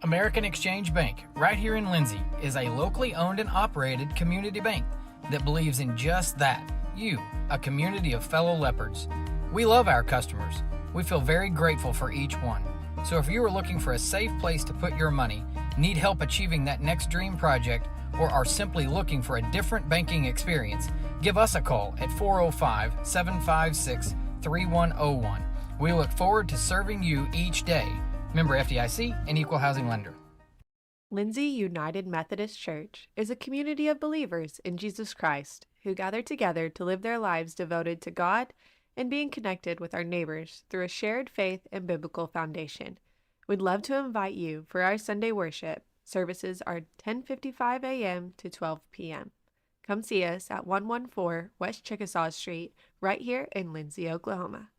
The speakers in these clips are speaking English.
American Exchange Bank, right here in Lindsay, is a locally owned and operated community bank that believes in just that, you, a community of fellow leopards. We love our customers. We feel very grateful for each one. So if you are looking for a safe place to put your money, need help achieving that next dream project, or are simply looking for a different banking experience, give us a call at 405-756-3101. We look forward to serving you each day. Member FDIC and Equal Housing Lender. Lindsay United Methodist Church is a community of believers in Jesus Christ who gather together to live their lives devoted to God and being connected with our neighbors through a shared faith and biblical foundation. We'd love to invite you for our Sunday worship. Services are 10:55 a.m. to 12 p.m. Come see us at 114 West Chickasaw Street, right here in Lindsay, Oklahoma.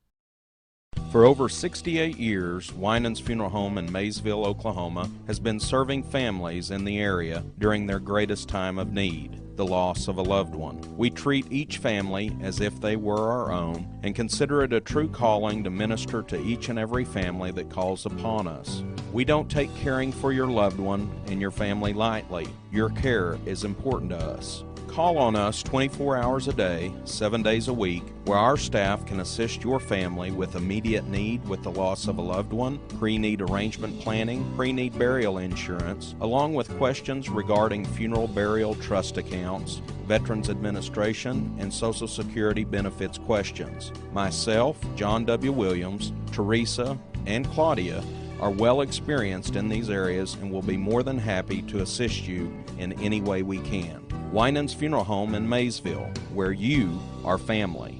For over 68 years, Winans Funeral Home in Maysville, Oklahoma, has been serving families in the area during their greatest time of need, the loss of a loved one. We treat each family as if they were our own and consider it a true calling to minister to each and every family that calls upon us. We don't take caring for your loved one and your family lightly. Your care is important to us. Call on us 24 hours a day, 7 days a week, where our staff can assist your family with immediate need with the loss of a loved one, pre-need arrangement planning, pre-need burial insurance, along with questions regarding funeral burial trust accounts, Veterans Administration, and Social Security benefits questions. Myself, John W. Williams, Teresa, and Claudia are well experienced in these areas and will be more than happy to assist you in any way we can. Winans Funeral Home in Maysville, where you are family.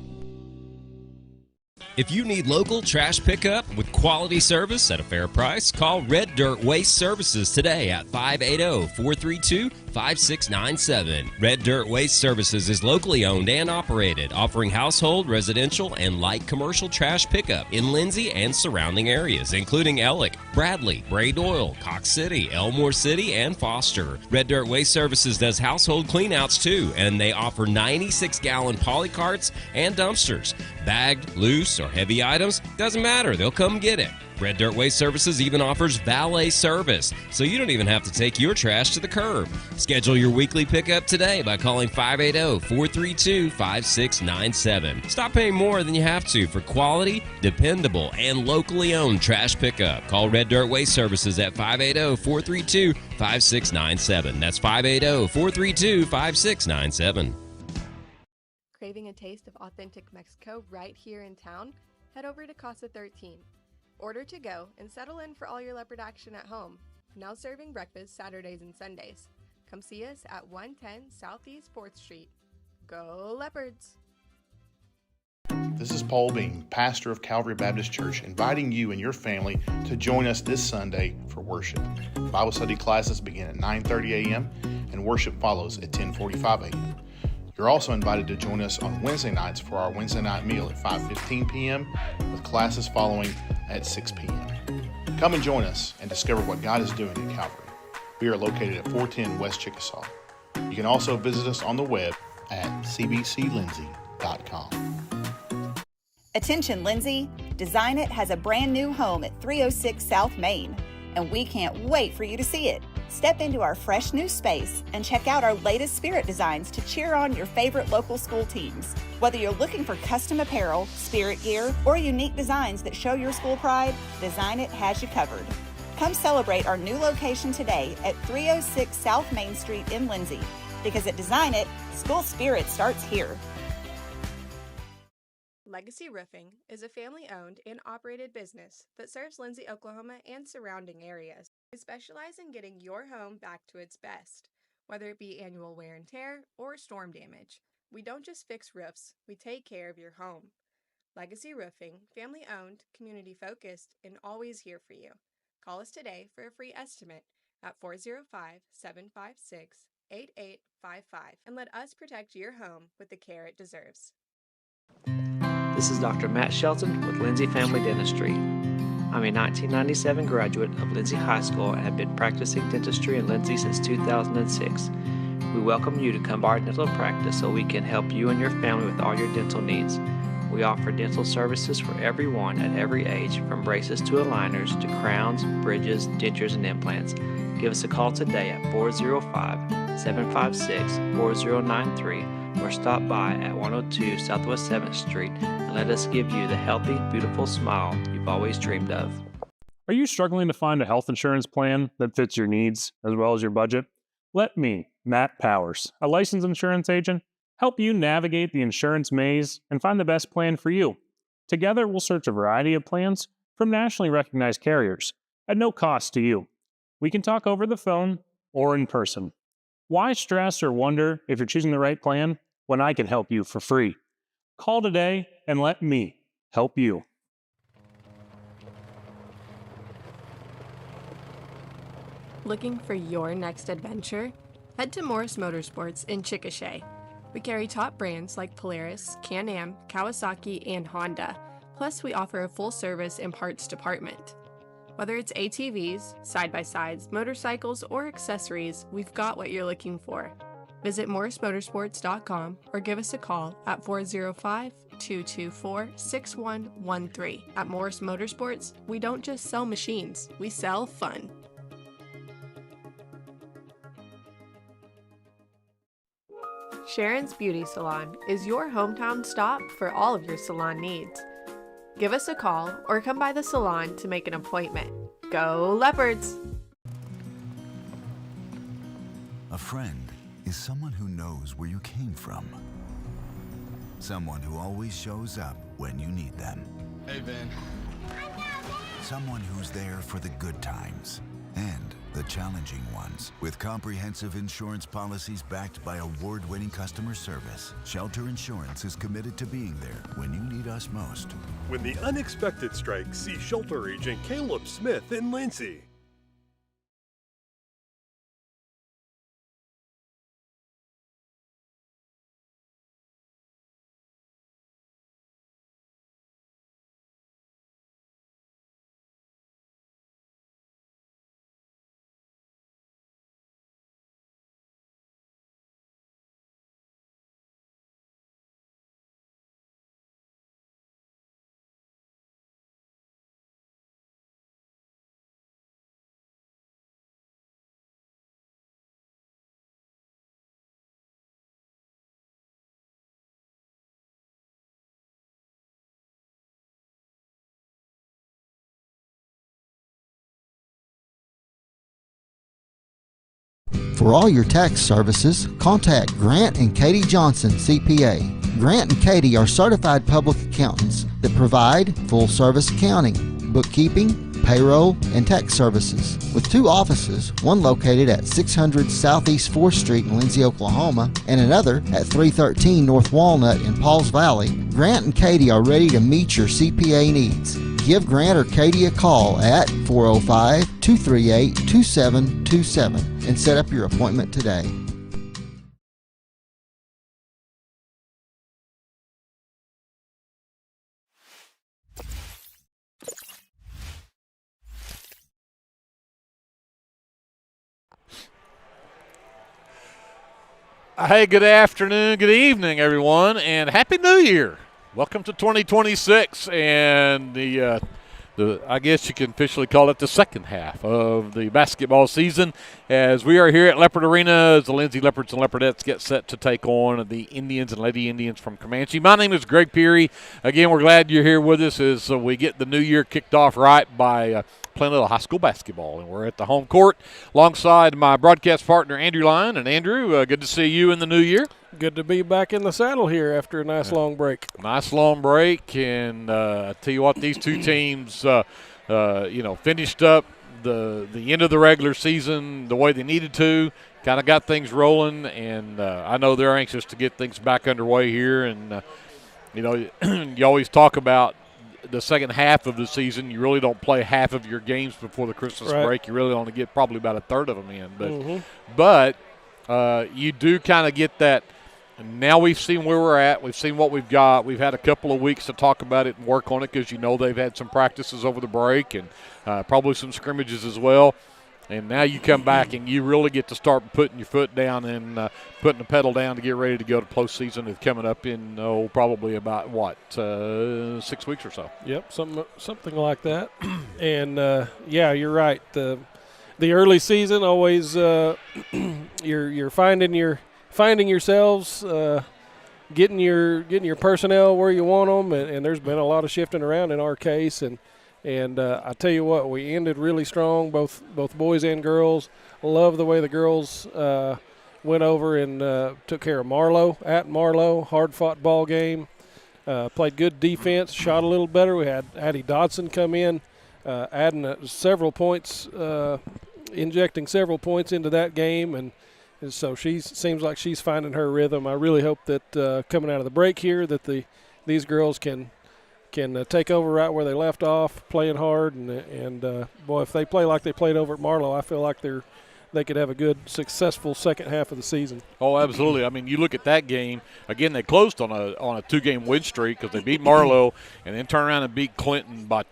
If you need local trash pickup with quality service at a fair price, call Red Dirt Waste Services today at 580-432-5697. Red Dirt Waste Services is locally owned and operated, offering household, residential, and light commercial trash pickup in Lindsay and surrounding areas, including Ellick, Bradley, Braid Oil, Cox City, Elmore City, and Foster. Red Dirt Waste Services does household cleanouts too, and they offer 96-gallon poly carts and dumpsters. Bagged, loose, or heavy items, doesn't matter, they'll come get it. Red Dirt Waste Services even offers valet service, so you don't even have to take your trash to the curb. Schedule your weekly pickup today by calling 580-432-5697. Stop paying more than you have to for quality, dependable, and locally owned trash pickup. Call Red Dirt Waste Services at 580-432-5697. That's 580-432-5697. Craving a taste of authentic Mexico right here in town? Head over to Casa 13. Order to go and settle in for all your leopard action at home. Now serving breakfast Saturdays and Sundays. Come see us at 110 Southeast 4th Street. Go Leopards! This is Paul Bean, pastor of Calvary Baptist Church, inviting you and your family to join us this Sunday for worship. Bible study classes begin at 9:30 a.m. and worship follows at 10:45 a.m. You're also invited to join us on Wednesday nights for our Wednesday night meal at 5:15 p.m. with classes following at 6 p.m. Come and join us and discover what God is doing at Calvary. We are located at 410 West Chickasaw. You can also visit us on the web at cbclindsay.com. Attention Lindsay, Design It has a brand new home at 306 South Main, and we can't wait for you to see it. Step into our fresh new space and check out our latest spirit designs to cheer on your favorite local school teams. Whether you're looking for custom apparel, spirit gear, or unique designs that show your school pride, Design It has you covered. Come celebrate our new location today at 306 South Main Street in Lindsay, because at Design It, school spirit starts here. Legacy Roofing is a family-owned and operated business that serves Lindsay, Oklahoma and surrounding areas. We specialize in getting your home back to its best, whether it be annual wear and tear or storm damage. We don't just fix roofs, we take care of your home. Legacy Roofing, family-owned, community-focused, and always here for you. Call us today for a free estimate at 405-756-8855 and let us protect your home with the care it deserves. This is Dr. Matt Shelton with Lindsay Family Dentistry. I'm a 1997 graduate of Lindsay High School and have been practicing dentistry in Lindsay since 2006. We welcome you to come to our dental practice so we can help you and your family with all your dental needs. We offer dental services for everyone at every age, from braces to aligners to crowns, bridges, dentures, and implants. Give us a call today at 405-756-4093 or stop by at 102 Southwest 7th Street and let us give you the healthy, beautiful smile you've always dreamed of. Are you struggling to find a health insurance plan that fits your needs as well as your budget? Let me, Matt Powers, a licensed insurance agent, help you navigate the insurance maze and find the best plan for you. Together, we'll search a variety of plans from nationally recognized carriers at no cost to you. We can talk over the phone or in person. Why stress or wonder if you're choosing the right plan when I can help you for free? Call today and let me help you. Looking for your next adventure? Head to Morris Motorsports in Chickasha. We carry top brands like Polaris, Can-Am, Kawasaki, and Honda. Plus, we offer a full-service and parts department. Whether it's ATVs, side-by-sides, motorcycles, or accessories, we've got what you're looking for. Visit morrismotorsports.com or give us a call at 405-224-6113. At Morris Motorsports, we don't just sell machines, we sell fun. Sharon's Beauty Salon is your hometown stop for all of your salon needs. Give us a call or come by the salon to make an appointment. Go Leopards! A friend is someone who knows where you came from. Someone who always shows up when you need them. Hey, Ben. Someone who's there for the good times and the challenging ones. With comprehensive insurance policies backed by award-winning customer service, Shelter Insurance is committed to being there when you need us most. When the unexpected strikes, see Shelter Agent Caleb Smith in Lindsay. For all your tax services, contact Grant and Katie Johnson, CPA. Grant and Katie are certified public accountants that provide full-service accounting, bookkeeping, payroll, and tax services. With 2 offices, one located at 600 Southeast 4th Street in Lindsay, Oklahoma, and another at 313 North Walnut in Pauls Valley, Grant and Katie are ready to meet your CPA needs. Give Grant or Katie a call at 405-238-2727 and set up your appointment today. Hey, good afternoon, good evening, everyone, and Happy New Year. Welcome to 2026 and the I guess you can officially call it the second half of the basketball season, as we are here at Leopard Arena as the Lindsay Leopards and Leopardettes get set to take on the Indians and Lady Indians from Comanche. My name is Greg Peary. Again, we're glad you're here with us as we get the new year kicked off right by playing a little high school basketball. And we're at the home court alongside my broadcast partner, Andrew Lyon. And, Andrew, good to see you in the new year. Good to be back in the saddle here after a nice long break. Nice long break, and I tell you what, these two teams, finished up the end of the regular season the way they needed to, kind of got things rolling, and I know they're anxious to get things back underway here. And, you always talk about the second half of the season. You really don't play half of your games before the Christmas break. You really only get probably about a third of them in. But you do kind of get that. And now we've seen where we're at. We've seen what we've got. We've had a couple of weeks to talk about it and work on it because they've had some practices over the break and probably some scrimmages as well. And now you come back and you really get to start putting your foot down and putting the pedal down to get ready to go to postseason. It's coming up in probably about 6 weeks or so. Yep, something like that. And yeah, you're right. The early season always you're finding yourselves, getting your personnel where you want them, and there's been a lot of shifting around in our case. And I tell you what, we ended really strong, both boys and girls. Love the way the girls went over and took care of Marlowe at Marlowe. Hard-fought ball game. Played good defense, shot a little better. We had Addie Dodson come in, adding several points, injecting several points into that game. And so seems like she's finding her rhythm. I really hope that coming out of the break here that these girls can take over right where they left off, playing hard, and boy, if they play like they played over at Marlowe, I feel like they could have a good, successful second half of the season. Oh, absolutely. I mean, you look at that game again. They closed on a 2-game win streak because they beat Marlowe and then turned around and beat Clinton by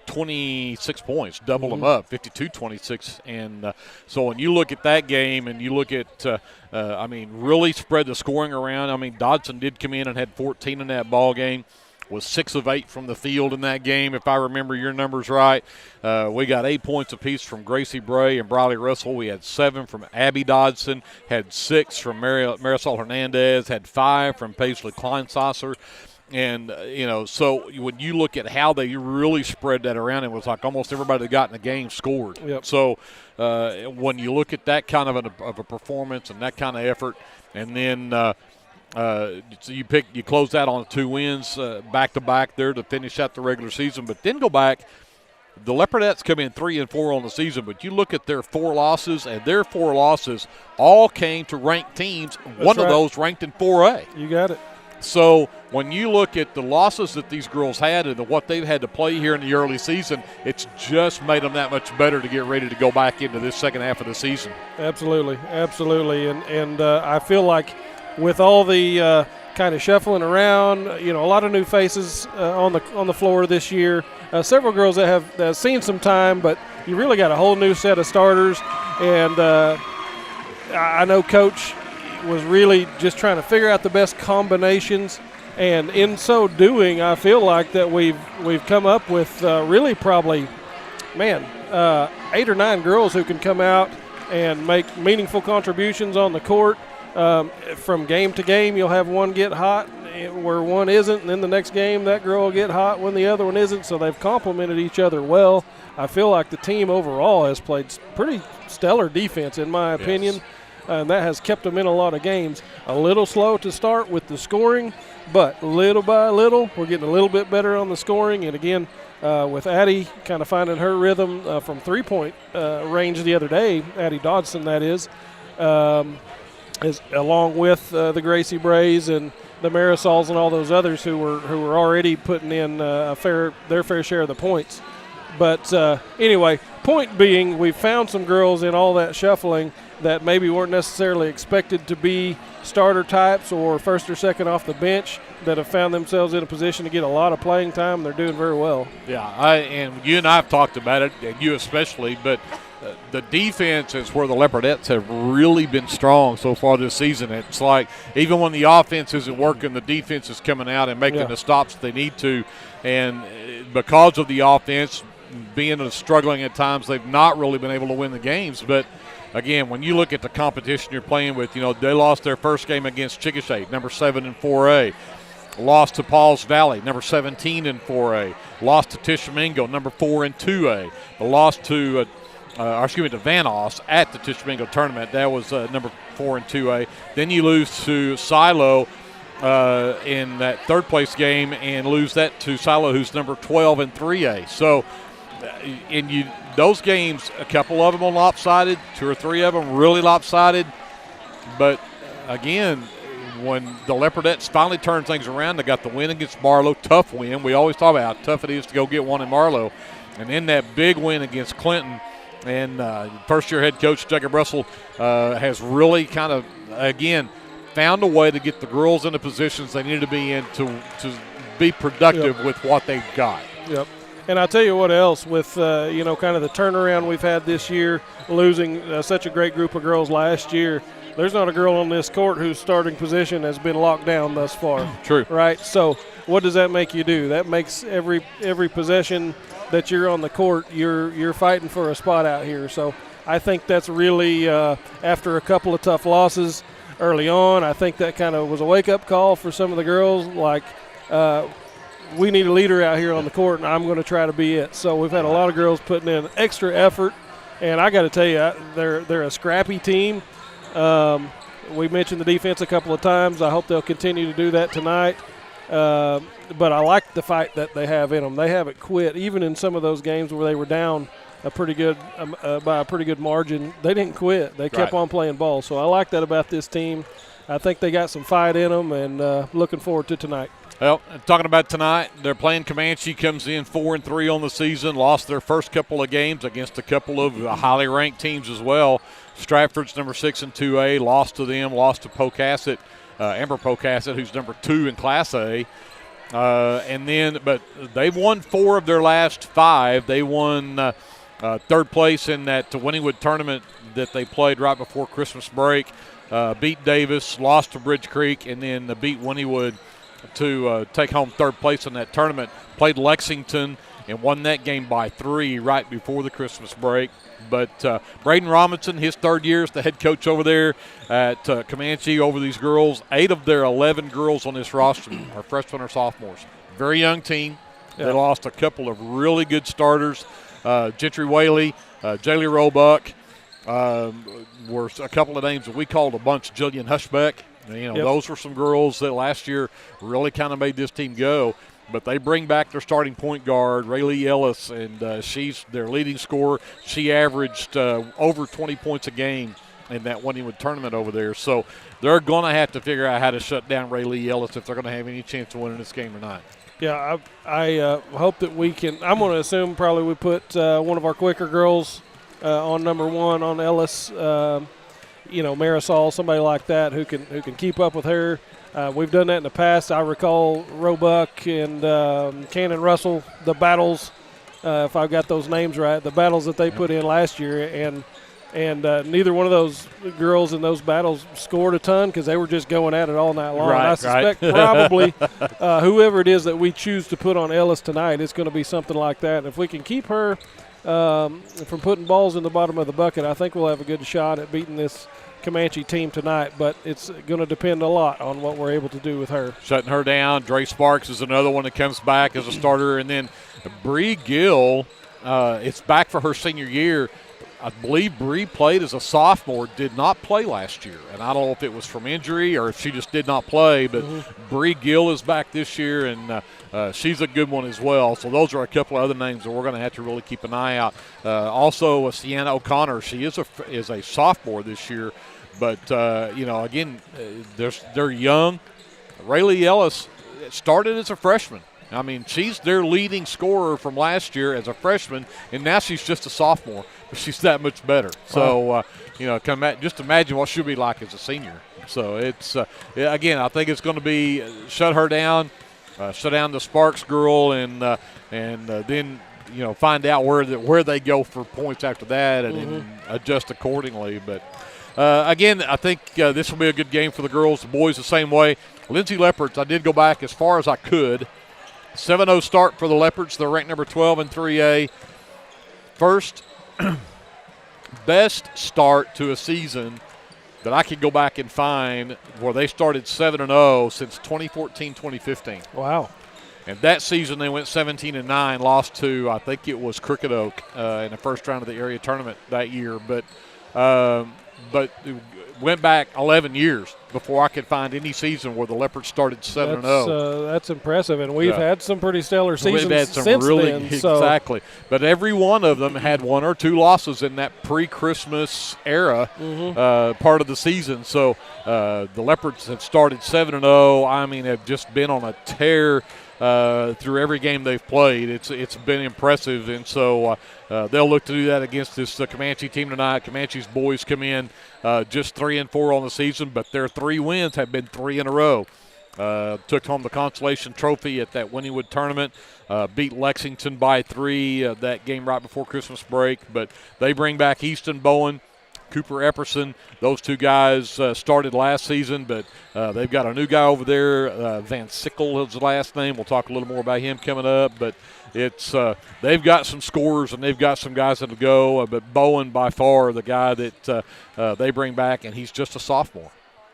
26 points, double them up, 52-26. And so when you look at that game and you look at, really spread the scoring around. I mean, Dodson did come in and had 14 in that ball game. Was 6 of 8 from the field in that game, if I remember your numbers right. We got 8 points apiece from Gracie Bray and Briley Russell. We had 7 from Abby Dodson, had 6 from Marisol Hernandez, had 5 from Paisley Kleinsasser. And, so when you look at how they really spread that around, it was like almost everybody that got in the game scored. Yep. So when you look at that kind of a performance and that kind of effort, and then so you close that on 2 wins back-to-back there to finish out the regular season. But then go back, the Leopardettes come in 3-4 on the season, but you look at their 4 losses, and their 4 losses all came to ranked teams. One of those ranked in 4A. You got it. So when you look at the losses that these girls had and what they've had to play here in the early season, it's just made them that much better to get ready to go back into this second half of the season. Absolutely. And I feel like with all the kind of shuffling around, a lot of new faces on the floor this year. Several girls that have seen some time, but you really got a whole new set of starters. And I know Coach was really just trying to figure out the best combinations. And in so doing, I feel like that we've come up with really probably, 8 or 9 girls who can come out and make meaningful contributions on the court. From game to game, you'll have one get hot where one isn't, and then the next game that girl will get hot when the other one isn't, so they've complemented each other well. I feel like the team overall has played pretty stellar defense, in my opinion, and that has kept them in a lot of games. A little slow to start with the scoring, but little by little, we're getting a little bit better on the scoring, and again, with Addie kind of finding her rhythm from three-point range the other day, Addie Dodson, that is along with the Gracie Brays and the Marisols and all those others who were already putting in their fair share of the points. But anyway, point being, we found some girls in all that shuffling that maybe weren't necessarily expected to be starter types or first or second off the bench that have found themselves in a position to get a lot of playing time. They're doing very well. Yeah, and you and I have talked about it, and you especially, but the defense is where the Leopardettes have really been strong so far this season. It's like even when the offense isn't working, the defense is coming out and making the stops they need to. And because of the offense being struggling at times, they've not really been able to win the games. But, again, when you look at the competition you're playing with, they lost their first game against Chickasha, number 7 in 4A. Lost to Pauls Valley, number 17 in 4A. Lost to Tishomingo, number 4 in 2A. Lost to Vanoss at the Tishomingo tournament. That was number 4 in 2A. Then you lose to Silo in that third-place game and lose that to Silo, who's number 12 in 3A. So, those games, a couple of them are lopsided, 2 or 3 of them really lopsided. But, again, when the Leopardettes finally turned things around, they got the win against Marlowe, tough win. We always talk about how tough it is to go get one in Marlowe. And then that big win against Clinton. And first-year head coach Jacob Russell has really kind of, again, found a way to get the girls in the positions they needed to be in to be productive with what they've got. Yep. And I'll tell you what else, with kind of the turnaround we've had this year, losing such a great group of girls last year, there's not a girl on this court whose starting position has been locked down thus far. True. Right? So what does that make you do? That makes every possession that you're on the court, you're fighting for a spot out here. So I think that's really, after a couple of tough losses early on, I think that kind of was a wake-up call for some of the girls, like we need a leader out here on the court, and I'm going to try to be it. So we've had a lot of girls putting in extra effort, and I got to tell you, they're a scrappy team. We mentioned the defense a couple of times. I hope they'll continue to do that tonight. But I like the fight that they have in them. They haven't quit, even in some of those games where they were down by a pretty good margin. They didn't quit. They kept on playing ball. So I like that about this team. I think they got some fight in them, and looking forward to tonight. Well, talking about tonight, they're playing Comanche, comes in 4-3 on the season, lost their first couple of games against a couple of highly ranked teams as well. Stratford's number 6 in 2A, lost to them, lost to Pocasset, Amber Pocasset, who's number 2 in Class A. But they've won 4 of their last 5. They won third place in that Wynnewood tournament that they played right before Christmas break, beat Davis, lost to Bridge Creek, and then beat Wynnewood to take home third place in that tournament. Played Lexington and won that game by 3 right before the Christmas break. But Braden Robinson, his third year as the head coach over there at Comanche over these girls. 8 of their 11 girls on this roster are freshmen or sophomores. Very young team. Yeah. They lost a couple of really good starters. Gentry Whaley, Jaylee Roebuck were a couple of names that we called a bunch. Jillian Hushbeck. Those were some girls that last year really kind of made this team go. But they bring back their starting point guard, Raylee Ellis, and she's their leading scorer. She averaged over 20 points a game in that Wynnewood tournament over there. So they're going to have to figure out how to shut down Raylee Ellis if they're going to have any chance of winning this game or not. Yeah, I hope that we can. I'm going to assume probably we put one of our quicker girls on number 1 on Ellis. Marisol, somebody like that who can keep up with her. We've done that in the past. I recall Roebuck and Cannon Russell, the battles, if I've got those names right, the battles that they put in last year, and neither one of those girls in those battles scored a ton because they were just going at it all night long. I suspect probably whoever it is that we choose to put on Ellis tonight, it's going to be something like that. And if we can keep her from putting balls in the bottom of the bucket, I think we'll have a good shot at beating this Comanche team tonight, but it's going to depend a lot on what we're able to do with her. Shutting her down. Dre Sparks is another one that comes back as a starter. And then Bree Gill, it's back for her senior year. I believe Bree played as a sophomore, did not play last year. And I don't know if it was from injury or if she just did not play, but Bree Gill is back this year, and she's a good one as well. So those are a couple of other names that we're going to have to really keep an eye out. Also, Sienna O'Connor, she is a sophomore this year. But, again, they're young. Raylee Ellis started as a freshman. I mean, she's their leading scorer from last year as a freshman, and now she's just a sophomore. But she's that much better. So, just imagine what she'll be like as a senior. So it's, again, I think it's going to be shut her down, shut down the Sparks girl, and then, find out where they go for points after that and adjust accordingly. But, again, I think this will be a good game for the girls. The boys the same way. Lindsay Leopards, I did go back as far as I could. 7-0 start for the Leopards. They're ranked number 12 in 3A. First best start to a season that I could go back and find where they started 7-0 since 2014-2015. Wow. And that season they went 17-9, lost to, I think it was Crooked Oak in the first round of the area tournament that year. But went back 11 years before I could find any season where the Leopards started 7-0. That's impressive, and we've had some pretty stellar seasons we've had some since really, then. Exactly. But every one of them had 1 or 2 losses in that pre-Christmas era part of the season. So the Leopards have started 7-0. I mean, have just been on a tear through every game they've played. It's been impressive, and so they'll look to do that against this Comanche team tonight. Comanche's boys come in just 3-4 on the season, but their 3 wins have been 3 in a row. took home the consolation trophy at that Wynnewood tournament, beat Lexington by 3, that game right before Christmas break. But they bring back Easton Bowen, Cooper Epperson. Those two guys started last season, but they've got a new guy over there. Van Sickle is the last name. We'll talk a little more about him coming up. But it's they've got some scorers and they've got some guys that'll go. But Bowen by far the guy that they bring back, and he's just a sophomore.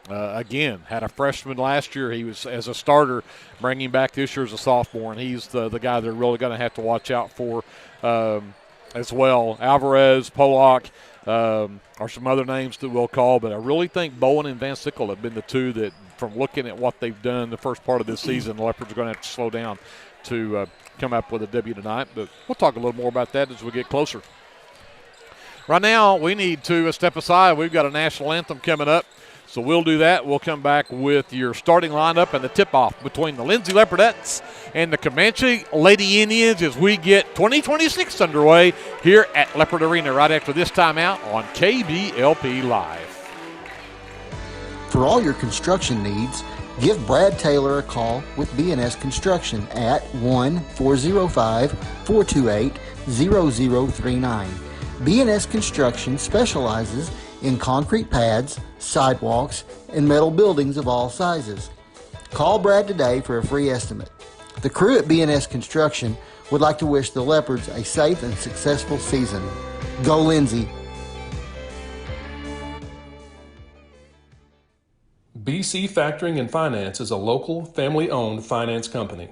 Again, had a freshman last year. He was as a starter, bringing back this year as a sophomore, and he's the guy they're really going to have to watch out for as well. Alvarez, Pollock are some other names that we'll call, but I really think Bowen and Van Sickle have been the two that, from looking at what they've done the first part of this season, the Leopards are going to have to slow down to come up with a W tonight. But we'll talk a little more about that as we get closer. Right now, we need to step aside. We've got a national anthem coming up. So we'll do that. We'll come back with your starting lineup and the tip-off between the Lindsay Leopardettes and the Comanche Lady Indians as we get 2026 underway here at Leopard Arena right after this timeout on KBLP Live. For all your construction needs, give Brad Taylor a call with B&S Construction at 1-405-428-0039. B&S Construction specializes in concrete pads, sidewalks, and metal buildings of all sizes. Call Brad today for a free estimate. The crew at B&S Construction would like to wish the Leopards a safe and successful season. Go Lindsay! BC Factoring and Finance is a local, family-owned finance company.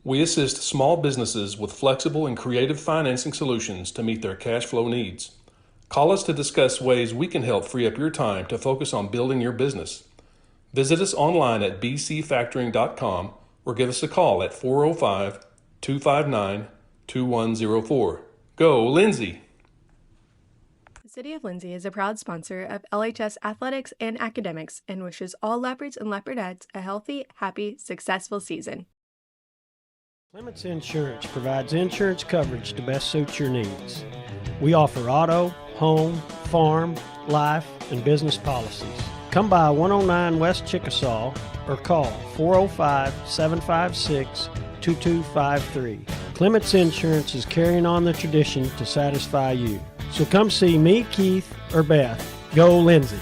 We assist small businesses with flexible and creative financing solutions to meet their cash flow needs. Call us to discuss ways we can help free up your time to focus on building your business. Visit us online at bcfactoring.com or give us a call at 405-259-2104. Go Lindsay! The City of Lindsay is a proud sponsor of LHS Athletics and Academics and wishes all Leopards and Leopardettes a healthy, happy, successful season. Clements Insurance provides insurance coverage to best suit your needs. We offer auto, home, farm, life, and business policies. Come by 109 West Chickasaw or call 405-756-2253. Clements Insurance is carrying on the tradition to satisfy you. So come see me, Keith, or Beth. Go Lindsay!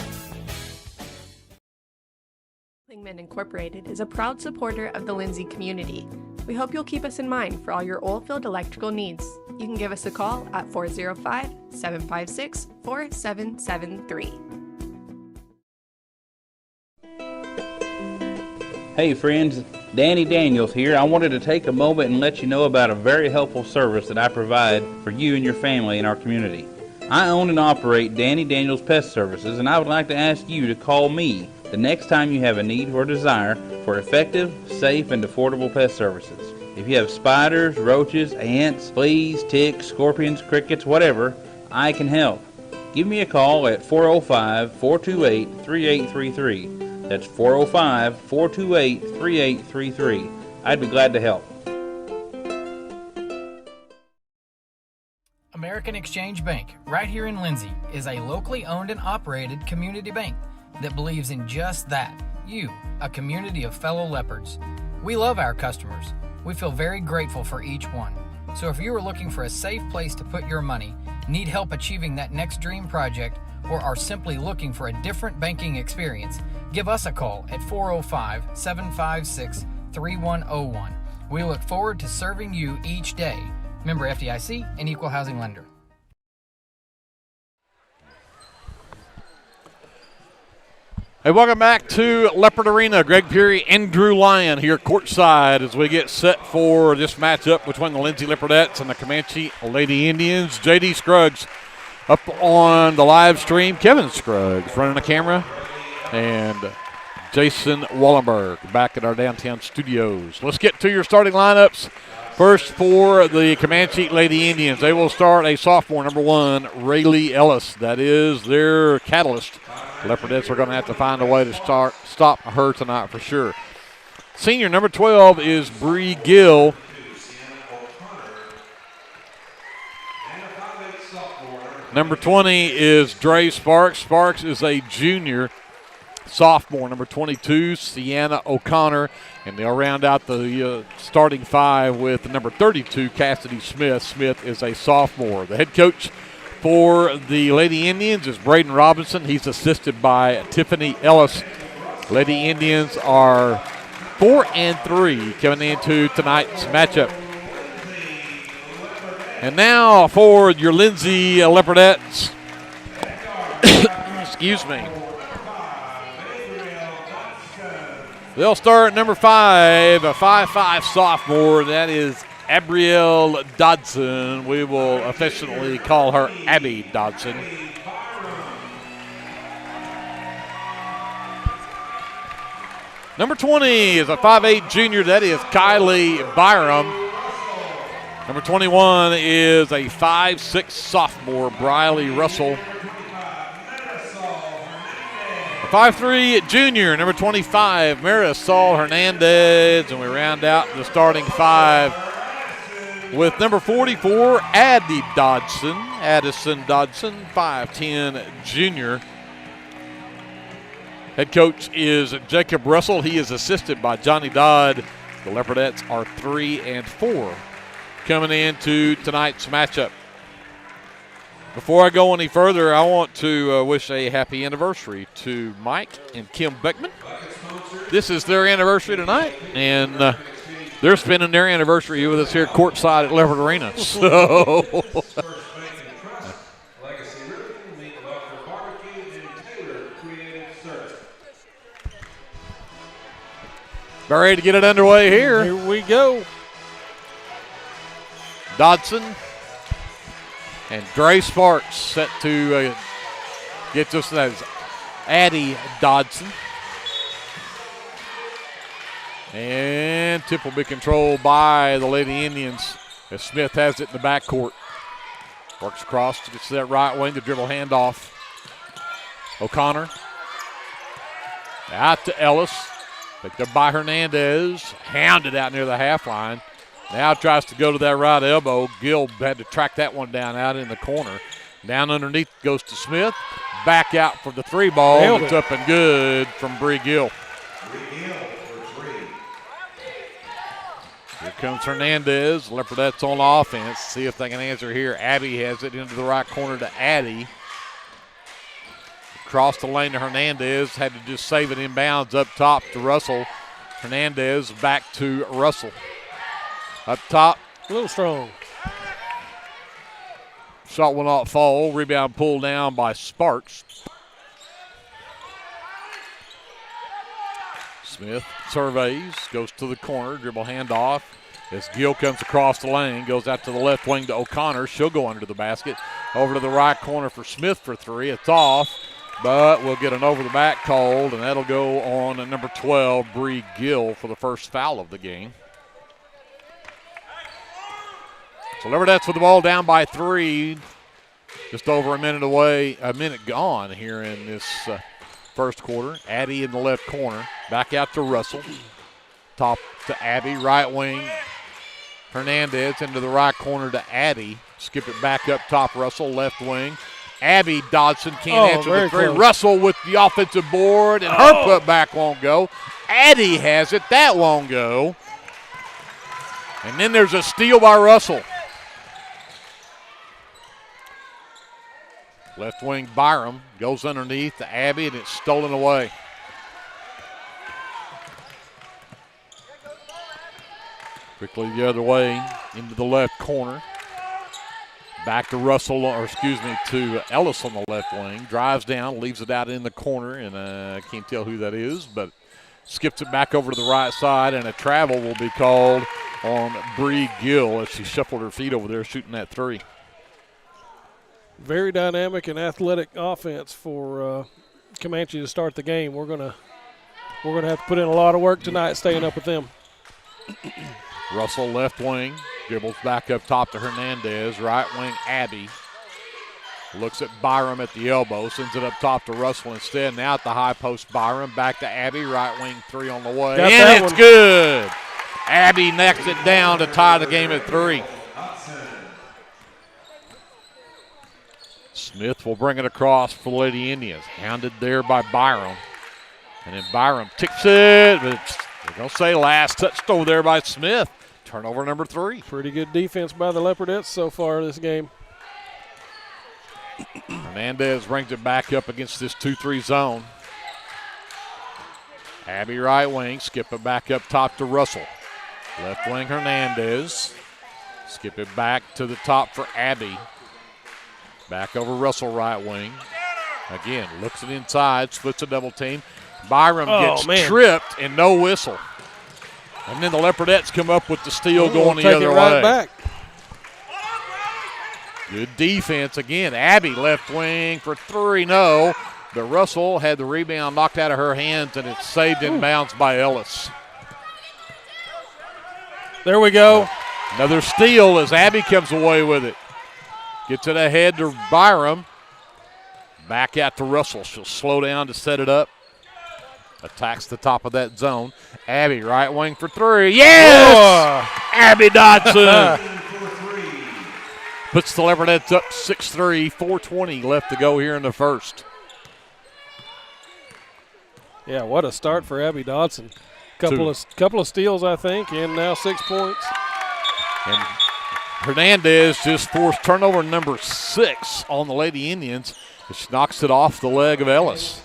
Lingman Incorporated is a proud supporter of the Lindsay community. We hope you'll keep us in mind for all your oilfield electrical needs. You can give us a call at 405-756-4773. Hey friends, Danny Daniels here. I wanted to take a moment and let you know about a very helpful service that I provide for you and your family in our community. I own and operate Danny Daniels Pest Services, and I would like to ask you to call me the next time you have a need or desire for effective, safe, and affordable pest services. If you have spiders, roaches, ants, fleas, ticks, scorpions, crickets, whatever, I can help. Give me a call at 405-428-3833. That's 405-428-3833. I'd be glad to help. American Exchange Bank, right here in Lindsay, is a locally owned and operated community bank that believes in just that, you, a community of fellow Leopards. We love our customers. We feel very grateful for each one. So if you are looking for a safe place to put your money, need help achieving that next dream project, or are simply looking for a different banking experience, give us a call at 405-756-3101. We look forward to serving you each day. Member FDIC and Equal Housing Lender. Hey, welcome back to Leopard Arena. Greg Peary and Drew Lyon here courtside as we get set for this matchup between the Lindsay Leopardettes and the Comanche Lady Indians. J.D. Scruggs up on the live stream. Kevin Scruggs running the camera. And Jason Wallenberg back at our downtown studios. Let's get to your starting lineups. First for the Comanche Lady Indians, they will start a sophomore, number 1, Rayleigh Ellis. That is their catalyst. Leopardettes are going to have to find a way to stop her tonight for sure. Senior, number 12, is Bree Gill. Number 20 is Dre Sparks. Sparks is a junior. sophomore, number 22, Sienna O'Connor. And they'll round out the starting five with number 32, Cassidy Smith. Smith is a sophomore. The head coach for the Lady Indians is Braden Robinson. He's assisted by Tiffany Ellis. Lady Indians are 4-3 coming into tonight's matchup. And now for your Lindsay Leopardettes. Excuse me. They'll start at number 5, a 5'5" sophomore. That is Abrielle Dodson. We will affectionately call her Abby Dodson. Number 20 is a 5'8" junior. That is Kylie Byram. Number 21 is a 5'6" sophomore, Briley Russell. A 5'3" junior, number 25, Marisol Hernandez. And we round out the starting five with number 44, Addison Dodson, 5'10" junior. Head coach is Jacob Russell. He is assisted by Johnny Dodd. The Leopardettes are 3-4 coming into tonight's matchup. Before I go any further, I want to wish a happy anniversary to Mike and Kim Beckman. This is their anniversary tonight, and they're spending their anniversary with us here courtside at Leopard Arena. So, about ready to get it underway here. Here we go. Dodson and Dre Sparks set to get just as Addie Dodson. And tip will be controlled by the Lady Indians as Smith has it in the backcourt. Works across, gets to that right wing, the dribble handoff. O'Connor out to Ellis. Picked up by Hernandez, hounded out near the half line. Now tries to go to that right elbow. Gill had to track that one down out in the corner. Down underneath goes to Smith. Back out for the three ball. It's up and good from Bree Gill. Here comes Hernandez. Leopardettes on offense. See if they can answer here. Abby has it into the right corner to Addie. Across the lane to Hernandez. Had to just save it inbounds up top to Russell. Hernandez back to Russell. Up top. A little strong. Shot will not fall. Rebound pulled down by Sparks. Smith surveys, goes to the corner, dribble handoff. As Gill comes across the lane, goes out to the left wing to O'Connor. She'll go under the basket. Over to the right corner for Smith for three. It's off, but we'll get an over the back called, and that'll go on at number 12, Bree Gill, for the first foul of the game. So Leopardettes with the ball down by 3. Just over a minute gone here in this first quarter. Addie in the left corner. Back out to Russell. Top to Abby, right wing. Hernandez into the right corner to Addie. Skip it back up top, Russell, left wing. Abby Dodson can't answer the three. Close. Russell with the offensive board, and her putback won't go. Addie has it. That won't go. And then there's a steal by Russell. Left wing Byram goes underneath to Abby, and it's stolen away. Quickly the other way into the left corner. Back to Russell, to Ellis on the left wing. Drives down, leaves it out in the corner, and I can't tell who that is, but skips it back over to the right side, and a travel will be called on Bree Gill as she shuffled her feet over there shooting that three. Very dynamic and athletic offense for Comanche to start the game. We're gonna have to put in a lot of work tonight staying up with them. Russell left wing, dribbles back up top to Hernandez, right wing Abby. Looks at Byram at the elbow, sends it up top to Russell instead. Now at the high post, Byram back to Abby, right wing three on the way. And it's good. Abby necks it down to tie the game at 3. Smith will bring it across for Lady Indians. Hounded there by Byram. And then Byram ticks it, but they're going to say last touched over there by Smith. Turnover number 3. Pretty good defense by the Leopardettes so far this game. Hernandez brings it back up against this 2-3 zone. Abby right wing, skip it back up top to Russell. Left wing Hernandez. Skip it back to the top for Abby. Back over Russell right wing. Again, looks it inside, splits a double team. Byram gets tripped and no whistle. And then the Leopardettes come up with the steal going the other way. Back. Good defense again. Abby left wing for 3, no. But Russell had the rebound knocked out of her hands, and it's saved in bounds by Ellis. There we go. Another steal as Abby comes away with it. Gets it ahead to Byram. Back out to Russell. She'll slow down to set it up. Attacks the top of that zone. Abby right wing for 3. Yes! Oh. Abby Dodson. Puts the Leopardettes up 6-3, 4:20 left to go here in the first. Yeah, what a start for Abby Dodson. Couple of steals, I think, and now 6 points. And Hernandez just forced turnover number 6 on the Lady Indians. She knocks it off the leg of Ellis.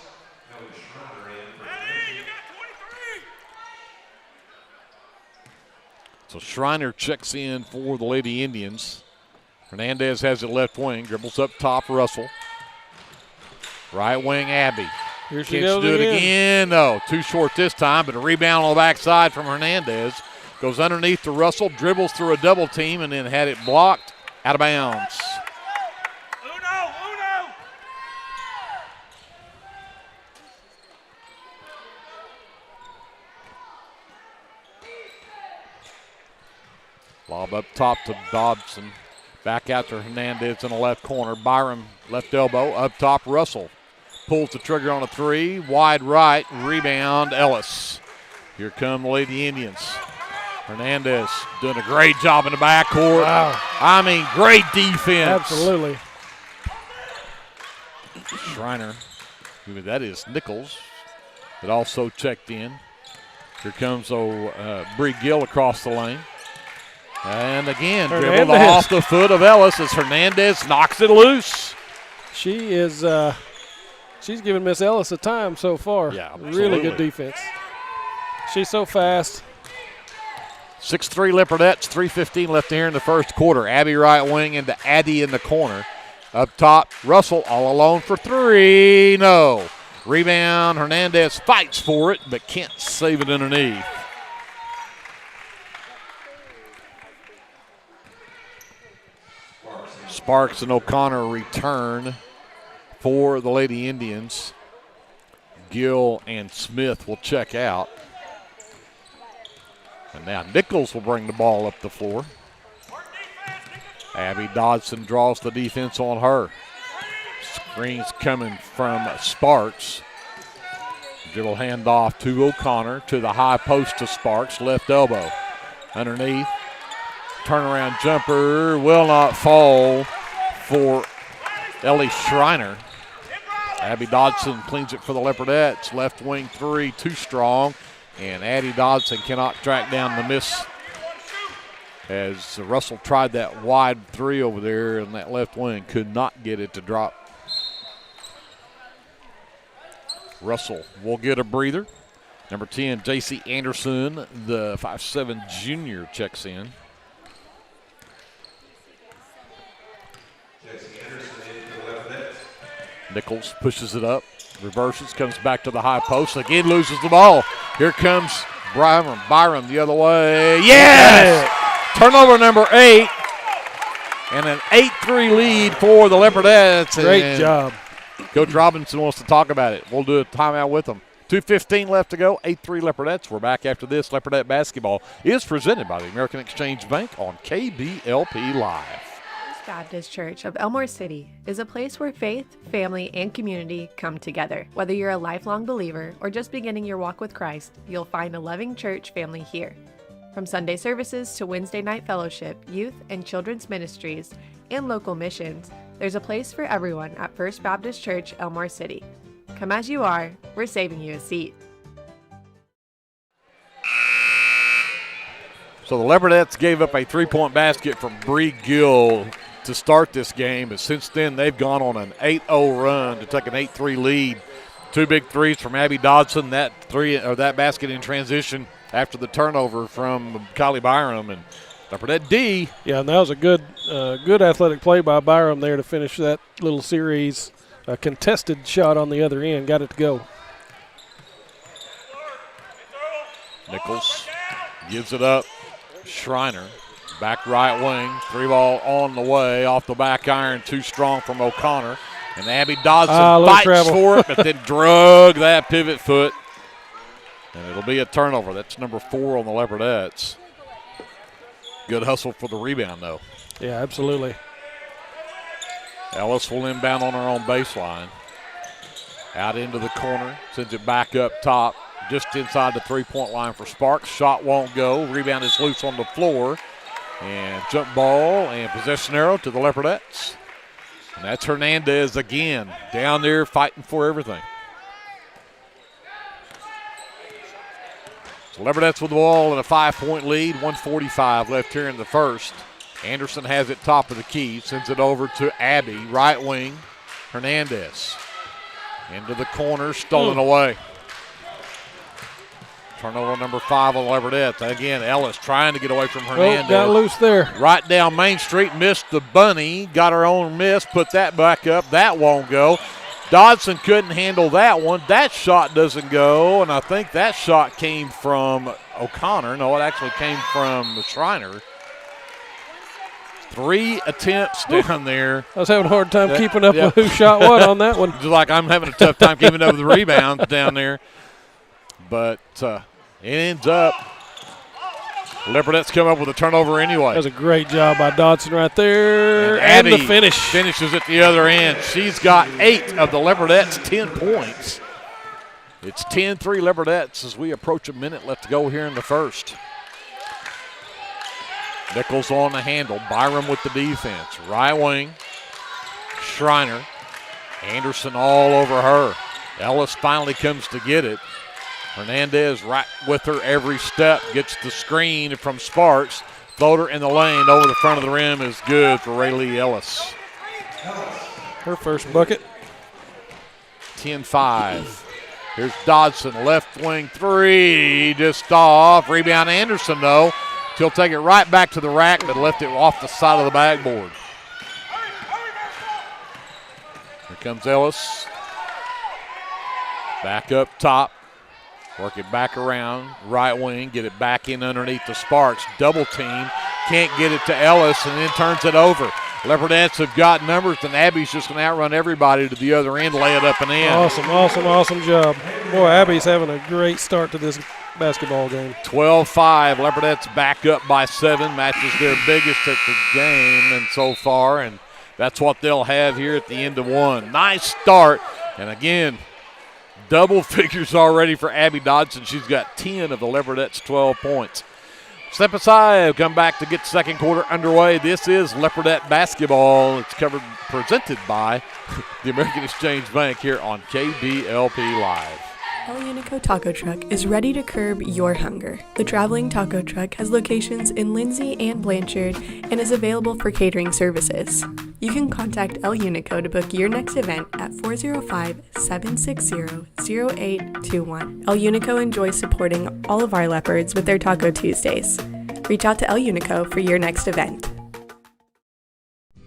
So Schreiner checks in for the Lady Indians. Hernandez has it left wing, dribbles up top, Russell. Right wing, Abby. Here she Can't goes do it again. No, too short this time, but a rebound on the backside from Hernandez. Goes underneath to Russell, dribbles through a double team, and then had it blocked out of bounds. Lob up top to Dobson. Back out to Hernandez in the left corner. Byram, left elbow, up top, Russell. Pulls the trigger on a 3, wide right, rebound, Ellis. Here come the Lady Indians. Hernandez doing a great job in the backcourt. Wow. I mean, great defense. Absolutely. Schreiner, that is Nichols, that also checked in. Here comes Bree Gill across the lane. And again, dribbled off the foot of Ellis as Hernandez knocks it loose. She is she's giving Miss Ellis a time so far. Yeah, really good defense. She's so fast. 6-3 Leopardettes, 3:15 left here in the first quarter. Abby right wing into Addy in the corner. Up top, Russell all alone for 3. No. Rebound, Hernandez fights for it, but can't save it underneath. Sparks and O'Connor return for the Lady Indians. Gill and Smith will check out. And now Nichols will bring the ball up the floor. Abby Dodson draws the defense on her. Screens coming from Sparks. Dribble handoff to O'Connor to the high post to Sparks. Left elbow. Underneath. Turnaround jumper will not fall for Ellie Schreiner. Abby Dodson cleans it for the Leopardettes. Left wing 3, too strong. And Addie Dodson cannot track down the miss as Russell tried that wide 3 over there, and that left wing could not get it to drop. Russell will get a breather. Number 10, J.C. Anderson, the 5'7" junior, checks in. Nichols pushes it up, reverses, comes back to the high post, again loses the ball. Here comes Byram the other way. Yes! Turnover number 8, and an 8-3 lead for the Leopardettes. Great job. Coach Robinson wants to talk about it. We'll do a timeout with them. 2:15 left to go, 8-3 Leopardettes. We're back after this. Leopardette basketball is presented by the American Exchange Bank on KBLP Live. Baptist Church of Elmore City is a place where faith, family, and community come together. Whether you're a lifelong believer or just beginning your walk with Christ, you'll find a loving church family here. From Sunday services to Wednesday night fellowship, youth and children's ministries, and local missions, there's a place for everyone at First Baptist Church, Elmore City. Come as you are, we're saving you a seat. So the Leopardettes gave up a 3-point basket from Bree Gill to start this game, but since then they've gone on an 8-0 run to take an 8-3 lead. 2 big threes from Abby Dodson, that basket in transition after the turnover from Kylie Byram, and Leopardette D. Yeah, and that was a good athletic play by Byram there to finish that little series. A contested shot on the other end, got it to go. Nichols gives it up. Schreiner, back right wing, 3-ball on the way, off the back iron, too strong from O'Connor. And Abby Dodson fights for it, but then drug that pivot foot. And it'll be a turnover. That's number 4 on the Leopardettes. Good hustle for the rebound, though. Yeah, absolutely. Ellis will inbound on her own baseline. Out into the corner, sends it back up top, just inside the 3-point line for Sparks. Shot won't go. Rebound is loose on the floor. And jump ball and possession arrow to the Leopardettes. And that's Hernandez again, down there fighting for everything. So Leopardettes with the ball and a 5-point lead, 1:45 left here in the first. Anderson has it top of the key, sends it over to Abby, right wing. Hernandez into the corner, stolen away. Turnover number 5 on Leopardettes. Again, Ellis trying to get away from Hernandez. Got loose there. Right down Main Street, missed the bunny, got her own miss, put that back up. That won't go. Dodson couldn't handle that one. That shot doesn't go, and I think that shot came from O'Connor. No, it actually came from Schreiner. 3 attempts down there. I was having a hard time keeping up with who shot what on that one. Just like I'm having a tough time keeping up with the rebounds down there. But it ends up, Leopardettes come up with a turnover anyway. That was a great job by Dodson right there. And the finish. Finishes at the other end. She's got 8 of the Leopardettes' 10 points. It's 10-3 Leopardettes as we approach a minute left to go here in the first. Nichols on the handle. Byram with the defense. Right wing. Schreiner. Anderson all over her. Ellis finally comes to get it. Hernandez right with her every step. Gets the screen from Sparks. Floater in the lane over the front of the rim is good for Raylee Ellis. Her first bucket. 10-5. Here's Dodson, left wing 3, just off. Rebound Anderson, though. She'll take it right back to the rack, but left it off the side of the backboard. Here comes Ellis. Back up top. Work it back around, right wing, get it back in underneath the Sparks. Double team, can't get it to Ellis, and then turns it over. Leopardettes have got numbers, and Abby's just going to outrun everybody to the other end, lay it up and in. Awesome job. Boy, Abby's having a great start to this basketball game. 12-5, Leopardettes back up by 7, matches their biggest at the game and so far, and that's what they'll have here at the end of 1. Nice start, and again, double figures already for Abby Dodson. She's got 10 of the Leopardettes' 12 points. Step aside, come back to get second quarter underway. This is Leopardette basketball. It's presented by the American Exchange Bank here on KBLP Live. El Unico Taco Truck is ready to curb your hunger. The traveling taco truck has locations in Lindsay and Blanchard and is available for catering services. You can contact El Unico to book your next event at 405-760-0821. El Unico enjoys supporting all of our leopards with their Taco Tuesdays. Reach out to El Unico for your next event.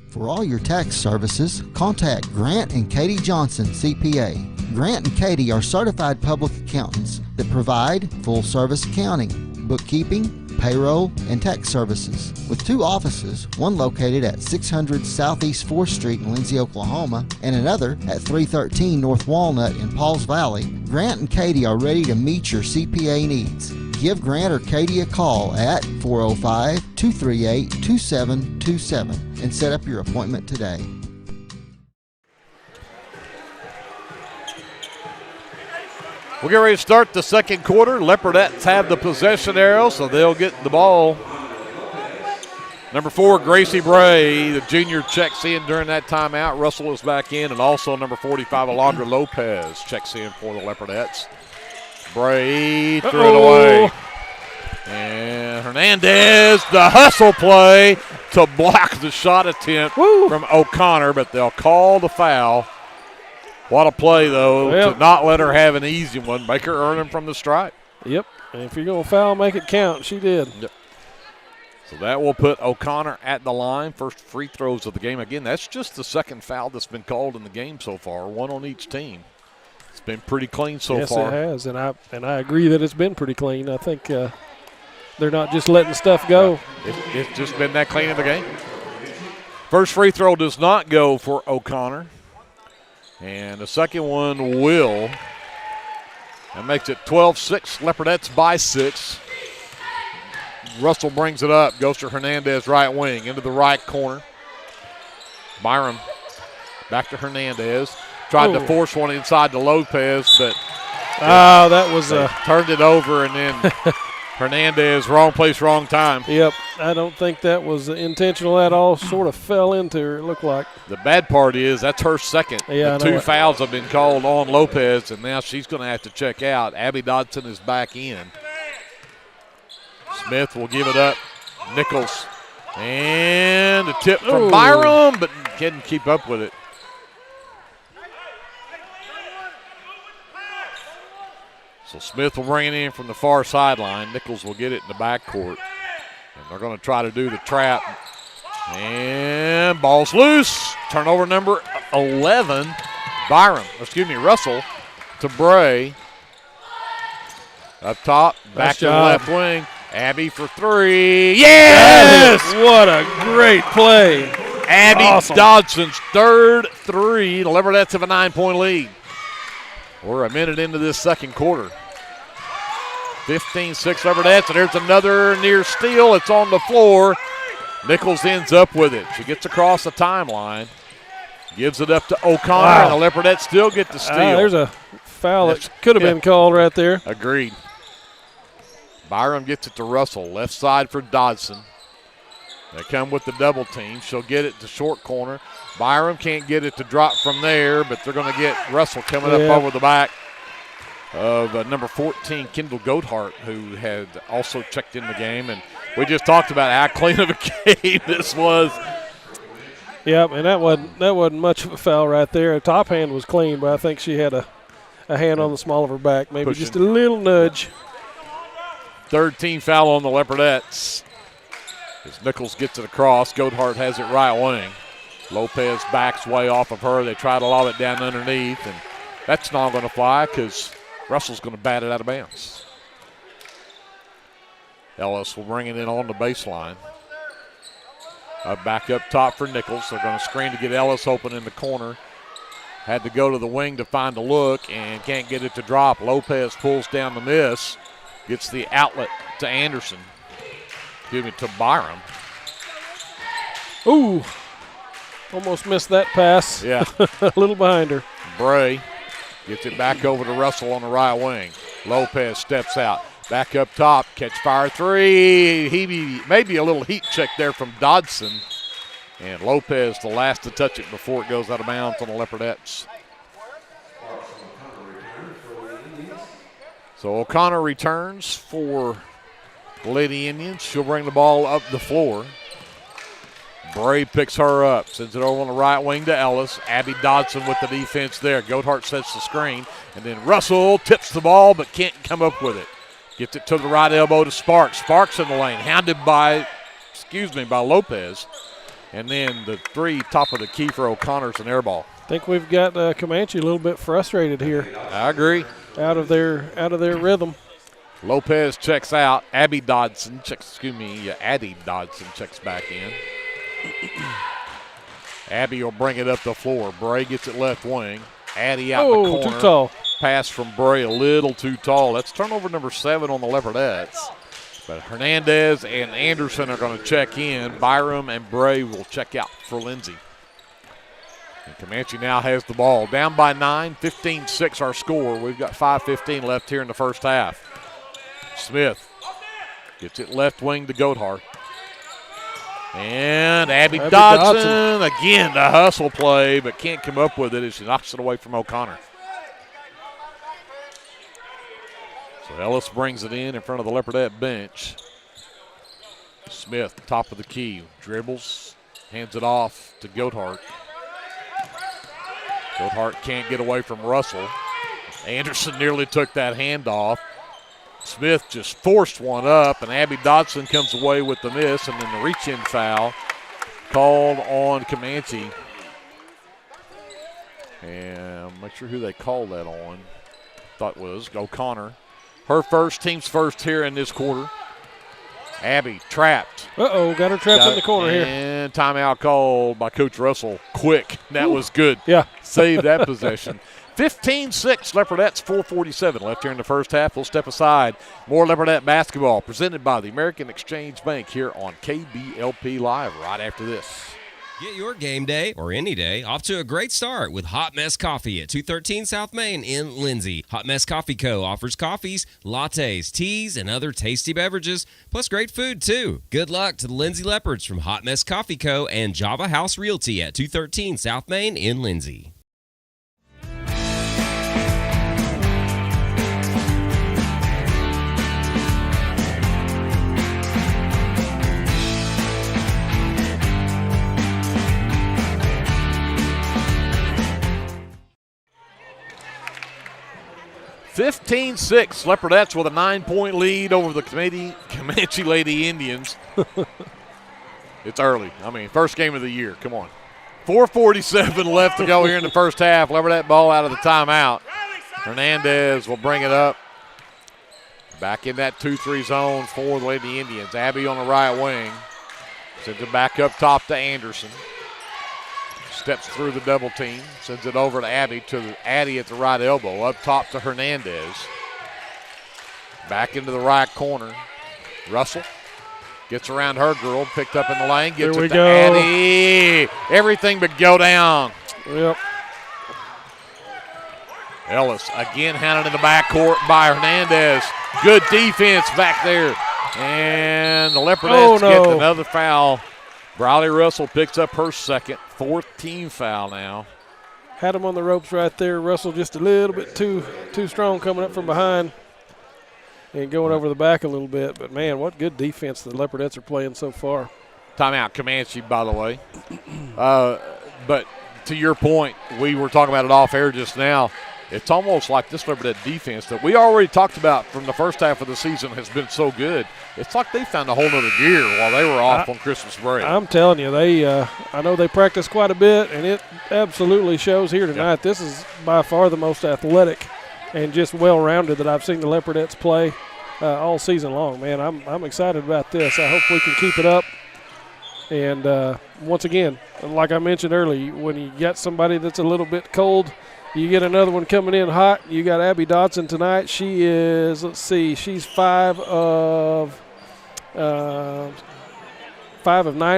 For all your tax services, contact Grant and Katie Johnson, CPA. Grant and Katie are certified public accountants that provide full-service accounting, bookkeeping, payroll, and tax services. With 2 offices, one located at 600 Southeast 4th Street in Lindsay, Oklahoma, and another at 313 North Walnut in Pauls Valley, Grant and Katie are ready to meet your CPA needs. Give Grant or Katie a call at 405-238-2727 and set up your appointment today. We're getting ready to start the second quarter. Leopardettes have the possession arrow, so they'll get the ball. Number 4, Gracie Bray, the junior, checks in during that timeout. Russell is back in, and also number 45, Alondra Lopez, checks in for the Leopardettes. Bray threw it away. And And Hernandez, the hustle play to block the shot attempt from O'Connor, but they'll call the foul. What a play, though, to not let her have an easy one. Make her earn them from the stripe. Yep, and if you're going to foul, make it count. She did. Yep. So that will put O'Connor at the line. First free throws of the game. Again, that's just the second foul that's been called in the game so far, one on each team. It's been pretty clean so far. Yes, it has, and I agree that it's been pretty clean. I think they're not just letting stuff go. It's just been that clean in the game. First free throw does not go for O'Connor. And the second one will. That makes it 12-6. Leopardettes by 6. Russell brings it up. Goes to Hernandez, right wing, into the right corner. Byram back to Hernandez. Tried to force one inside to Lopez, but that was turned it over, and then Hernandez, wrong place, wrong time. Yep, I don't think that was intentional at all. Sort of fell into her, it looked like. The bad part is that's her second. Yeah, the 2 fouls have been called on Lopez, and now she's going to have to check out. Abby Dodson is back in. Smith will give it up. Nichols. And a tip from Byram, but couldn't keep up with it. So Smith will bring it in from the far sideline. Nichols will get it in the backcourt. And they're going to try to do the trap. And ball's loose. Turnover number 11. Russell to Bray. Up top, back to the left wing. Abby for 3. Yes! What a great play. Abby Dodson's third 3. The Leopardettes have a 9-point lead. We're a minute into this second quarter. 15-6 Leopardettes, and there's another near steal. It's on the floor. Nichols ends up with it. She gets across the timeline. Gives it up to O'Connor, and the Leopardettes still get the steal. There's a foul that could have been called right there. Agreed. Byram gets it to Russell. Left side for Dodson. They come with the double team. She'll get it to short corner. Byram can't get it to drop from there, but they're going to get Russell coming up over the back of number 14, Kendall Goathart, who had also checked in the game. And we just talked about how clean of a game this was. Yep, and that wasn't much of a foul right there. Her top hand was clean, but I think she had a hand on the small of her back, maybe just a little nudge. Third team foul on the Leopardettes. As Nichols gets it across, Goathart has it right wing. Lopez backs way off of her. They try to lob it down underneath, and that's not going to fly because Russell's going to bat it out of bounds. Ellis will bring it in on the baseline. Back up top for Nichols. They're going to screen to get Ellis open in the corner. Had to go to the wing to find the look and can't get it to drop. Lopez pulls down the miss. Gets the outlet to Anderson. To Byram. Ooh. Almost missed that pass. Yeah. A little behind her. Bray gets it back over to Russell on the right wing. Lopez steps out. Back up top. Catch fire 3. Maybe a little heat check there from Dodson. And Lopez the last to touch it before it goes out of bounds on the Leopardettes. So O'Connor returns for the Lady Indians. She'll bring the ball up the floor. Bray picks her up, sends it over on the right wing to Ellis. Abby Dodson with the defense there. Goathart sets the screen, and then Russell tips the ball but can't come up with it. Gets it to the right elbow to Sparks. Sparks in the lane, hounded by Lopez. And then the 3 top of the key for O'Connor's an air ball. I think we've got Comanche a little bit frustrated here. I agree. Out of their rhythm. Lopez checks out. Addie Dodson checks back in. Abby will bring it up the floor. Bray gets it left wing. Addie out in the corner. Too tall. Pass from Bray a little too tall. That's turnover number 7 on the Leopardettes. But Hernandez and Anderson are going to check in. Byram and Bray will check out for Lindsay. And Comanche now has the ball. Down by 9, 15-6 our score. We've got 5:15 left here in the first half. Smith gets it left wing to Goathart. And Abby Dodson, again, the hustle play, but can't come up with it as she knocks it away from O'Connor. So Ellis brings it in front of the Leopardette bench. Smith, top of the key, dribbles, hands it off to Goathart. Goathart can't get away from Russell. Anderson nearly took that handoff. Smith just forced one up, and Abby Dodson comes away with the miss, and then the reach-in foul called on Comanche. And I'm not sure who they called that on. Thought it was O'Connor. Her first, team's first here in this quarter. Abby trapped. Uh-oh, got her trapped in the corner here. And timeout called by Coach Russell. Quick. That was good. Yeah. Save that possession. 15-6, Leopardettes, 4:47 left here in the first half. We'll step aside. More Leopardette basketball presented by the American Exchange Bank here on KBLP Live right after this. Get your game day, or any day, off to a great start with Hot Mess Coffee at 213 South Main in Lindsay. Hot Mess Coffee Co. offers coffees, lattes, teas, and other tasty beverages, plus great food, too. Good luck to the Lindsay Leopards from Hot Mess Coffee Co. and Java House Realty at 213 South Main in Lindsay. (15-6) Leopardettes with a 9-point lead over the Comanche Lady Indians. It's early. I mean, first game of the year. Come on. 4:47 left to go here in the first half. Leopardette ball out of the timeout. Hernandez will bring it up. Back in that 2-3 zone for the Lady Indians. Abby on the right wing. Sends it back up top to Anderson. Steps through the double team, sends it over to Abby, Addy at the right elbow, up top to Hernandez. Back into the right corner. Russell gets around her girl, picked up in the lane, gets it to Addy. Everything but go down. Yep. Ellis again handed in the backcourt by Hernandez. Good defense back there. And the Leopardettes get another foul. Briley Russell picks up her second, 4th team foul now. Had him on the ropes right there. Russell just a little bit too strong coming up from behind and going over the back a little bit. But, man, what good defense the Leopardettes are playing so far. Timeout, Comanche, by the way. But to your point, we were talking about it off air just now. It's almost like this Leopardette defense that we already talked about from the first half of the season has been so good. It's like they found a whole other gear while they were off on Christmas break. I'm telling you, I know they practice quite a bit, and it absolutely shows here tonight. Yep. This is by far the most athletic and just well-rounded that I've seen the Leopardettes play all season long. Man, I'm excited about this. I hope we can keep it up. And once again, like I mentioned earlier, when you got somebody that's a little bit cold, you get another one coming in hot. You got Abby Dodson tonight. She is, she's 5 of 9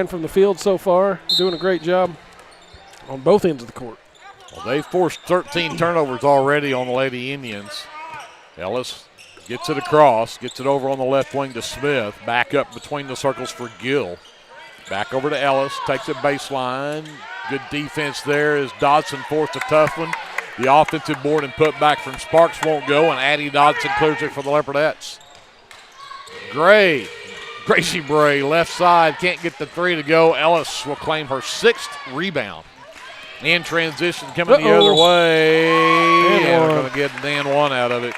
from the field so far. Doing a great job on both ends of the court. Well, they forced 13 turnovers already on the Lady Indians. Ellis gets it across, gets it over on the left wing to Smith. Back up between the circles for Gill. Back over to Ellis, takes it baseline. Good defense there as Dodson forced a tough one. The offensive board and put back from Sparks won't go, and Addie Dodson clears it for the Leopardettes. Gracie Bray, left side, can't get the three to go. Ellis will claim her 6th rebound. In transition, coming the other way. And we're going to get Dan one out of it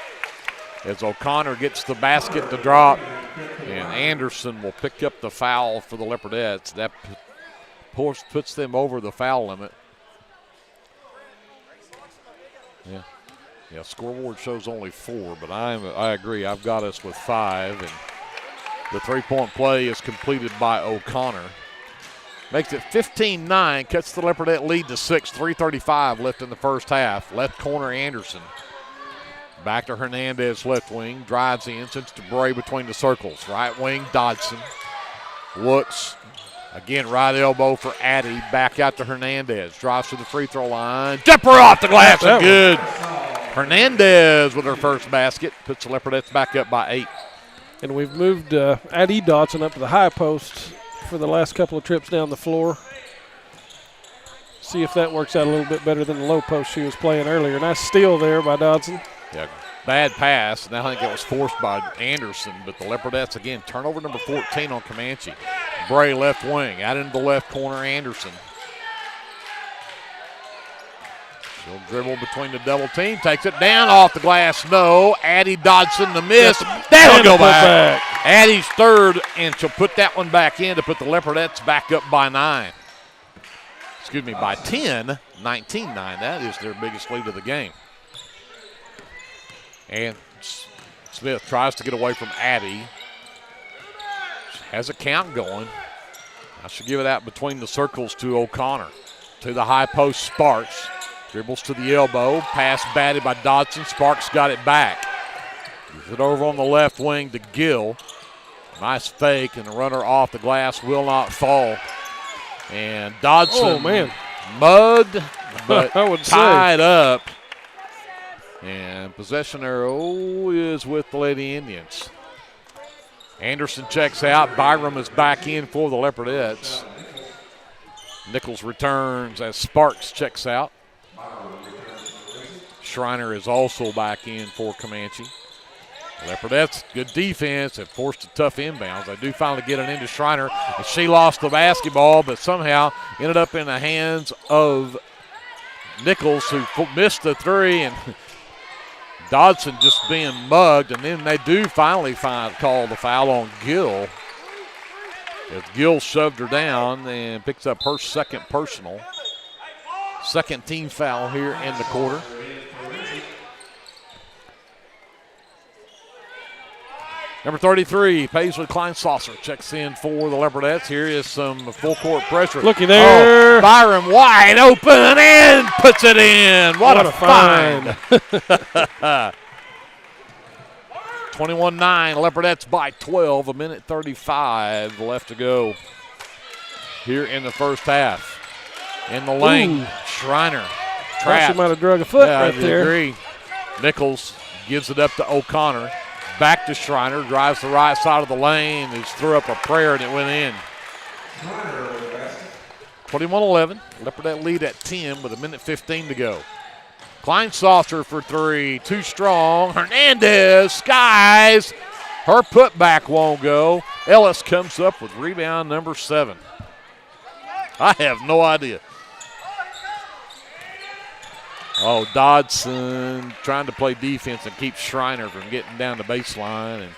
as O'Connor gets the basket to drop. And Anderson will pick up the foul for the Leopardettes. That puts them over the foul limit. Yeah, scoreboard shows only 4, but I agree. I've got us with 5, and the three-point play is completed by O'Connor. Makes it 15-9, cuts the Leopardette lead to 6, 3:35 left in the first half. Left corner, Anderson. Back to Hernandez, left wing, drives in, sends to Bray between the circles. Right wing, Dodson. Looks, again, right elbow for Addy. Back out to Hernandez. Drives to the free throw line. Jumper off the glass and good. Hernandez with her first basket. Puts the Leopardettes back up by 8. And we've moved Addie Dodson up to the high post for the last couple of trips down the floor. See if that works out a little bit better than the low post she was playing earlier. Nice steal there by Dodson. Yeah, bad pass. Now I think it was forced by Anderson, but the Leopardettes, again, turnover number 14 on Comanche. Bray left wing, out into the left corner, Anderson. She'll dribble between the double team, takes it down off the glass. No, Addie Dodson the miss. That'll go back. Addie's third, and she'll put that one back in to put the Leopardettes back up by 9. Excuse me, by 10, 19-9. That is their biggest lead of the game. And Smith tries to get away from Addie. She has a count going. I should give it out between the circles to O'Connor. To the high post, Sparks. Dribbles to the elbow. Pass batted by Dodson. Sparks got it back. Gives it over on the left wing to Gill. Nice fake, and the runner off the glass will not fall. And Dodson mugged, but tied up. And possession arrow is with the Lady Indians. Anderson checks out. Byram is back in for the Leopardettes. Nichols returns as Sparks checks out. Schreiner is also back in for Comanche. Leopardettes, good defense, have forced a tough inbounds. They do finally get it into Schreiner, and she lost the basketball, but somehow ended up in the hands of Nichols, who missed the three, and Dodson just being mugged, and then they do finally call the foul on Gill. As Gill shoved her down and picks up her second personal. Second team foul here in the quarter. Number 33, Paisley Klein-Saucer checks in for the Leopardettes. Here is some full court pressure. Looky there. Oh, Byram wide open and puts it in. What a find. 21-9, Leopardettes by 12, a minute 35 left to go here in the first half. In the lane, Schreiner trapped. She might have drug a foot right there. I agree. Nichols gives it up to O'Connor. Back to Schreiner, drives the right side of the lane, just threw up a prayer and it went in. 21-11, Leopardette lead at 10 with a minute 15 to go. Klein-Saucer for three, too strong. Hernandez skies. Her putback won't go. Ellis comes up with rebound number 7. I have no idea. Oh, Dodson trying to play defense and keep Schreiner from getting down the baseline and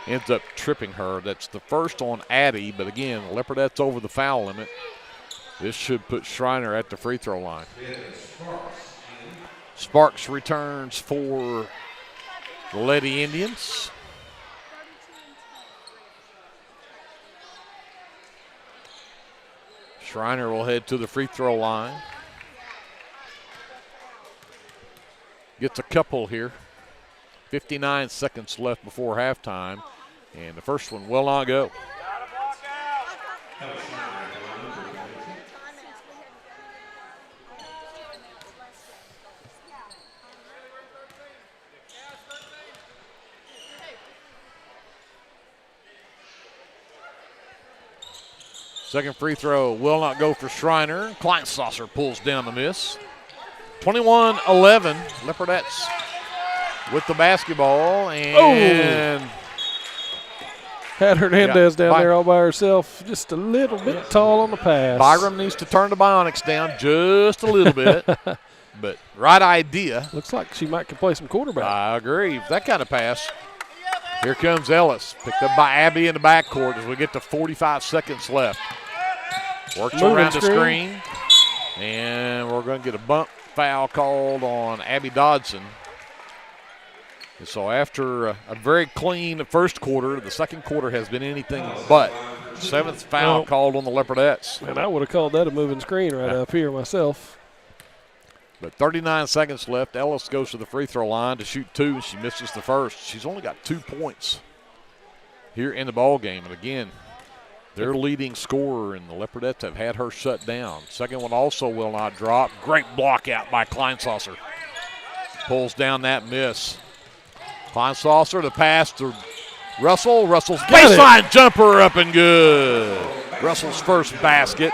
ends up tripping her. That's the first on Addie, but again, Leopardette's over the foul limit. This should put Schreiner at the free throw line. Sparks returns for the Lady Indians. Schreiner will head to the free throw line. Gets a couple here. 59 seconds left before halftime. And the first one will not go. Second free throw will not go for Schreiner. Klein-Saucer pulls down the miss. 21-11, Leopardettes with the basketball, and had Hernandez down there all by herself, just a little bit tall on the pass. Byram needs to turn the Bionics down just a little bit, but right idea. Looks like she might can play some quarterback. I agree. That kind of pass. Here comes Ellis, picked up by Abby in the backcourt as we get to 45 seconds left. Works around the screen, and we're going to get a bump foul called on Abby Dodson. And so after a very clean first quarter, the second quarter has been anything but. 7th foul called on the Leopardettes. And I would have called that a moving screen right up here myself. But 39 seconds left. Ellis goes to the free throw line to shoot 2, and she misses the first. She's only got 2 points here in the ball game. And again, their leading scorer, and the Leopardettes have had her shut down. Second one also will not drop. Great block out by Klein-Saucer. Pulls down that miss. Klein-Saucer, the pass to Russell. Russell's baseline jumper up and good. Russell's first basket.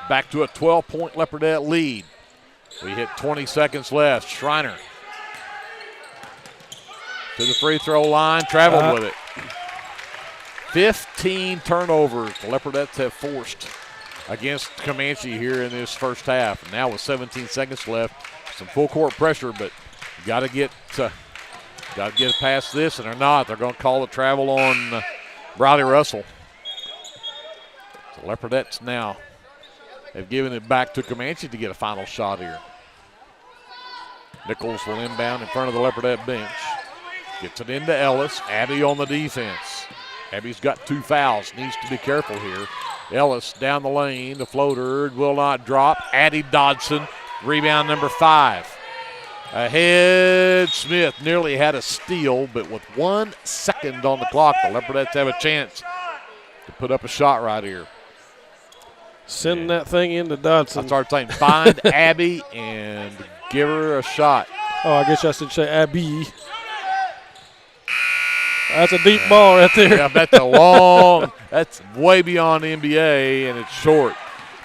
Back to a 12-point Leopardette lead. We hit 20 seconds left. Schreiner to the free throw line, traveled with it. 15 turnovers the Leopardettes have forced against Comanche here in this first half. And now with 17 seconds left, some full court pressure, but you got to get past this, and they're not. They're going to call the travel on Briley Russell. The Leopardettes now have given it back to Comanche to get a final shot here. Nichols will inbound in front of the Leopardette bench. Gets it into Ellis. Abby on the defense. Abby's got 2 fouls. Needs to be careful here. Ellis down the lane. The floater will not drop. Addie Dodson. Rebound number 5. Ahead, Smith nearly had a steal, but with 1 second on the clock, the Leopardettes have a chance to put up a shot right here. Send that thing into Dodson. I started saying find Abby and give her a shot. Oh, I guess I should say Abby. That's a deep ball right there. Yeah, that's way beyond the NBA, and it's short.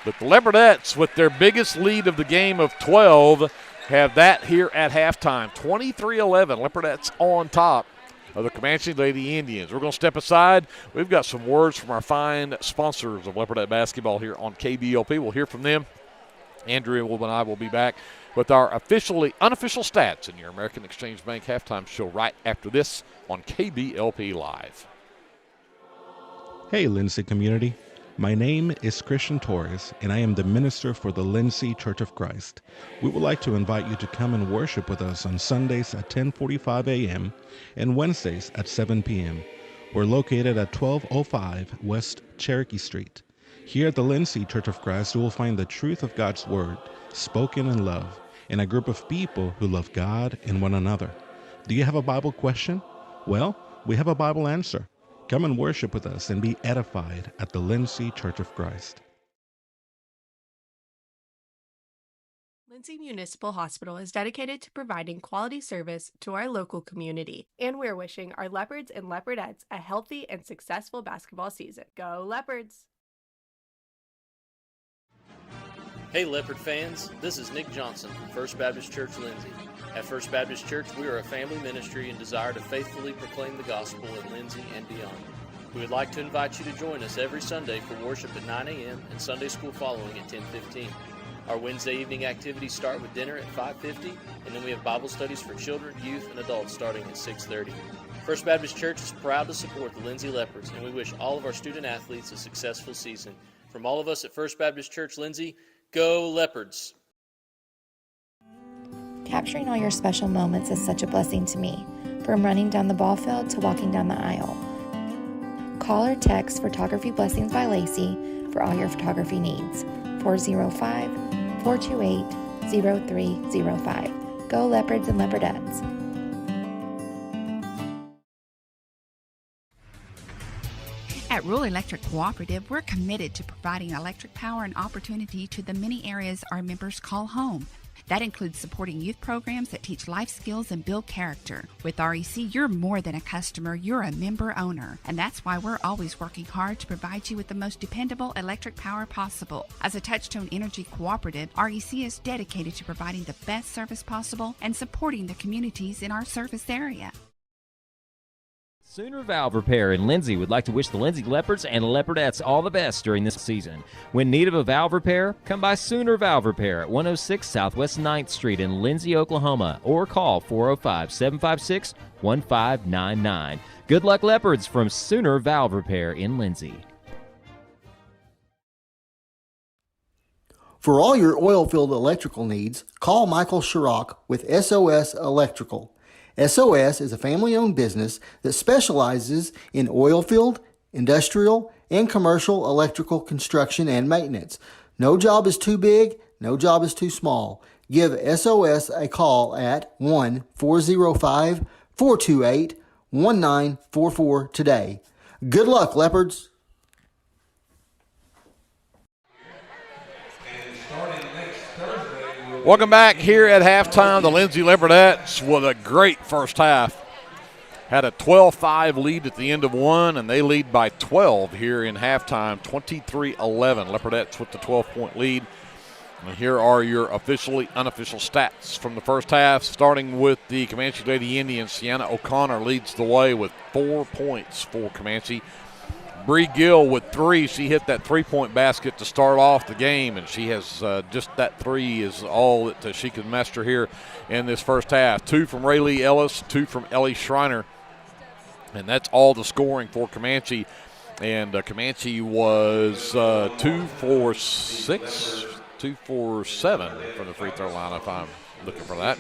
But the Leopardettes, with their biggest lead of the game of 12, have that here at halftime. 23-11, Leopardettes on top of the Comanche Lady Indians. We're going to step aside. We've got some words from our fine sponsors of Leopardette basketball here on KBLP. We'll hear from them. Andrea and I will be back with our unofficial stats in your American Exchange Bank halftime show right after this on KBLP Live. Hey, Lindsay community. My name is Christian Torres, and I am the minister for the Lindsay Church of Christ. We would like to invite you to come and worship with us on Sundays at 10:45 a.m. and Wednesdays at 7 p.m. We're located at 1205 West Cherokee Street. Here at the Lindsay Church of Christ, you will find the truth of God's Word, spoken in love, and a group of people who love God and one another. Do you have a Bible question? Well, we have a Bible answer. Come and worship with us and be edified at the Lindsay Church of Christ. Lindsay Municipal Hospital is dedicated to providing quality service to our local community. And we're wishing our Leopards and Leopardettes a healthy and successful basketball season. Go Leopards! Hey Leopard fans, this is Nick Johnson from First Baptist Church Lindsay. At First Baptist Church, we are a family ministry and desire to faithfully proclaim the gospel in Lindsay and beyond. We would like to invite you to join us every Sunday for worship at 9 a.m. and Sunday school following at 10:15. Our Wednesday evening activities start with dinner at 5:50, and then we have Bible studies for children, youth, and adults starting at 6:30. First Baptist Church is proud to support the Lindsay Leopards, and we wish all of our student athletes a successful season. From all of us at First Baptist Church Lindsay, go Leopards! Capturing all your special moments is such a blessing to me, from running down the ball field to walking down the aisle. Call or text Photography Blessings by Lacey for all your photography needs. 405-428-0305. Go Leopards and Leopardettes! At Rural Electric Cooperative, we're committed to providing electric power and opportunity to the many areas our members call home. That includes supporting youth programs that teach life skills and build character. With REC, you're more than a customer, you're a member owner. And that's why we're always working hard to provide you with the most dependable electric power possible. As a Touchstone Energy Cooperative, REC is dedicated to providing the best service possible and supporting the communities in our service area. Sooner Valve Repair in Lindsay would like to wish the Lindsay Leopards and Leopardettes all the best during this season. When in need of a valve repair, come by Sooner Valve Repair at 106 Southwest 9th Street in Lindsay, Oklahoma, or call 405-756-1599. Good luck, Leopards, from Sooner Valve Repair in Lindsay. For all your oil-filled electrical needs, call Michael Sharrock with SOS Electrical. SOS is a family-owned business that specializes in oil-filled, industrial, and commercial electrical construction and maintenance. No job is too big, no job is too small. Give SOS a call at 1-405-428-1944 today. Good luck, Leopards! Welcome back here at halftime. The Lindsay Leopardettes with a great first half. Had a 12-5 lead at the end of one, and they lead by 12 here in halftime, 23-11. Leopardettes with the 12-point lead. And here are your officially unofficial stats from the first half, starting with the Comanche Lady Indians. Sienna O'Connor leads the way with 4 points for Comanche. Bree Gill with 3. She hit that three-point basket to start off the game, and she has just that 3 is all that she can muster here in this first half. 2 from Rayleigh Ellis, 2 from Ellie Schreiner, and that's all the scoring for Comanche. And Comanche was 2 for 6, 2 for 7 from the free throw line, if I'm looking for that.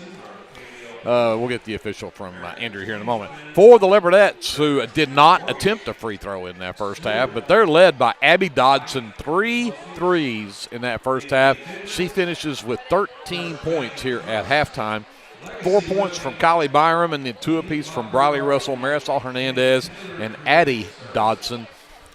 We'll get the official from Andrew here in a moment. For the Leopardettes, who did not attempt a free throw in that first half, but they're led by Abby Dodson, 3 threes in that first half. She finishes with 13 points here at halftime. 4 points from Kylie Byram, and then 2 apiece from Briley Russell, Marisol Hernandez, and Addie Dodson.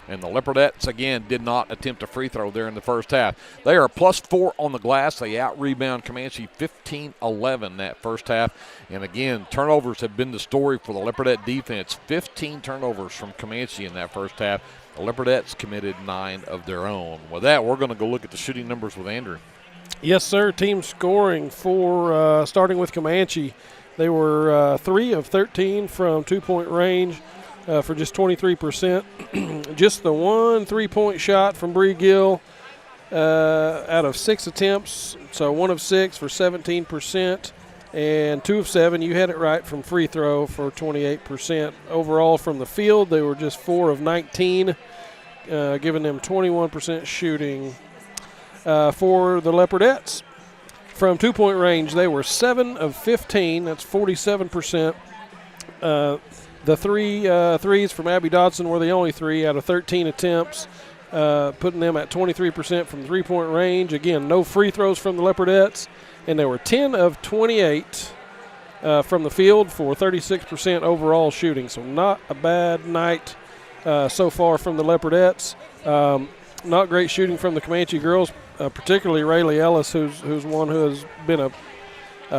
And the Leopardettes, again, did not attempt a free throw there in the first half. They are +4 on the glass. They out-rebound Comanche 15-11 that first half. And, again, turnovers have been the story for the Leopardette defense. 15 turnovers from Comanche in that first half. The Leopardettes committed 9 of their own. With that, we're going to go look at the shooting numbers with Andrew. Yes, sir. Team scoring for starting with Comanche. They were 3 of 13 from two-point range. For just 23%. Just the 1 3-point shot from Bree Gill out of 6 attempts. So 1 of 6 for 17%. And 2 of 7, you had it right, from free throw for 28%. Overall from the field, they were just 4 of 19, giving them 21% shooting. For the Leopardettes, from two-point range, they were 7 of 15. That's 47%. The 3 threes from Abby Dodson were the only 3 out of 13 attempts, putting them at 23% from three-point range. Again, no free throws from the Leopardettes, and they were 10 of 28 from the field for 36% overall shooting. So not a bad night so far from the Leopardettes. Not great shooting from the Comanche girls, particularly Rayleigh Ellis, who's one who has been a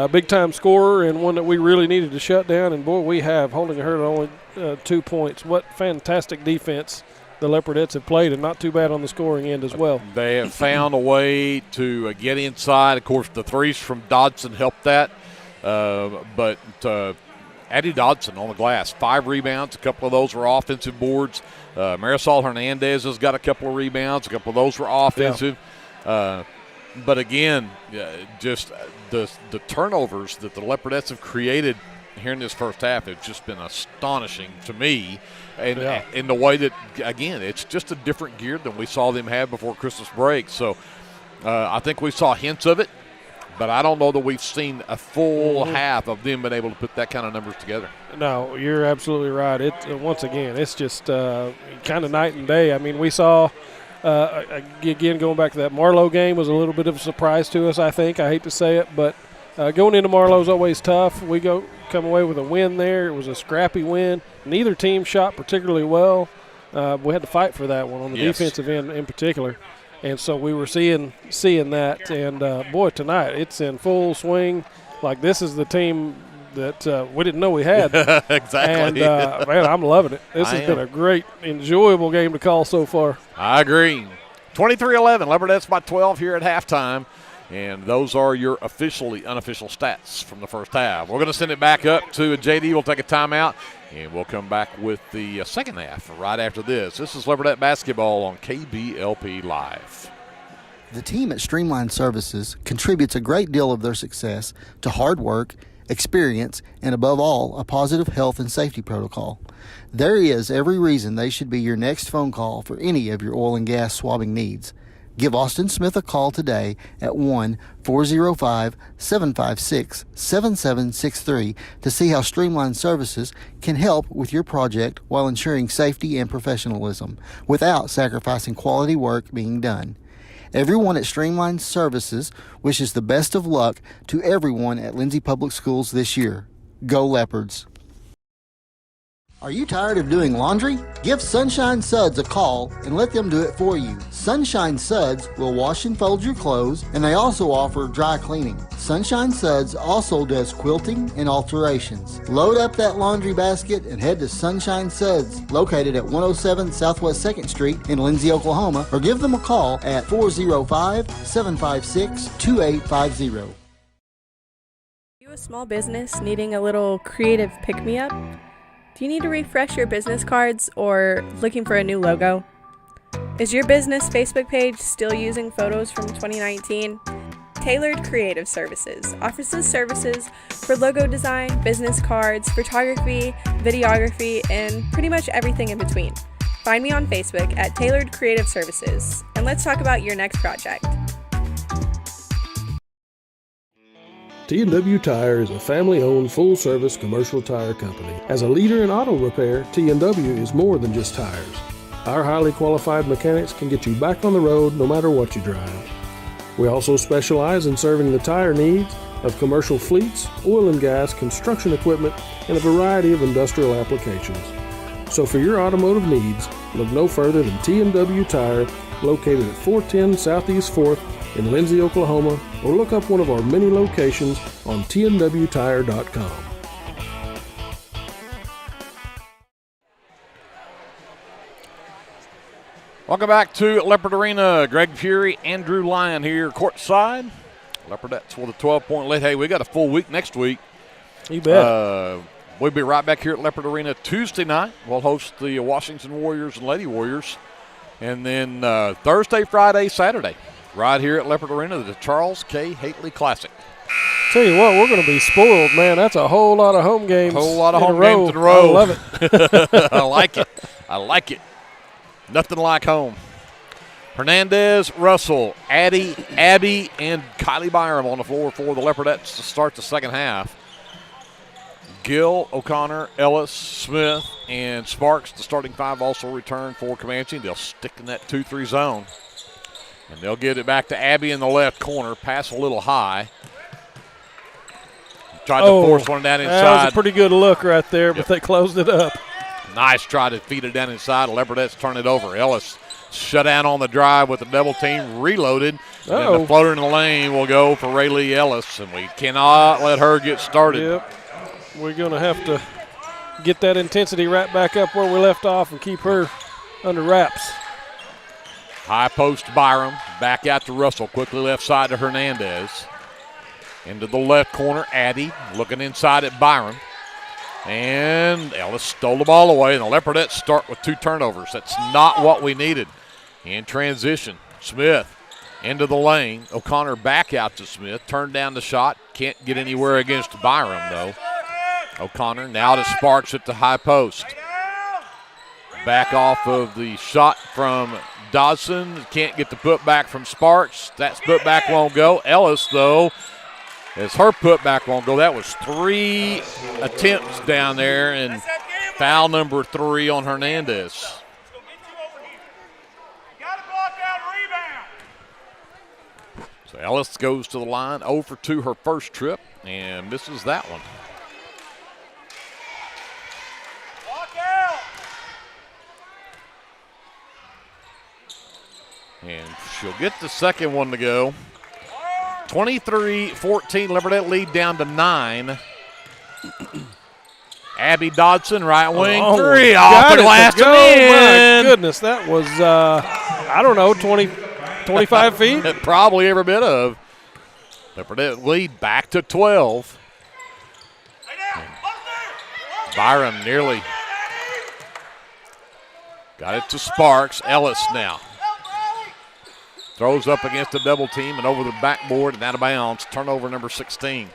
big-time scorer and one that we really needed to shut down. And, boy, we have, holding her to only 2 points. What fantastic defense the Leopardettes have played, and not too bad on the scoring end as well. They have found a way to get inside. Of course, the threes from Dodson helped that. But Addie Dodson on the glass, 5 rebounds. A couple of those were offensive boards. Marisol Hernandez has got a couple of rebounds. A couple of those were offensive. Yeah. But, again, just the turnovers that the Leopardettes have created here in this first half have just been astonishing to me. And in the way that, again, it's just a different gear than we saw them have before Christmas break. So I think we saw hints of it, but I don't know that we've seen a full half of them being able to put that kind of numbers together. No, you're absolutely right. Once again, it's just kind of night and day. I mean, we saw – again, going back to that Marlowe game was a little bit of a surprise to us, I think. I hate to say it, but going into Marlowe is always tough. We come away with a win there. It was a scrappy win. Neither team shot particularly well. We had to fight for that one on the defensive end in particular. And so we were seeing that. And, boy, tonight it's in full swing. Like, this is the team that we didn't know we had. Exactly. And, man, I'm loving it. This has been a great, enjoyable game to call so far. I agree. 23-11, Leopardettes by 12 here at halftime. And those are your officially unofficial stats from the first half. We're going to send it back up to JD. We'll take a timeout, and we'll come back with the second half right after this. This is Leopardette basketball on KBLP Live. The team at Streamline Services contributes a great deal of their success to hard work, experience, and above all, a positive health and safety protocol. There is every reason they should be your next phone call for any of your oil and gas swabbing needs. Give Austin Smith a call today at 1-405-756-7763 to see how Streamline Services can help with your project while ensuring safety and professionalism without sacrificing quality work being done. Everyone at Streamline Services wishes the best of luck to everyone at Lindsay Public Schools this year. Go Leopards! Are you tired of doing laundry? Give Sunshine Suds a call and let them do it for you. Sunshine Suds will wash and fold your clothes, and they also offer dry cleaning. Sunshine Suds also does quilting and alterations. Load up that laundry basket and head to Sunshine Suds, located at 107 Southwest 2nd Street in Lindsay, Oklahoma, or give them a call at 405-756-2850. Are you a small business needing a little creative pick-me-up? Do you need to refresh your business cards or looking for a new logo? Is your business Facebook page still using photos from 2019? Tailored Creative Services offers services for logo design, business cards, photography, videography, and pretty much everything in between. Find me on Facebook at Tailored Creative Services, and let's talk about your next project. T&W Tire is a family-owned, full-service commercial tire company. As a leader in auto repair, T&W is more than just tires. Our highly qualified mechanics can get you back on the road no matter what you drive. We also specialize in serving the tire needs of commercial fleets, oil and gas, construction equipment, and a variety of industrial applications. So for your automotive needs, look no further than T&W Tire, located at 410 Southeast 4th in Lindsay, Oklahoma, or look up one of our many locations on tnwtire.com. Welcome back to Leopard Arena. Greg Fury, Andrew Lyon here courtside. Leopardettes with a 12-point lead. Hey, we got a full week next week. You bet. We'll be right back here at Leopard Arena Tuesday night. We'll host the Washington Warriors and Lady Warriors. And then Thursday, Friday, Saturday, right here at Leopard Arena, the Charles K. Hately Classic. Tell you what, we're going to be spoiled, man. That's a whole lot of home games. A whole lot of home games in a row. I love it. I like it. I like it. Nothing like home. Hernandez, Russell, Abby, and Kylie Byram on the floor for the Leopardettes to start the second half. Gill, O'Connor, Ellis, Smith, and Sparks, the starting five, also return for Comanche. They'll stick in that 2-3 zone. And they'll get it back to Abby in the left corner. Pass a little high. Tried to force one down inside. That was a pretty good look right there, but they closed it up. Nice try to feed it down inside. Leopardettes turn it over. Ellis shut down on the drive with the double team, reloaded. And the floater in the lane will go for Rayleigh Ellis, and we cannot let her get started. Yep. We're going to have to get that intensity right back up where we left off and keep her under wraps. High post Byram, back out to Russell, quickly left side to Hernandez. Into the left corner, Addy looking inside at Byram. And Ellis stole the ball away, and the Leopardettes start with 2 turnovers. That's not what we needed. In transition, Smith into the lane. O'Connor back out to Smith, turned down the shot. Can't get anywhere against Byram, though. O'Connor now to Sparks at the high post. Back off of the shot from Dodson. Can't get the putback from Sparks. That putback won't go. Ellis, though, as her putback won't go. That was 3 attempts down there, and foul number 3 on Hernandez. So Ellis goes to the line, 0 for 2 her first trip, and misses that one. And she'll get the second one to go. 23-14, Leopardette lead down to 9. Abby Dodson, right wing, 3 off the glass and in. My goodness, that was, I don't know, 25 feet? Probably every bit of. Leopardette lead back to 12. Byram nearly got it to Sparks. Ellis now. Throws up against the double team and over the backboard and out of bounds. Turnover number 16.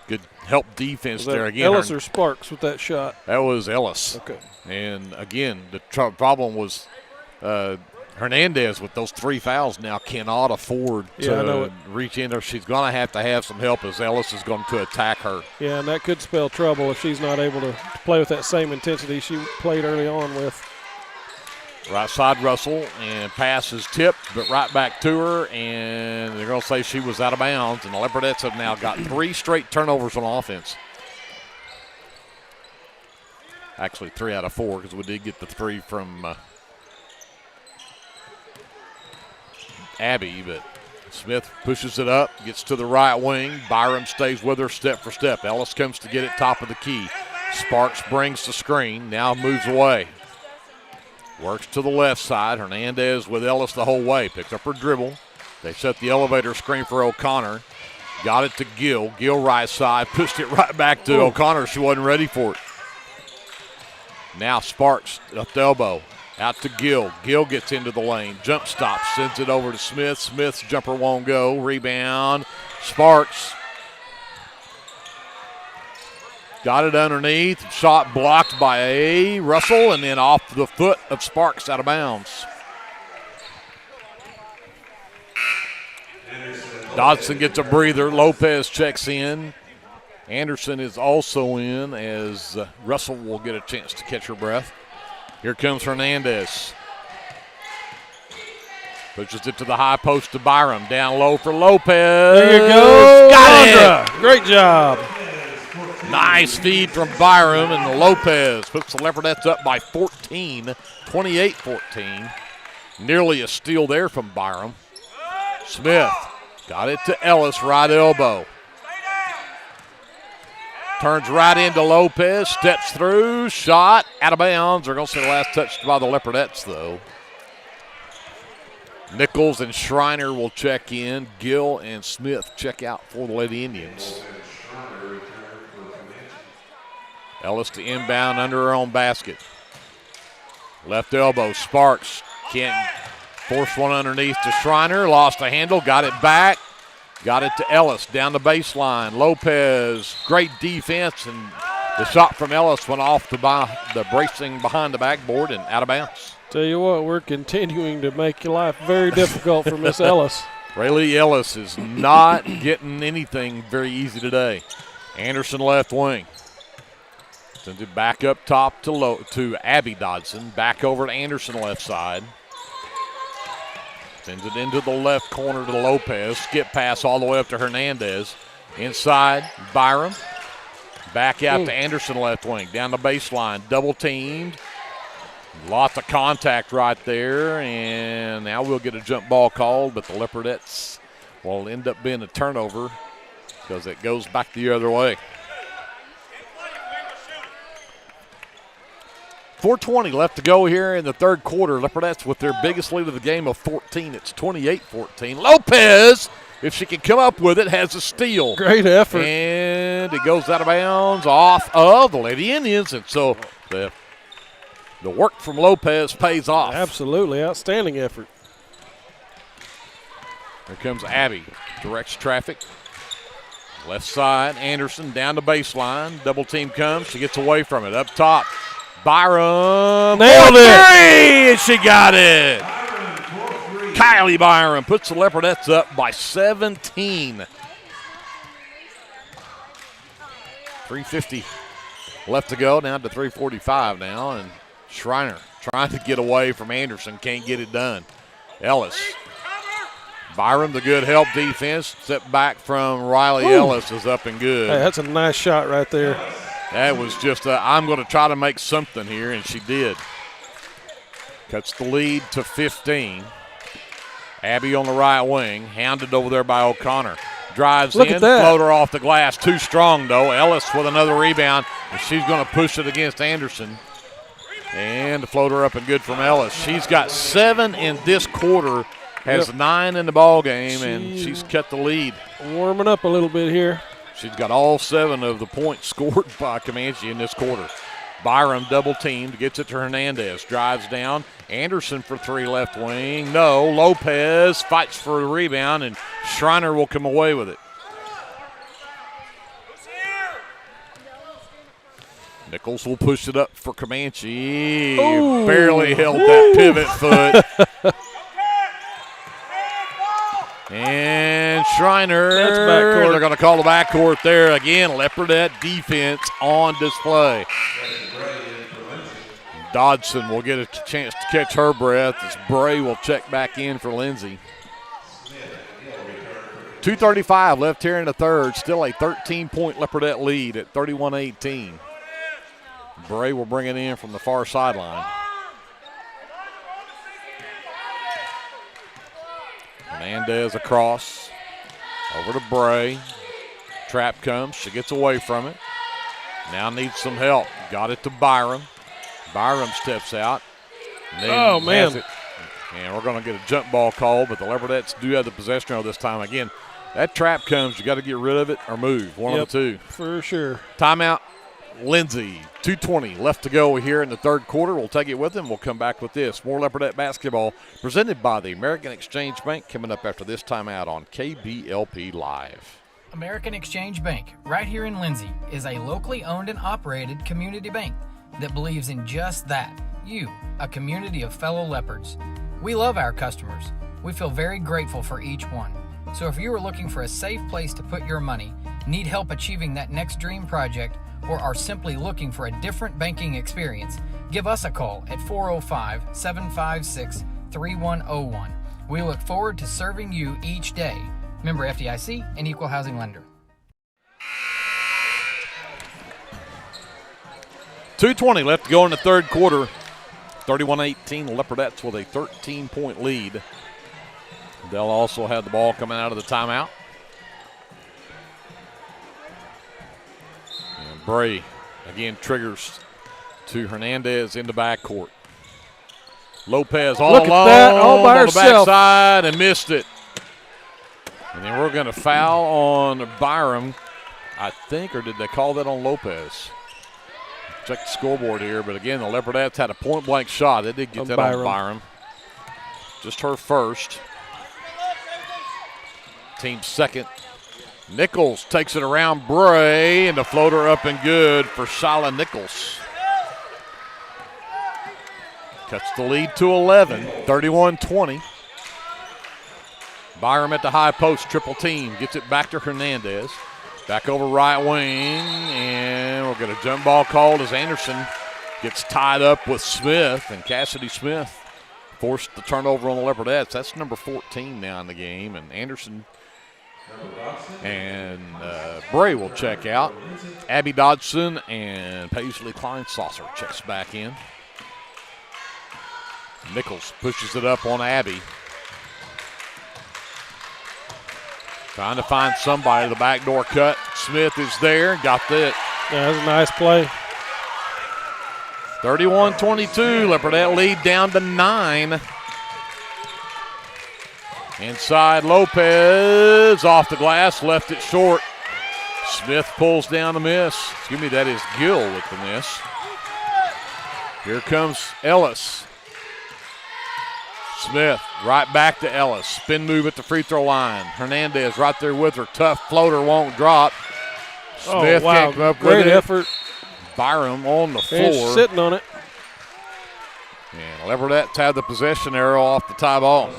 Good help defense there again. Ellis or Sparks with that shot? That was Ellis. Okay. And again, the problem was Hernandez with those 3 fouls now cannot afford to reach in there. She's going to have some help as Ellis is going to attack her. Yeah, and that could spell trouble if she's not able to play with that same intensity she played early on with. Right side Russell, and pass is tipped, but right back to her, and they're going to say she was out of bounds, and the Leopardettes have now got 3 straight turnovers on offense. Actually, 3 out of 4 because we did get the 3 from Abby, but Smith pushes it up, gets to the right wing. Byram stays with her step for step. Ellis comes to get it top of the key. Sparks brings the screen, now moves away. Works to the left side. Hernandez with Ellis the whole way. Picks up her dribble. They set the elevator screen for O'Connor. Got it to Gill. Gill right side. Pushed it right back to O'Connor. She wasn't ready for it. Now Sparks up the elbow. Out to Gill. Gill gets into the lane. Jump stop. Sends it over to Smith. Smith's jumper won't go. Rebound. Sparks. Got it underneath. Shot blocked by Russell and then off the foot of Sparks out of bounds. Dodson gets a breather. Lopez checks in. Anderson is also in as Russell will get a chance to catch her breath. Here comes Hernandez. Pushes it to the high post to Byram. Down low for Lopez. There you go. Got it. Great job. Nice feed from Byram, and Lopez puts the Leopardettes up by 14, 28-14. Nearly a steal there from Byram. Smith got it to Ellis, right elbow. Turns right into Lopez, steps through, shot, out of bounds. They're going to say the last touch by the Leopardettes, though. Nichols and Schreiner will check in. Gill and Smith check out for the Lady Indians. Ellis to inbound under her own basket. Left elbow, Sparks can't force one underneath to Schreiner. Lost a handle, got it back. Got it to Ellis down the baseline. Lopez, great defense, and the shot from Ellis went off the bracing behind the backboard and out of bounds. Tell you what, we're continuing to make your life very difficult for Miss Ellis. Rayleigh Ellis is not getting anything very easy today. Anderson left wing. Sends it back up top to Abby Dodson. Back over to Anderson left side. Sends it into the left corner to Lopez. Skip pass all the way up to Hernandez. Inside, Byram. Back out to Anderson left wing. Down the baseline, double teamed. Lots of contact right there. And now we'll get a jump ball called, but the Leopardettes will end up being a turnover because it goes back the other way. 4:20 left to go here in the third quarter. Leopardettes with their biggest lead of the game of 14. It's 28-14. Lopez, if she can come up with it, has a steal. Great effort. And it goes out of bounds off of the Lady Indians. And so the work from Lopez pays off. Absolutely. Outstanding effort. Here comes Abby. Directs traffic. Left side, Anderson down the baseline. Double team comes. She gets away from it. Up top. Byram nailed it. She got it. Kylie Byram puts the Leopardettes up by 17. 3:50 left to go, down to 3:45 now, and Schreiner trying to get away from Anderson, can't get it done. Ellis. Byram, the good help defense. Step back from Riley Ellis is up and good. Hey, that's a nice shot right there. That was just I'm going to try to make something here, and she did. Cuts the lead to 15. Abby on the right wing, hounded over there by O'Connor. Drives Look in, at that. floater off the glass. Too strong, though. Ellis with another rebound, and she's going to push it against Anderson. And the floater up and good from Ellis. She's got 7 in this quarter, has 9 in the ball game, and she's cut the lead. Warming up a little bit here. She's got all 7 of the points scored by Comanche in this quarter. Byram double teamed, gets it to Hernandez, drives down. Anderson for 3 left wing. No, Lopez fights for a rebound, and Schreiner will come away with it. Nichols will push it up for Comanche. Ooh. Barely held that pivot foot. And Schreiner, they're going to call the backcourt there again. Leopardette defense on display. Dodson will get a chance to catch her breath as Bray will check back in for Lindsay. 2:35 left here in the third. Still a 13-point Leopardette lead at 31-18. Bray will bring it in from the far sideline. Hernandez across. Over to Bray. Trap comes. She gets away from it. Now needs some help. Got it to Byram. Byram steps out. Oh, man. And we're going to get a jump ball call, but the Leopardettes do have the possession arrow this time. Again, that trap comes. You got to get rid of it or move. One of the two. For sure. Timeout. Lindsay, 2:20 left to go here in the third quarter. We'll take it with them. We'll come back with this. More Leopardette basketball presented by the American Exchange Bank coming up after this timeout on KBLP Live. American Exchange Bank, right here in Lindsay, is a locally owned and operated community bank that believes in just that. You, a community of fellow leopards. We love our customers. We feel very grateful for each one. So if you are looking for a safe place to put your money, need help achieving that next dream project, or are simply looking for a different banking experience, give us a call at 405-756-3101. We look forward to serving you each day. Member FDIC and Equal Housing Lender. 2:20 left to go in the third quarter. 31-18, Leopardettes with a 13-point lead. They'll also have the ball coming out of the timeout. And Bray again triggers to Hernandez in the backcourt. Lopez all Look alone at that, all by on the herself. backside and missed it. And then we're going to foul on Byram, I think, or did they call that on Lopez? Check the scoreboard here, but again, the Leopardettes had a point-blank shot. They did get that on Byram. Just her first. Team second. Nichols takes it around Bray, and the floater up and good for Shala Nichols. Cuts the lead to 11, 31-20. Byram at the high post, triple team, gets it back to Hernandez. Back over right wing, and we'll get a jump ball called as Anderson gets tied up with Smith, and Cassidy Smith forced the turnover on the Leopardettes. That's number 14 now in the game, and Anderson and Bray will check out. Abby Dodson and Paisley Klein-Saucer checks back in. Nichols pushes it up on Abby. Trying to find somebody. The backdoor cut. Smith is there. Got that. Yeah, that was a nice play. 31-22. Leopardette lead down to 9. Inside Lopez. Off the glass. Left it short. Smith pulls down the miss. Excuse me, that is Gill with the miss. Here comes Ellis. Smith right back to Ellis. Spin move at the free throw line. Hernandez right there with her. Tough floater, won't drop. Smith can't come up Great with it. effort. Byram on the floor. And she's sitting on it. And Leopardettes have the possession arrow off the tie ball.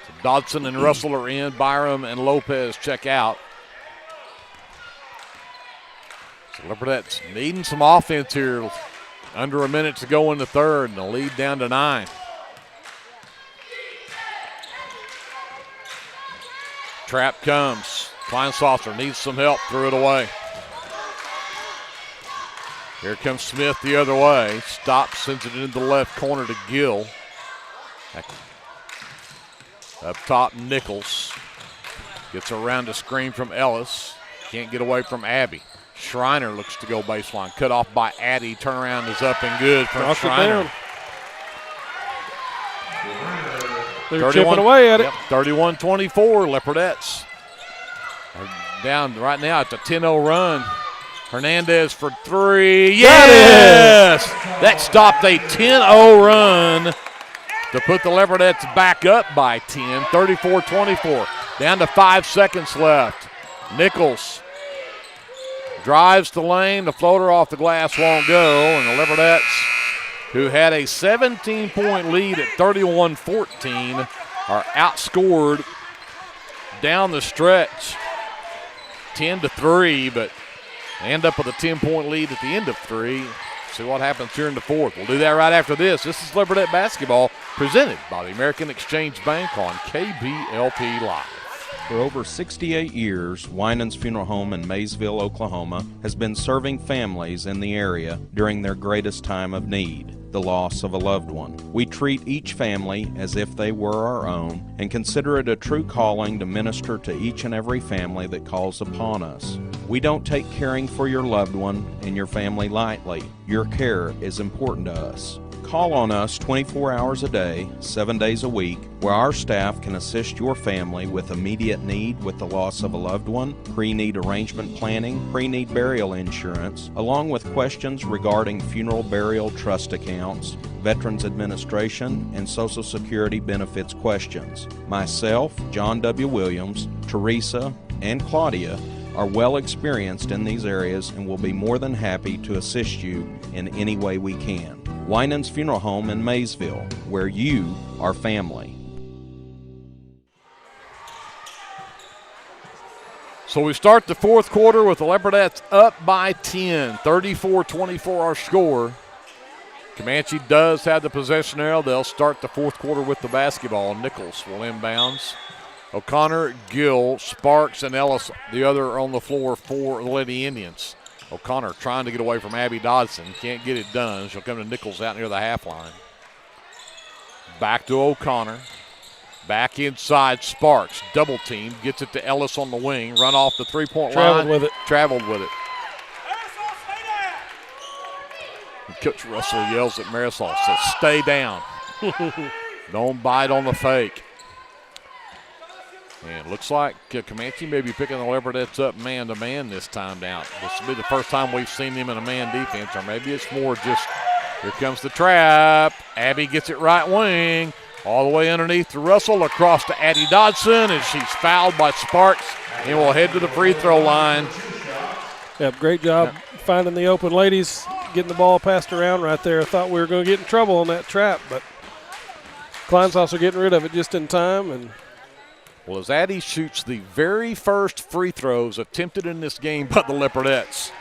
So Dodson and Russell are in. Byram and Lopez check out. So Leopardettes needing some offense here. Under a minute to go in the third, and the lead down to 9. Trap comes. Klein-Saucer needs some help, threw it away. Here comes Smith the other way. Stops, sends it into the left corner to Gill. Up top, Nichols. Gets around a screen from Ellis. Can't get away from Abby. Schreiner looks to go baseline. Cut off by Addy. Turnaround is up and good from Schreiner. They're chipping away at it. 31-24, Leopardettes are down right now. It's a 10-0 run. Hernandez for 3. Yes! That stopped a 10-0 run to put the Leopardettes back up by 10, 34-24. Down to 5 seconds left. Nichols drives the lane. The floater off the glass won't go. And the Leopardettes, who had a 17-point lead at 31-14, are outscored down the stretch 10-3, but they end up with a 10-point lead at the end of 3. See what happens here in the fourth. We'll do that right after this. This is Leopardette basketball presented by the American Exchange Bank on KBLP Live. For over 68 years, Winans Funeral Home in Maysville, Oklahoma, has been serving families in the area during their greatest time of need, the loss of a loved one. We treat each family as if they were our own and consider it a true calling to minister to each and every family that calls upon us. We don't take caring for your loved one and your family lightly. Your care is important to us. Call on us 24 hours a day, 7 days a week, where our staff can assist your family with immediate need with the loss of a loved one, pre-need arrangement planning, pre-need burial insurance, along with questions regarding funeral burial trust accounts, Veterans Administration, and Social Security benefits questions. Myself, John W. Williams, Teresa, and Claudia are well experienced in these areas and will be more than happy to assist you in any way we can. Winans Funeral Home in Maysville, where you are family. So we start the fourth quarter with the Leopardettes up by 10, 34-24 our score. Comanche does have the possession now. They'll start the fourth quarter with the basketball. Nichols will inbounds. O'Connor, Gill, Sparks, and Ellis, the other on the floor for the Lady Indians. O'Connor trying to get away from Abby Dodson. Can't get it done. She'll come to Nichols out near the half line. Back to O'Connor. Back inside Sparks. Double team. Gets it to Ellis on the wing. Run off the three-point line. Traveled with it. And Coach Russell yells at Marisol. Says, stay down. Don't bite on the fake. And it looks like Comanche may be picking the Leopardettes up man-to-man this time down. This will be the first time we've seen them in a man defense, or maybe it's more just, here comes the trap. Abby gets it right wing, all the way underneath to Russell, across to Addie Dodson, and she's fouled by Sparks, and will head to the free throw line. Yep, great job finding the open ladies, getting the ball passed around right there. I thought we were going to get in trouble on that trap, but Kleinsasser getting rid of it just in time. And well, as Addie shoots the very first free throws attempted in this game by the Leopardettes.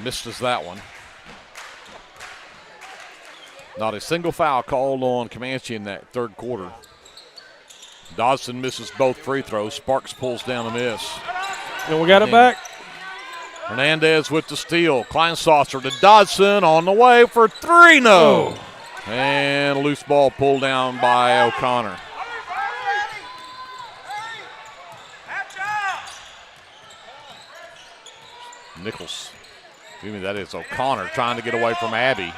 Misses that one. Not a single foul called on Comanche in that third quarter. Dodson misses both free throws. Sparks pulls down a miss. And we got it back. Hernandez with the steal. Kleinsasser to Dodson on the way for three. No. Oh. And a loose ball pulled down by O'Connor. Nichols. Excuse me, that is O'Connor trying to get away from Abby.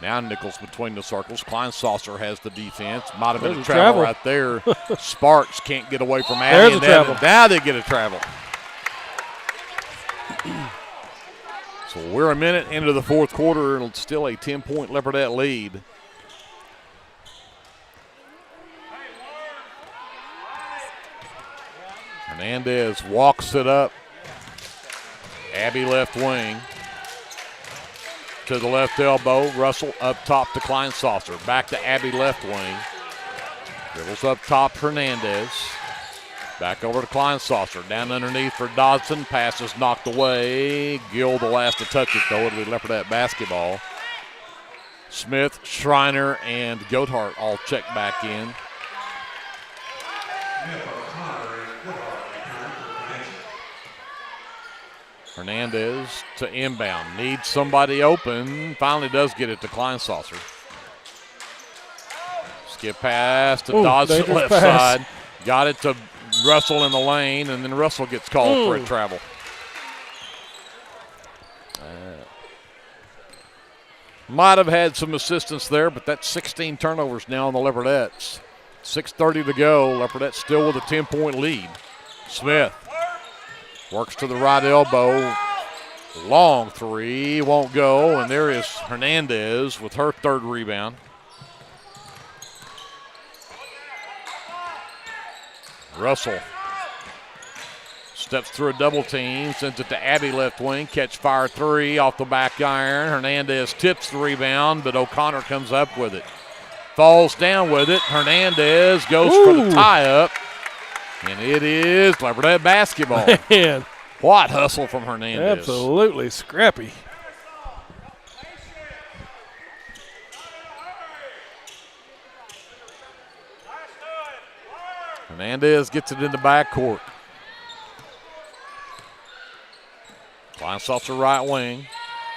Now Nichols between the circles. Kleinsasser has the defense. Might have been a travel right there. Sparks can't get away from Abby. There's a travel. Now they get a travel. So we're a minute into the fourth quarter, and it's still a 10-point Leopardette lead. Hernandez walks it up. Abby left wing. To the left elbow. Russell up top to Kleinsasser. Back to Abby left wing. Dribbles up top Hernandez. Back over to Kleinsasser. Down underneath for Dodson. Pass is knocked away. Gill the last to touch it, though. It'll be Leopardette basketball. Smith, Schreiner, and Goathart all check back in. Hernandez to inbound. Needs somebody open. Finally does get it to Kleinsasser. Skip pass to Dodson left side. Got it to Russell in the lane, and then Russell gets called for a travel. Might have had some assistance there, but that's 16 turnovers now on the Leopardettes. 6:30 to go. Leopardettes still with a 10-point lead. Smith works to the right elbow. Long three, won't go, and there is Hernandez with her third rebound. Russell steps through a double team, sends it to Abby left wing, catch fire three off the back iron. Hernandez tips the rebound, but O'Connor comes up with it. Falls down with it. Hernandez goes for the tie-up, and it is Leopardette basketball. Man. What hustle from Hernandez. Absolutely scrappy. Hernandez gets it in the backcourt. Kleinsoffer right wing.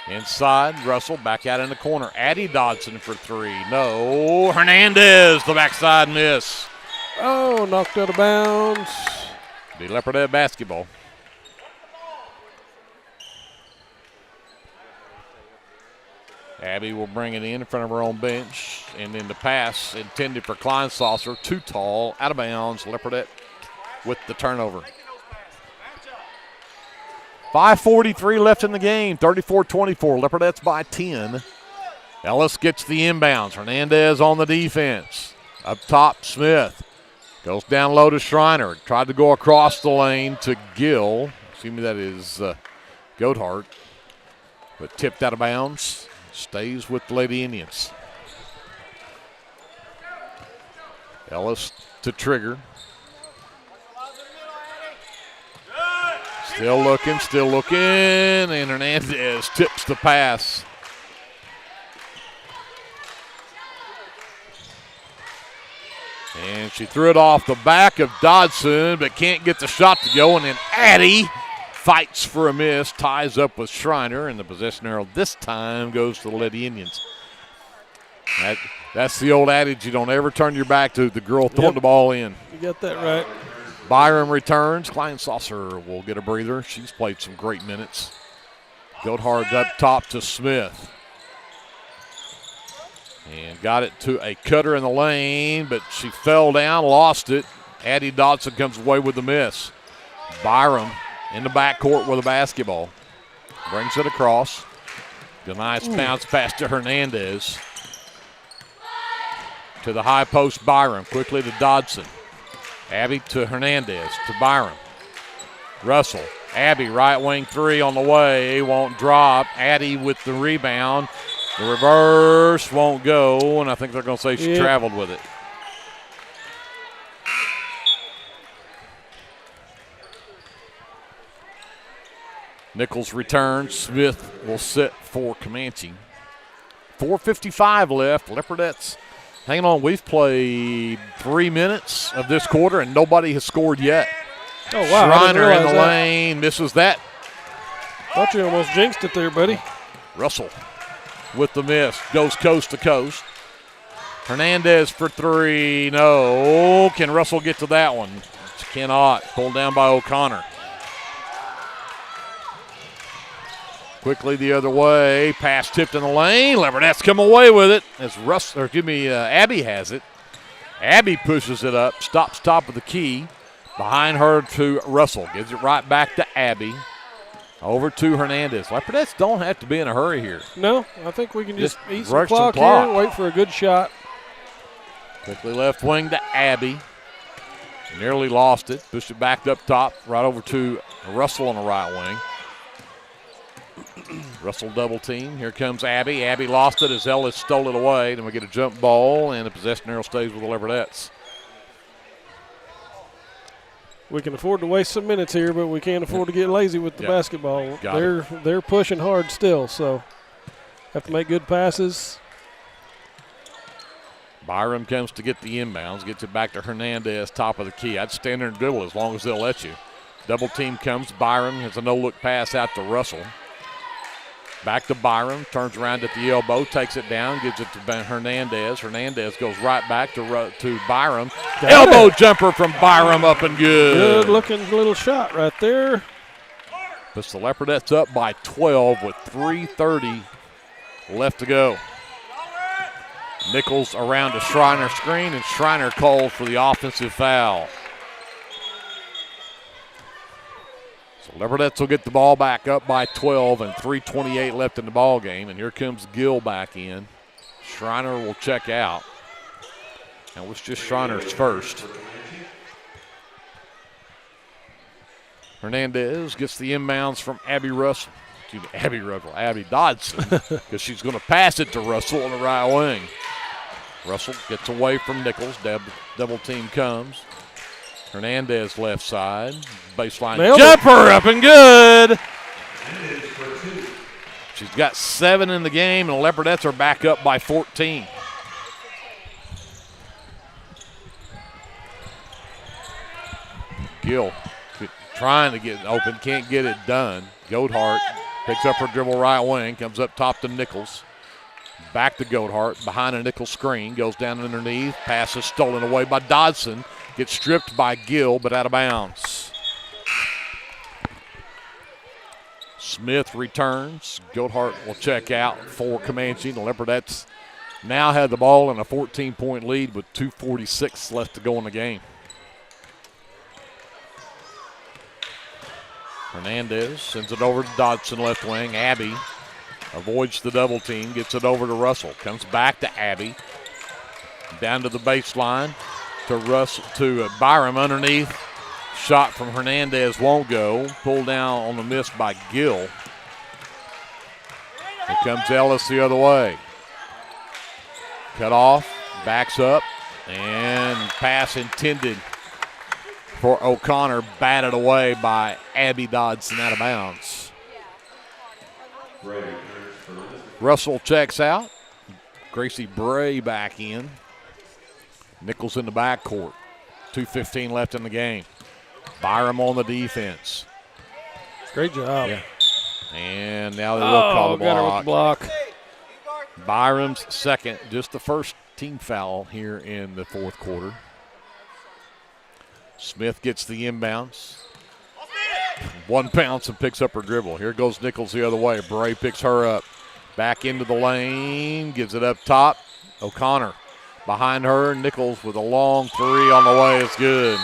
Inside, Russell back out in the corner. Addie Dodson for three. No. Hernandez, the backside miss. Oh, knocked out of bounds. The Leopardette basketball. Abby will bring it in front of her own bench. And then the pass intended for Kleinsoffer. Too tall, out of bounds. Leopardette with the turnover. 5:43 left in the game. 34-24. Leopardettes by 10. Ellis gets the inbounds. Hernandez on the defense. Up top, Smith. Goes down low to Schreiner. Tried to go across the lane to Gill. Excuse me, that is Goathart. But tipped out of bounds. Stays with the Lady Indians. Ellis to Trigger. Still looking, and Hernandez tips the pass. And she threw it off the back of Dodson, but can't get the shot to go, and then Addie fights for a miss, ties up with Schreiner, and the possession arrow this time goes to the Lady Indians. That's the old adage, you don't ever turn your back to the girl throwing the ball in. You got that right. Byram returns. Kleinsoffer will get a breather. She's played some great minutes. Goathard up top to Smith. And got it to a cutter in the lane, but she fell down, lost it. Addie Dodson comes away with the miss. Byram in the backcourt with a basketball. Brings it across. The nice bounce pass to Hernandez. To the high post, Byram. Quickly to Dodson. Abby to Hernandez, to Byram. Russell, Abby, right wing three on the way, won't drop. Addie with the rebound. The reverse won't go, and I think they're going to say she traveled with it. Nichols returns. Smith will sit for Comanche. 4:55 left. Leopardettes hang on, we've played 3 minutes of this quarter, and nobody has scored yet. Oh, wow. Schreiner in the lane, misses that. Thought you almost jinxed it there, buddy. Russell with the miss, goes coast to coast. Hernandez for three, no. Can Russell get to that one? She cannot. Pulled down by O'Connor. Quickly the other way, pass tipped in the lane. Leopardettes come away with it as Abby has it. Abby pushes it up, stops top of the key. Behind her to Russell, gives it right back to Abby. Over to Hernandez. Leopardettes don't have to be in a hurry here. No, I think we can just eat some clock here, wait for a good shot. Quickly left wing to Abby. Nearly lost it, pushed it back up top, right over to Russell on the right wing. Russell double team. Here comes Abby. Abby lost it as Ellis stole it away. Then we get a jump ball, and the possession arrow stays with the Leopardettes. We can afford to waste some minutes here, but we can't afford to get lazy with the basketball. They're pushing hard still, so have to make good passes. Byram comes to get the inbounds, gets it back to Hernandez, top of the key. I'd stand there and dribble as long as they'll let you. Double team comes. Byram has a no-look pass out to Russell. Back to Byram, turns around at the elbow, takes it down, gives it to Hernandez. Hernandez goes right back to Byram. Elbow jumper from Byram, up and good. Good-looking little shot right there. Puts the Leopardettes up by 12 with 3:30 left to go. Nichols around a Schreiner screen, and Schreiner called for the offensive foul. So Leopardettes will get the ball back up by 12 and 3:28 left in the ball game. And here comes Gill back in. Schreiner will check out. That was just Schreiner's first. Hernandez gets the inbounds from Abby Dodson, because she's going to pass it to Russell on the right wing. Russell gets away from Nichols. Double team comes. Hernandez left side. Baseline jumper up and good. She's got 7 in the game, and the Leopardettes are back up by 14. Gill trying to get open, can't get it done. Goathart picks up her dribble right wing, comes up top to Nichols. Back to Goathart, behind a Nichols screen, goes down underneath. Pass is stolen away by Dodson. Gets stripped by Gill, but out of bounds. Smith returns. Goathart will check out for Comanche. The Leopardettes now have the ball in a 14-point lead with 2:46 left to go in the game. Hernandez sends it over to Dodson, left wing. Abbey avoids the double team, gets it over to Russell. Comes back to Abbey. Down to the baseline to Byram underneath. Shot from Hernandez won't go. Pulled down on the miss by Gill. Here comes Ellis the other way. Cut off, backs up, and pass intended for O'Connor, batted away by Abby Dodson out of bounds. Russell checks out. Gracie Bray back in. Nichols in the backcourt. 2:15 left in the game. Byram on the defense. Great job. Yeah. And now they will call the got her with the block. Byram's second, just the first team foul here in the fourth quarter. Smith gets the inbounds. One bounce and picks up her dribble. Here goes Nichols the other way. Bray picks her up. Back into the lane. Gives it up top. O'Connor behind her. Nichols with a long three on the way. It's good.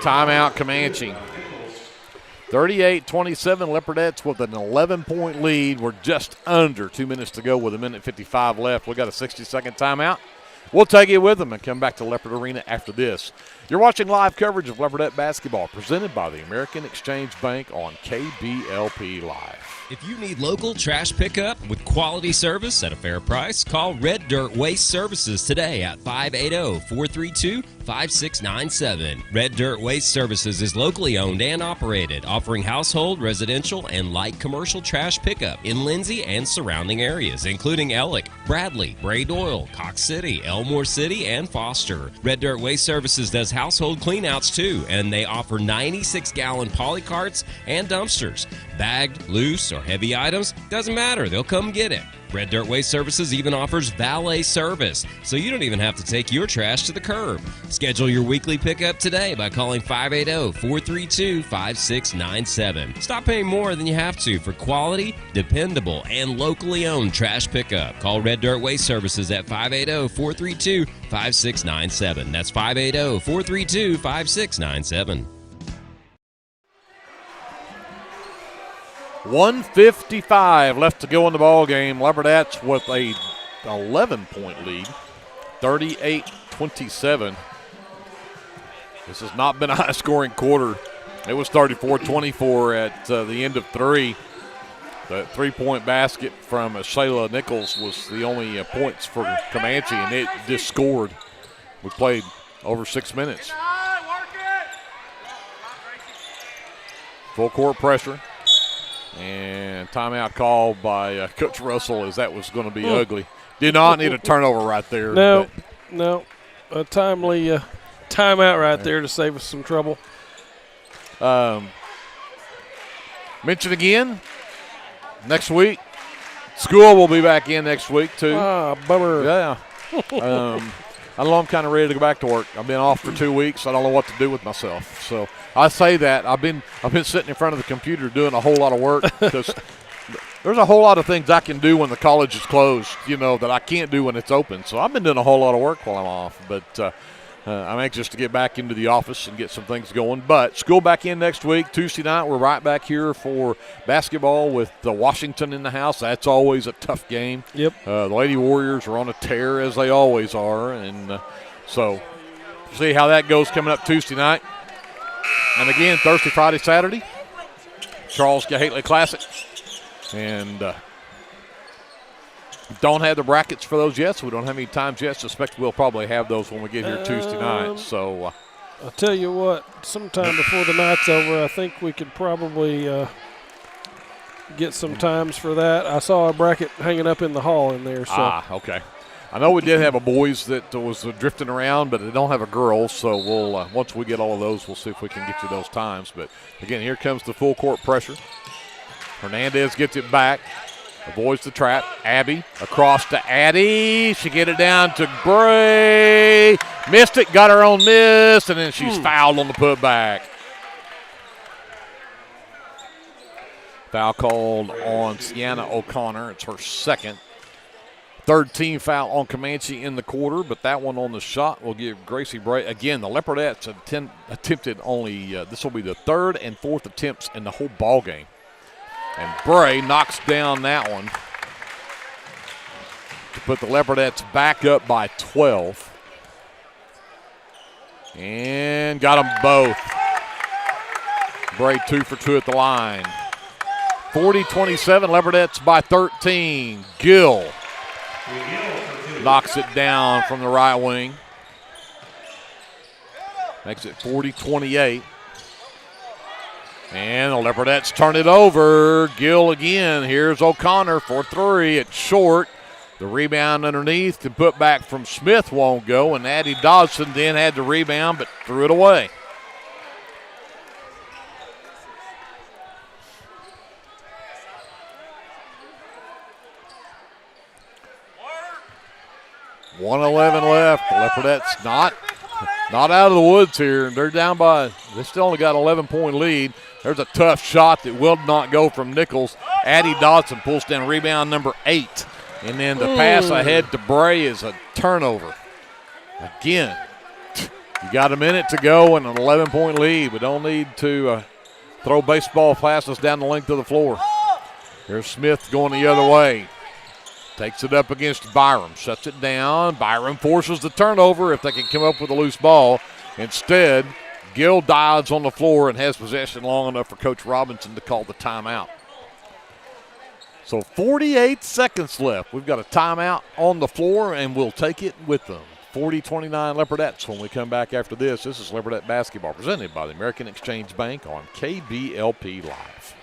Timeout Comanche. 38-27 Leopardettes with an 11-point lead. We're just under 2 minutes to go with 1:55 left. We got a 60-second timeout. We'll take it with them and come back to Leopard Arena after this. You're watching live coverage of Leopardette basketball presented by the American Exchange Bank on KBLP Live. If you need local trash pickup with quality service at a fair price, call Red Dirt Waste Services today at 580-432-5697. Red Dirt Waste Services is locally owned and operated, offering household, residential, and light commercial trash pickup in Lindsay and surrounding areas, including Ellick, Bradley, Bray Doyle, Cox City, Elmore City, and Foster. Red Dirt Waste Services does household cleanouts too, and they offer 96-gallon poly carts and dumpsters. Bagged, loose, or heavy items, doesn't matter, they'll come get it. Red Dirt Waste Services even offers valet service, so you don't even have to take your trash to the curb. Schedule your weekly pickup today by calling 580-432-5697. Stop paying more than you have to for quality, dependable, and locally owned trash pickup. Call Red Dirt Waste Services at 580-432-5697. That's 580-432-5697. 1:55 left to go in the ball game. Leopardettes with a 11-point lead, 38-27. This has not been a high-scoring quarter. It was 34-24 at the end of three. The three-point basket from Shayla Nichols was the only points for Comanche, and it just scored. We played over 6 minutes. Full court pressure. And timeout called by Coach Russell as that was going to be ugly. Did not need a turnover right there. No. A timely timeout right there to save us some trouble. Mention again, next week, school will be back in next week too. Ah, bummer. Yeah. I know I'm kind of ready to go back to work. I've been off for 2 weeks. I don't know what to do with myself. So I say that I've been sitting in front of the computer doing a whole lot of work because there's a whole lot of things I can do when the college is closed, that I can't do when it's open. So I've been doing a whole lot of work while I'm off. But I'm anxious to get back into the office and get some things going. But school back in next week. Tuesday night, we're right back here for basketball with Washington in the house. That's always a tough game. Yep. The Lady Warriors are on a tear, as they always are. And so see how that goes coming up Tuesday night. And again, Thursday, Friday, Saturday, Charles Gahately Classic. And don't have the brackets for those yet, so we don't have any times yet. Suspect we'll probably have those when we get here Tuesday night. So I'll tell you what, sometime before the night's over, I think we could probably get some times for that. I saw a bracket hanging up in the hall in there. So. Okay. I know we did have a boys that was drifting around, but they don't have a girls. So we'll once we get all of those, we'll see if we can get you those times. But again, here comes the full court pressure. Hernandez gets it back, avoids the trap. Abby across to Addie. She get it down to Bray. Missed it, got her own miss, and then she's fouled on the putback. Foul called on Sienna O'Connor. It's her second. Third team foul on Comanche in the quarter, but that one on the shot will give Gracie Bray. Again, the Leopardettes attempted only, this will be the third and fourth attempts in the whole ball game. And Bray knocks down that one to put the Leopardettes back up by 12. And got them both. Bray 2 for 2 at the line. 40-27, Leopardettes by 13. Gill knocks it down from the right wing. Makes it 40-28. And the Leopardettes turn it over. Gill again. Here's O'Connor for 3. It's short. The rebound underneath and put back from Smith won't go. And Addie Dodson then had the rebound but threw it away. .111 left. The Leopardettes not out of the woods here. They're down by, they still only got an 11-point lead. There's a tough shot that will not go from Nichols. Addie Dodson pulls down rebound number 8. And then the pass ahead to Bray is a turnover. Again, you got a minute to go and an 11-point lead. We don't need to throw baseball passes down the length of the floor. Here's Smith going the other way. Takes it up against Byram, shuts it down. Byram forces the turnover if they can come up with a loose ball. Instead, Gill dives on the floor and has possession long enough for Coach Robinson to call the timeout. So 48 seconds left. We've got a timeout on the floor, and we'll take it with them. 40-29 Leopardettes when we come back after this. This is Leopardette Basketball presented by the American Exchange Bank on KBLP Live.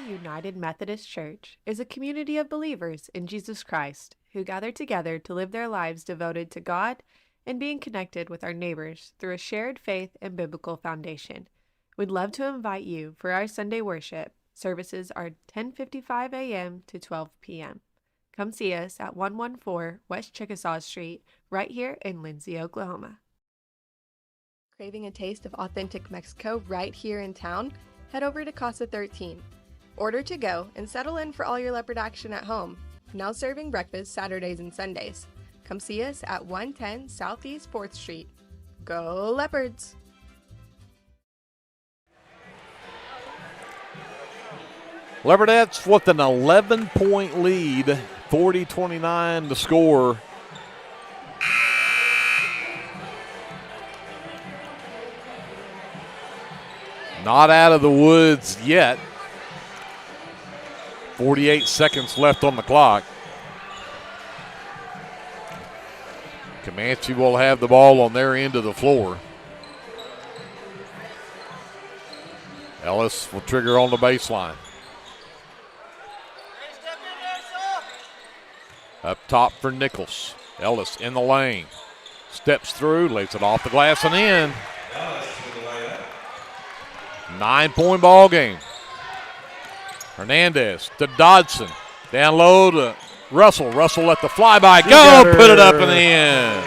United Methodist Church is a community of believers in Jesus Christ who gather together to live their lives devoted to God and being connected with our neighbors through a shared faith and biblical foundation. We'd love to invite you for our Sunday worship. Services are 10:55 a.m. to 12 p.m. Come see us at 114 West Chickasaw Street right here in Lindsay, Oklahoma. Craving a taste of authentic Mexico right here in town? Head over to Casa 13. Order to go and settle in for all your leopard action at home. Now serving breakfast Saturdays and Sundays. Come see us at 110 Southeast 4th Street. Go Leopards! Leopardettes with an 11-point lead, 40-29 the score. Not out of the woods yet. 48 seconds left on the clock. Comanche will have the ball on their end of the floor. Ellis will trigger on the baseline. Up top for Nichols. Ellis in the lane. Steps through, lays it off the glass and in. 9-point ball game. Hernandez to Dodson. Down low to Russell. Russell let the flyby go. Put it up and in.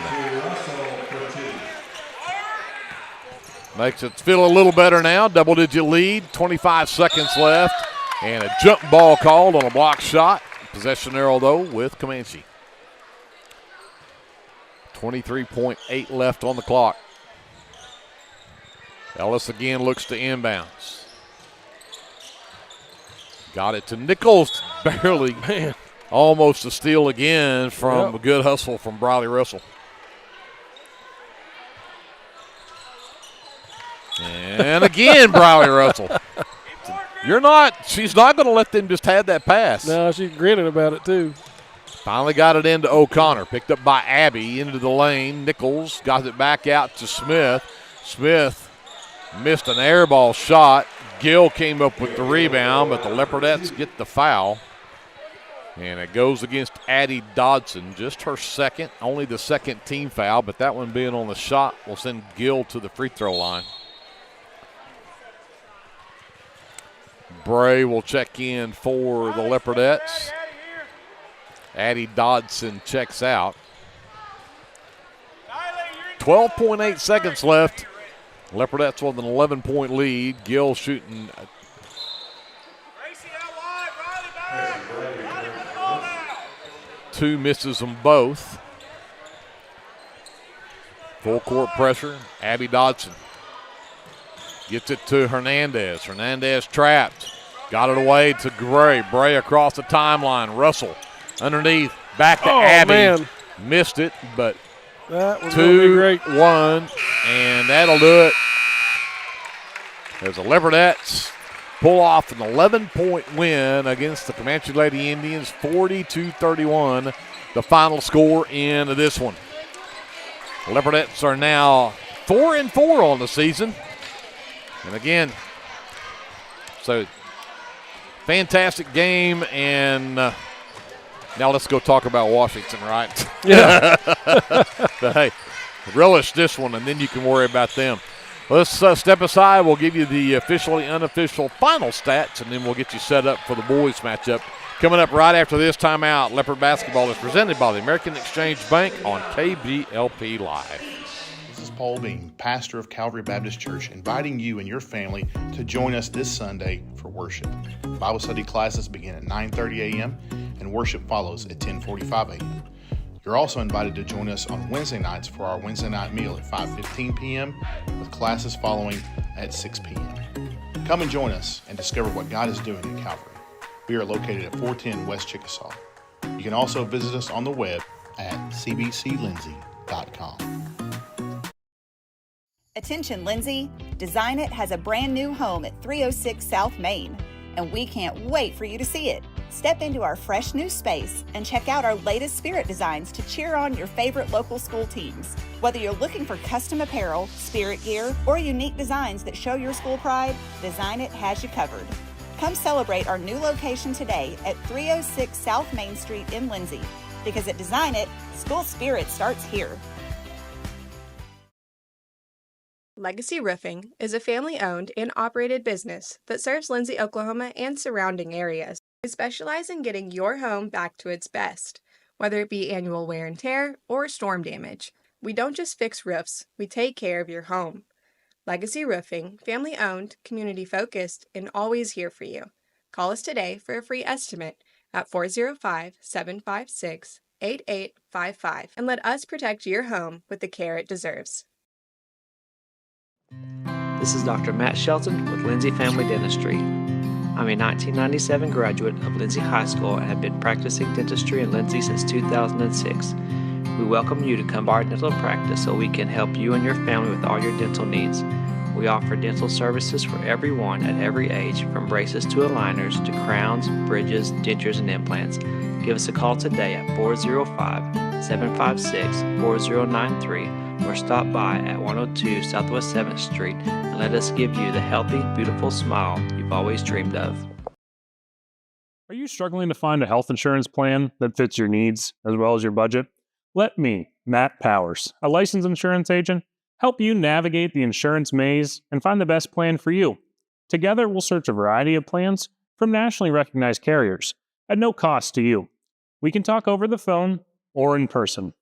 Makes it feel a little better now. Double-digit lead. 25 seconds left. And a jump ball called on a block shot. Possession arrow, though, with Comanche. 23.8 left on the clock. Ellis again looks to inbounds. Got it to Nichols, barely. Man. Almost a steal again from a good hustle from Briley Russell. And again, Briley Russell. She's not going to let them just have that pass. No, she's grinning about it too. Finally got it into O'Connor. Picked up by Abby into the lane. Nichols got it back out to Smith. Smith missed an air ball shot. Gill came up with the rebound, but the Leopardettes get the foul. And it goes against Addie Dodson, just her second, only the second team foul, but that one being on the shot will send Gill to the free throw line. Bray will check in for the Leopardettes. Addie Dodson checks out. 12.8 seconds left. Leopardettes with an 11-point lead. Gill shooting. Two misses them both. Full court pressure. Abby Dodson gets it to Hernandez. Hernandez trapped. Got it away to Gray. Bray across the timeline. Russell underneath. Back to Abby. Man. Missed it, but that was 2-1, and that'll do it. As the Leopardettes pull off an 11-point win against the Comanche Lady Indians, 42-31, the final score in this one. The Leopardettes are now 4-4 on the season. And again, so fantastic game, and now let's go talk about Washington, right? Yeah. But hey, relish this one, and then you can worry about them. Let's step aside. We'll give you the officially unofficial final stats, and then we'll get you set up for the boys matchup. Coming up right after this timeout, Leopard basketball is presented by the American Exchange Bank on KBLP Live. This is Paul Bean, pastor of Calvary Baptist Church, inviting you and your family to join us this Sunday for worship. Bible study classes begin at 9:30 a.m. and worship follows at 10:45 a.m. You're also invited to join us on Wednesday nights for our Wednesday night meal at 5:15 p.m. with classes following at 6 p.m. Come and join us and discover what God is doing at Calvary. We are located at 410 West Chickasaw. You can also visit us on the web at cbclindsay.com. Attention Lindsay, Design It has a brand new home at 306 South Main, and we can't wait for you to see it. Step into our fresh new space and check out our latest spirit designs to cheer on your favorite local school teams. Whether you're looking for custom apparel, spirit gear, or unique designs that show your school pride, Design It has you covered. Come celebrate our new location today at 306 South Main Street in Lindsay, because at Design It, school spirit starts here. Legacy Roofing is a family-owned and operated business that serves Lindsay, Oklahoma and surrounding areas. We specialize in getting your home back to its best, whether it be annual wear and tear or storm damage. We don't just fix roofs, we take care of your home. Legacy Roofing, family-owned, community-focused, and always here for you. Call us today for a free estimate at 405-756-8855 and let us protect your home with the care it deserves. This is Dr. Matt Shelton with Lindsay Family Dentistry. I'm a 1997 graduate of Lindsay High School and have been practicing dentistry in Lindsay since 2006. We welcome you to come by our dental practice so we can help you and your family with all your dental needs. We offer dental services for everyone at every age, from braces to aligners to crowns, bridges, dentures, and implants. Give us a call today at 405-756-4093 or stop by at 102 Southwest 7th Street and let us give you the healthy, beautiful smile you've always dreamed of. Are you struggling to find a health insurance plan that fits your needs as well as your budget? Let me, Matt Powers, a licensed insurance agent, help you navigate the insurance maze and find the best plan for you. Together, we'll search a variety of plans from nationally recognized carriers at no cost to you. We can talk over the phone or in person.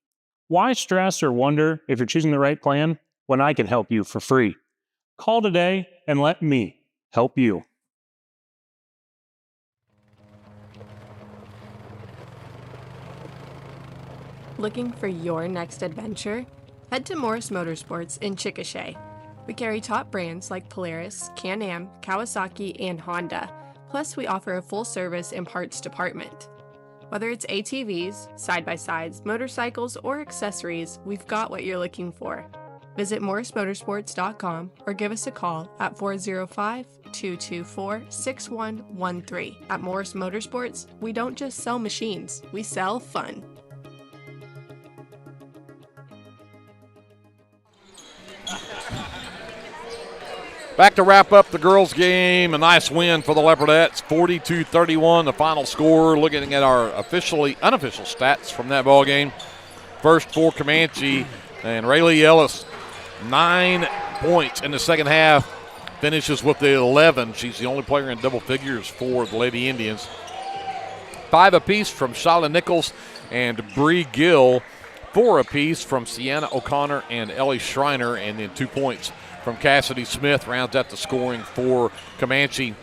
Why stress or wonder if you're choosing the right plan when I can help you for free? Call today and let me help you. Looking for your next adventure? Head to Morris Motorsports in Chickasha. We carry top brands like Polaris, Can-Am, Kawasaki, and Honda. Plus, we offer a full-service and parts department. Whether it's ATVs, side-by-sides, motorcycles, or accessories, we've got what you're looking for. Visit morrismotorsports.com or give us a call at 405-224-6113. At Morris Motorsports, we don't just sell machines, we sell fun. Back to wrap up the girls' game, a nice win for the Leopardettes, 42-31, the final score. Looking at our unofficial stats from that ball game. First for Comanche, and Rayleigh Ellis, 9 points in the second half, finishes with the 11. She's the only player in double figures for the Lady Indians. 5 apiece from Shyla Nichols and Bree Gill, 4 apiece from Sienna O'Connor and Ellie Schreiner, and then 2 points from Cassidy Smith rounds out the scoring for Comanche,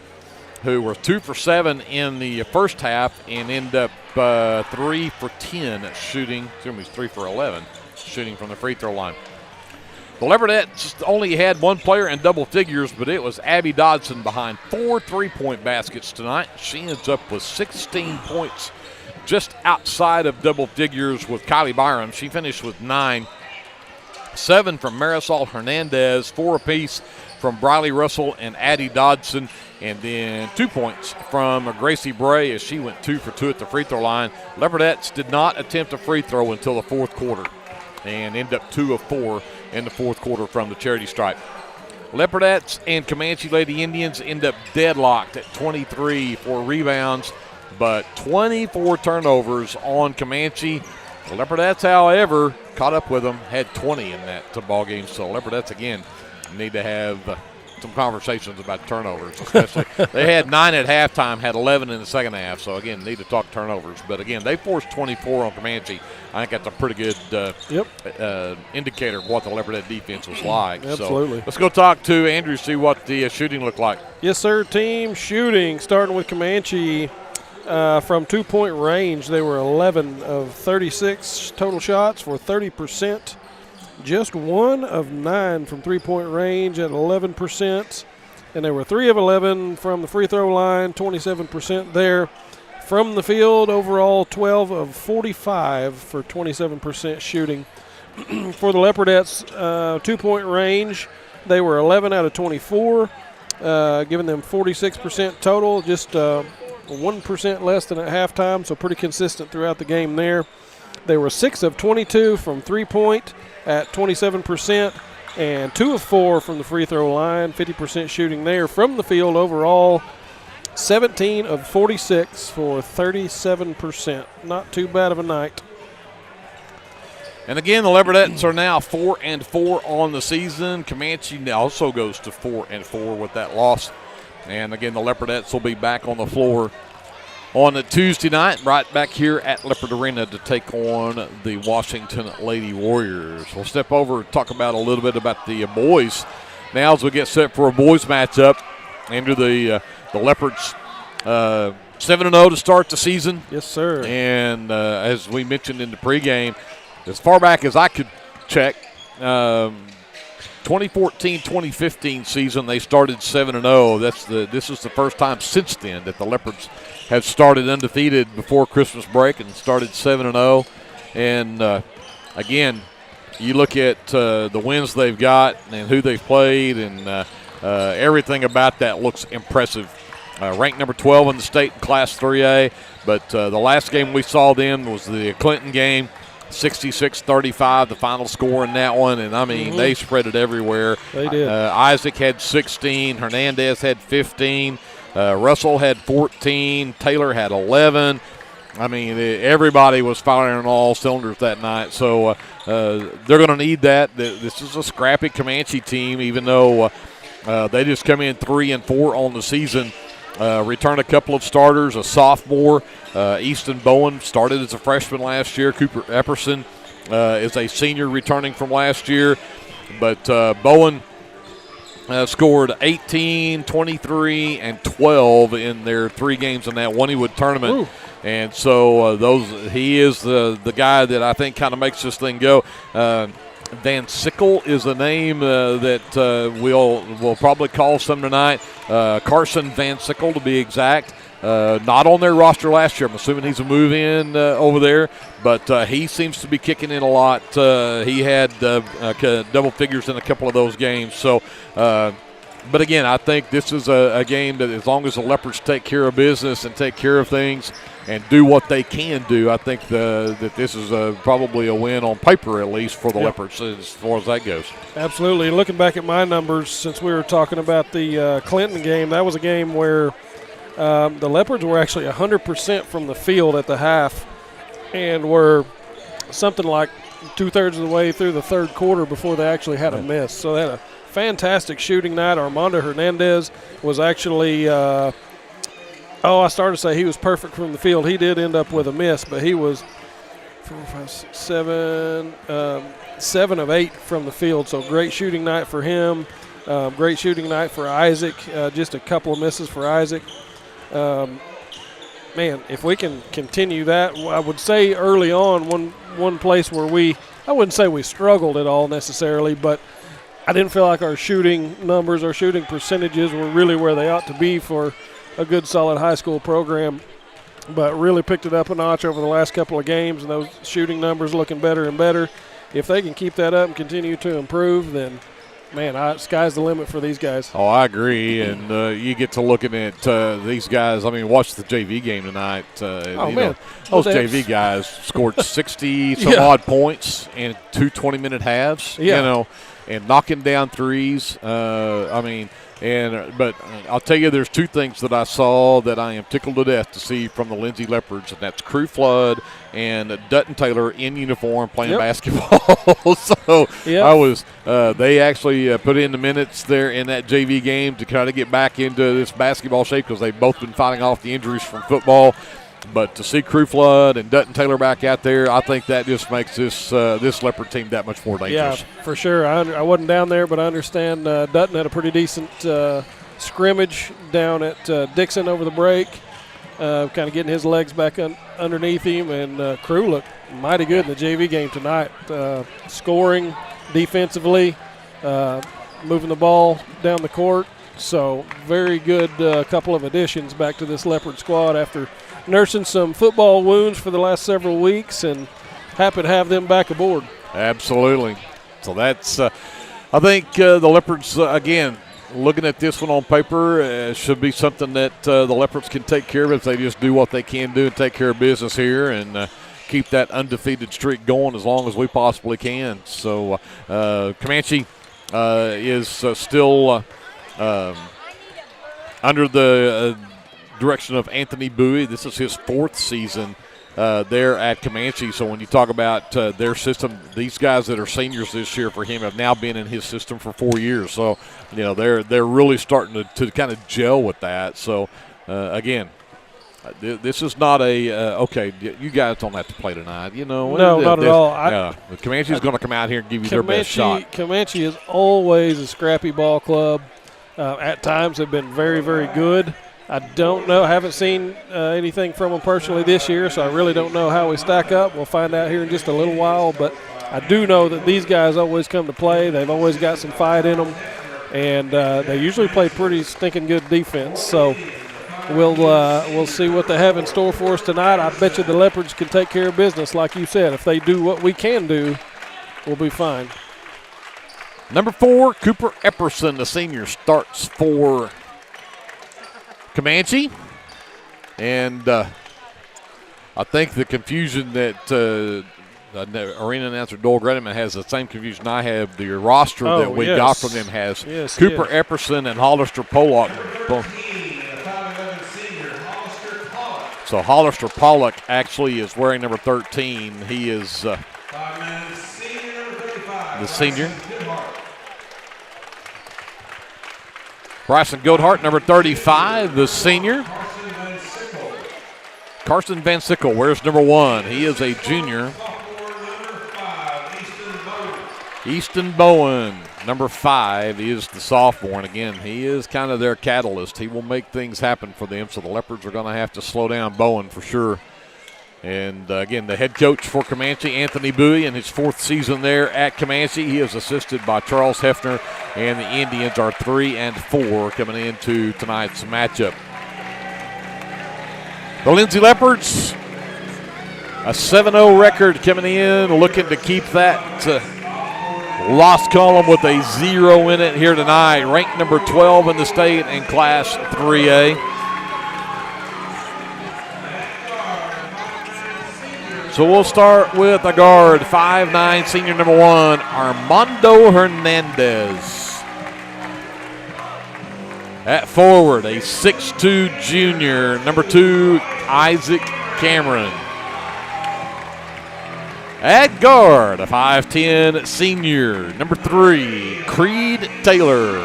who were 2 for 7 in the first half and end up 3 for 10 shooting. 3 for 11 shooting from the free throw line. The Leopardettes only had 1 player in double figures, but it was Abby Dodson behind 4 3-point baskets tonight. She ends up with 16 points just outside of double figures with Kylie Byram. She finished with 9. 7 from Marisol Hernandez, 4 apiece from Briley Russell and Addie Dodson, and then 2 points from Gracie Bray as she went 2 for 2 at the free throw line. Leopardettes did not attempt a free throw until the fourth quarter and end up 2 of 4 in the fourth quarter from the charity stripe. Leopardettes and Comanche Lady Indians end up deadlocked at 23 for rebounds, but 24 turnovers on Comanche. The Leopardettes, however, caught up with them, had 20 in that ball game. So Leopardettes, again, need to have some conversations about turnovers, especially. They had 9 at halftime, had 11 in the second half. So, again, need to talk turnovers. But, again, they forced 24 on Comanche. I think that's a pretty good indicator of what the Leopardette defense was like. Absolutely. So let's go talk to Andrew, see what the shooting looked like. Yes, sir. Team shooting, starting with Comanche. From 2-point range, they were 11 of 36 total shots for 30%. Just 1 of 9 from 3-point range at 11%. And they were 3 of 11 from the free throw line, 27% there. From the field, overall 12 of 45 for 27% shooting. For the Leopardettes, 2-point range, they were 11 out of 24, giving them 46% total, just 1% less than at halftime, so pretty consistent throughout the game there. They were 6 of 22 from 3-point at 27%, and 2 of 4 from the free throw line, 50% shooting there. From the field overall, 17 of 46 for 37%. Not too bad of a night. And again, the Leopardettes are now 4-4 on the season. Comanche also goes to 4-4 with that loss. And again, the Leopardettes will be back on the floor on a Tuesday night, right back here at Leopard Arena to take on the Washington Lady Warriors. We'll step over and talk about a little bit about the boys now as we get set for a boys matchup. Andrew, the Leopards 7-0 to start the season. Yes, sir. And as we mentioned in the pregame, as far back as I could check, 2014-2015 season, they started 7-0. This is the first time since then that the Leopards have started undefeated before Christmas break and started 7-0. And again, you look at the wins they've got and who they've played, and everything about that looks impressive. Ranked number 12 in the state in Class 3A, but the last game we saw them was the Clinton game. 66-35, the final score in that one, and I mean, they spread it everywhere. They did. Isaac had 16, Hernandez had 15, Russell had 14, Taylor had 11. I mean, everybody was firing on all cylinders that night, so they're going to need that. This is a scrappy Comanche team, even though they just come in 3-4 on the season. Returned a couple of starters, a sophomore. Easton Bowen started as a freshman last year. Cooper Epperson is a senior returning from last year. But Bowen scored 18, 23, and 12 in their 3 games in that Wonnywood tournament. Ooh. And so he is the guy that I think kind of makes this thing go. Van Sickle is a name that we'll probably call some tonight. Carson Van Sickle, to be exact. Not on their roster last year. I'm assuming he's a move-in over there, but he seems to be kicking in a lot. He had double figures in a couple of those games. So, but again, I think this is a game that as long as the Leopards take care of business and take care of things do what they can do, I think that this is probably a win on paper, at least, for the Leopards as far as that goes. Absolutely. And looking back at my numbers, since we were talking about the Clinton game, that was a game where the Leopards were actually 100% from the field at the half and were something like 2/3 of the way through the third quarter before they actually had a miss. So they had a fantastic shooting night. Armando Hernandez was actually I started to say he was perfect from the field. He did end up with a miss, but he was 4, 5, 6, 7, 7 of 8 from the field. So great shooting night for him. Great shooting night for Isaac. Just a couple of misses for Isaac. Man, if we can continue that, I would say early on one place where I wouldn't say we struggled at all necessarily, but I didn't feel like our shooting numbers, our shooting percentages were really where they ought to be for a good, solid high school program, but really picked it up a notch over the last couple of games, and those shooting numbers looking better and better. If they can keep that up and continue to improve, then, man, sky's the limit for these guys. Oh, I agree, and you get to looking at these guys. I mean, watch the JV game tonight. Those JV guys scored 60-some-odd points in 2 20-minute halves, and knocking down threes. But I'll tell you, there's 2 things that I saw that I am tickled to death to see from the Lindsay Leopards, and that's Crew Flood and Dutton Taylor in uniform playing basketball. So I was they actually put in the minutes there in that JV game to kind of get back into this basketball shape because they've both been fighting off the injuries from football. But to see Crew Flood and Dutton Taylor back out there, I think that just makes this Leopard team that much more dangerous. Yeah, for sure. I wasn't down there, but I understand Dutton had a pretty decent scrimmage down at Dixon over the break, kind of getting his legs back underneath him. And Crew looked mighty good in the JV game tonight, scoring defensively, moving the ball down the court. So very good couple of additions back to this Leopard squad after nursing some football wounds for the last several weeks, and happy to have them back aboard. Absolutely. So that's, I think the Leopards, again, looking at this one on paper, should be something that the Leopards can take care of if they just do what they can do and take care of business here and keep that undefeated streak going as long as we possibly can. So Comanche is still under the direction of Anthony Bowie. This is his 4th season there at Comanche. So when you talk about their system, these guys that are seniors this year for him have now been in his system for 4 years. So they're really starting to kind of gel with that. So again, this is not a okay. You guys don't have to play tonight. No, not at all. Comanche is going to come out here and give you their best shot. Comanche is always a scrappy ball club. At times have been very, very good. I don't know. I haven't seen anything from them personally this year, so I really don't know how we stack up. We'll find out here in just a little while. But I do know that these guys always come to play. They've always got some fight in them, and they usually play pretty stinking good defense. So we'll see what they have in store for us tonight. I bet you the Leopards can take care of business, like you said. If they do what we can do, we'll be fine. Number 4, Cooper Epperson, the senior, starts for Comanche. And I think the confusion that arena announcer Doyle Greneman has the same confusion I have. The roster that we got from them has Cooper Epperson and Hollister Pollock. So Hollister Pollock actually is wearing number 13. He is the senior. Bryson Goldhart, number 35, the senior. Carson Van Sickle wears number 1. He is a junior. Easton Bowen, number 5, is the sophomore. And again, he is kind of their catalyst. He will make things happen for them. So the Leopards are going to have to slow down Bowen for sure. And again, the head coach for Comanche, Anthony Bowie, in his 4th season there at Comanche. He is assisted by Charles Hefner, and the Indians are 3-4 coming into tonight's matchup. The Lindsay Leopards, a 7-0 record coming in, looking to keep that loss column with a 0 in it here tonight. Ranked number 12 in the state in Class 3A. So we'll start with a guard, 5'9", senior number 1, Armando Hernandez. At forward, a 6'2", junior, number 2, Isaac Cameron. At guard, a 5'10", senior, number 3, Creed Taylor.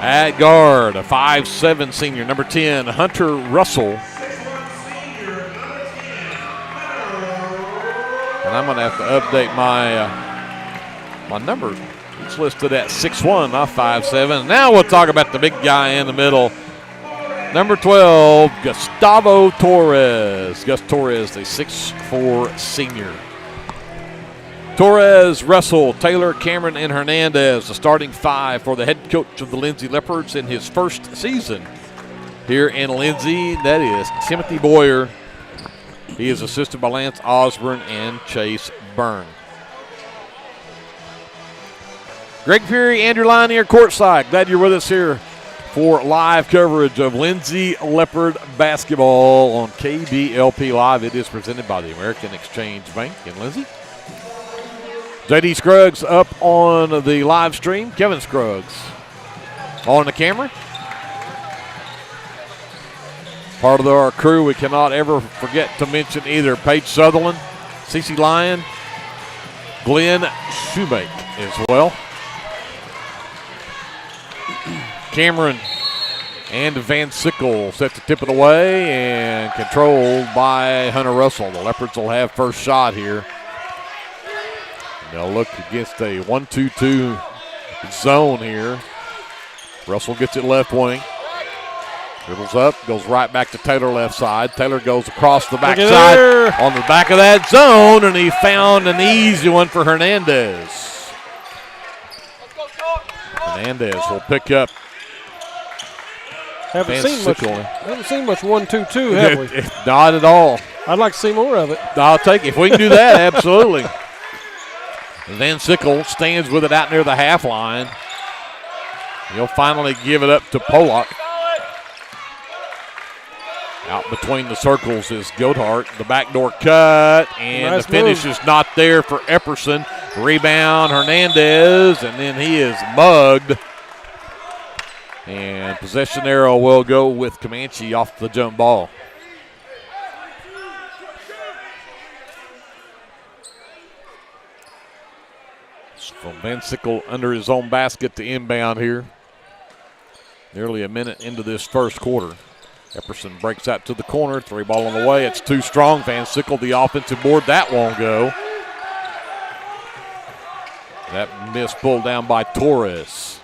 At guard, a 5'7", senior, number 10, Hunter Russell. And I'm going to have to update my numbers. It's listed at 6'1", not 5'7". Now we'll talk about the big guy in the middle. Number 12, Gustavo Torres. Gus Torres, a 6'4", senior. Torres, Russell, Taylor, Cameron, and Hernandez, the starting 5 for the head coach of the Lindsay Leopards in his first season here in Lindsay. That is Timothy Boyer. He is assisted by Lance Osborne and Chase Byrne. Greg Peary, Andrew Line here courtside. Glad you're with us here for live coverage of Lindsay Leopard basketball on KBLP Live. It is presented by the American Exchange Bank in Lindsay. J.D. Scruggs up on the live stream. Kevin Scruggs on the camera. Part of our crew we cannot ever forget to mention either Paige Sutherland, Cece Lyon, Glenn Shoemake as well. Cameron and Van Sickle set to tip it away and controlled by Hunter Russell. The Leopards will have first shot here. They'll look against a 1-2-2 zone here. Russell gets it left wing. Dribbles up, goes right back to Taylor left side. Taylor goes across the backside on the back of that zone, and he found an easy one for Hernandez. Hernandez will pick up. Haven't seen much 1-2-2, have we? Not at all. I'd like to see more of it. I'll take it. If we can do that, absolutely. Van Sickle stands with it out near the half line. He'll finally give it up to Pollock. Out between the circles is Goathart. The backdoor cut, and nice the finish is not there for Epperson. Rebound, Hernandez, and then he is mugged. And possession arrow will go with Comanche off the jump ball. From Van Sickle under his own basket to inbound here. Nearly a minute into this first quarter. Epperson breaks out to the corner. 3 ball on the way. It's too strong. Van Sickle, the offensive board. That won't go. That miss pulled down by Torres.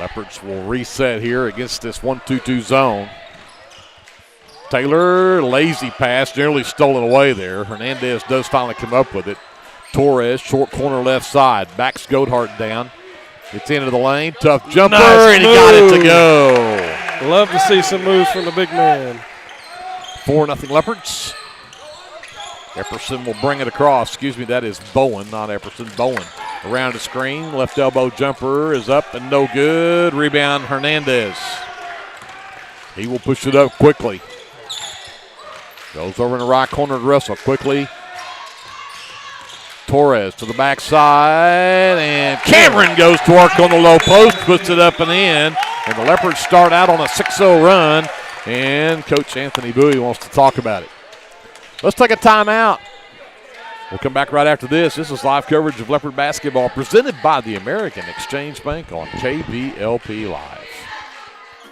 Leopards will reset here against this 1-2-2 zone. Taylor, lazy pass, nearly stolen away there. Hernandez does finally come up with it. Torres, short corner left side. Backs Goathart down. Gets into the lane. Tough jumper, and he got it to go. Love to see some moves from the big man. 4-0 Leopards. Epperson will bring it across. Excuse me, that is Bowen, not Epperson. Bowen around the screen. Left elbow jumper is up and no good. Rebound, Hernandez. He will push it up quickly. Goes over in the right corner to Russell quickly. Torres to the backside, and Cameron goes to work on the low post, puts it up and in, and the Leopards start out on a 6-0 run, and Coach Anthony Bowie wants to talk about it. Let's take a timeout. We'll come back right after this. This is live coverage of Leopard basketball presented by the American Exchange Bank on KBLP Live.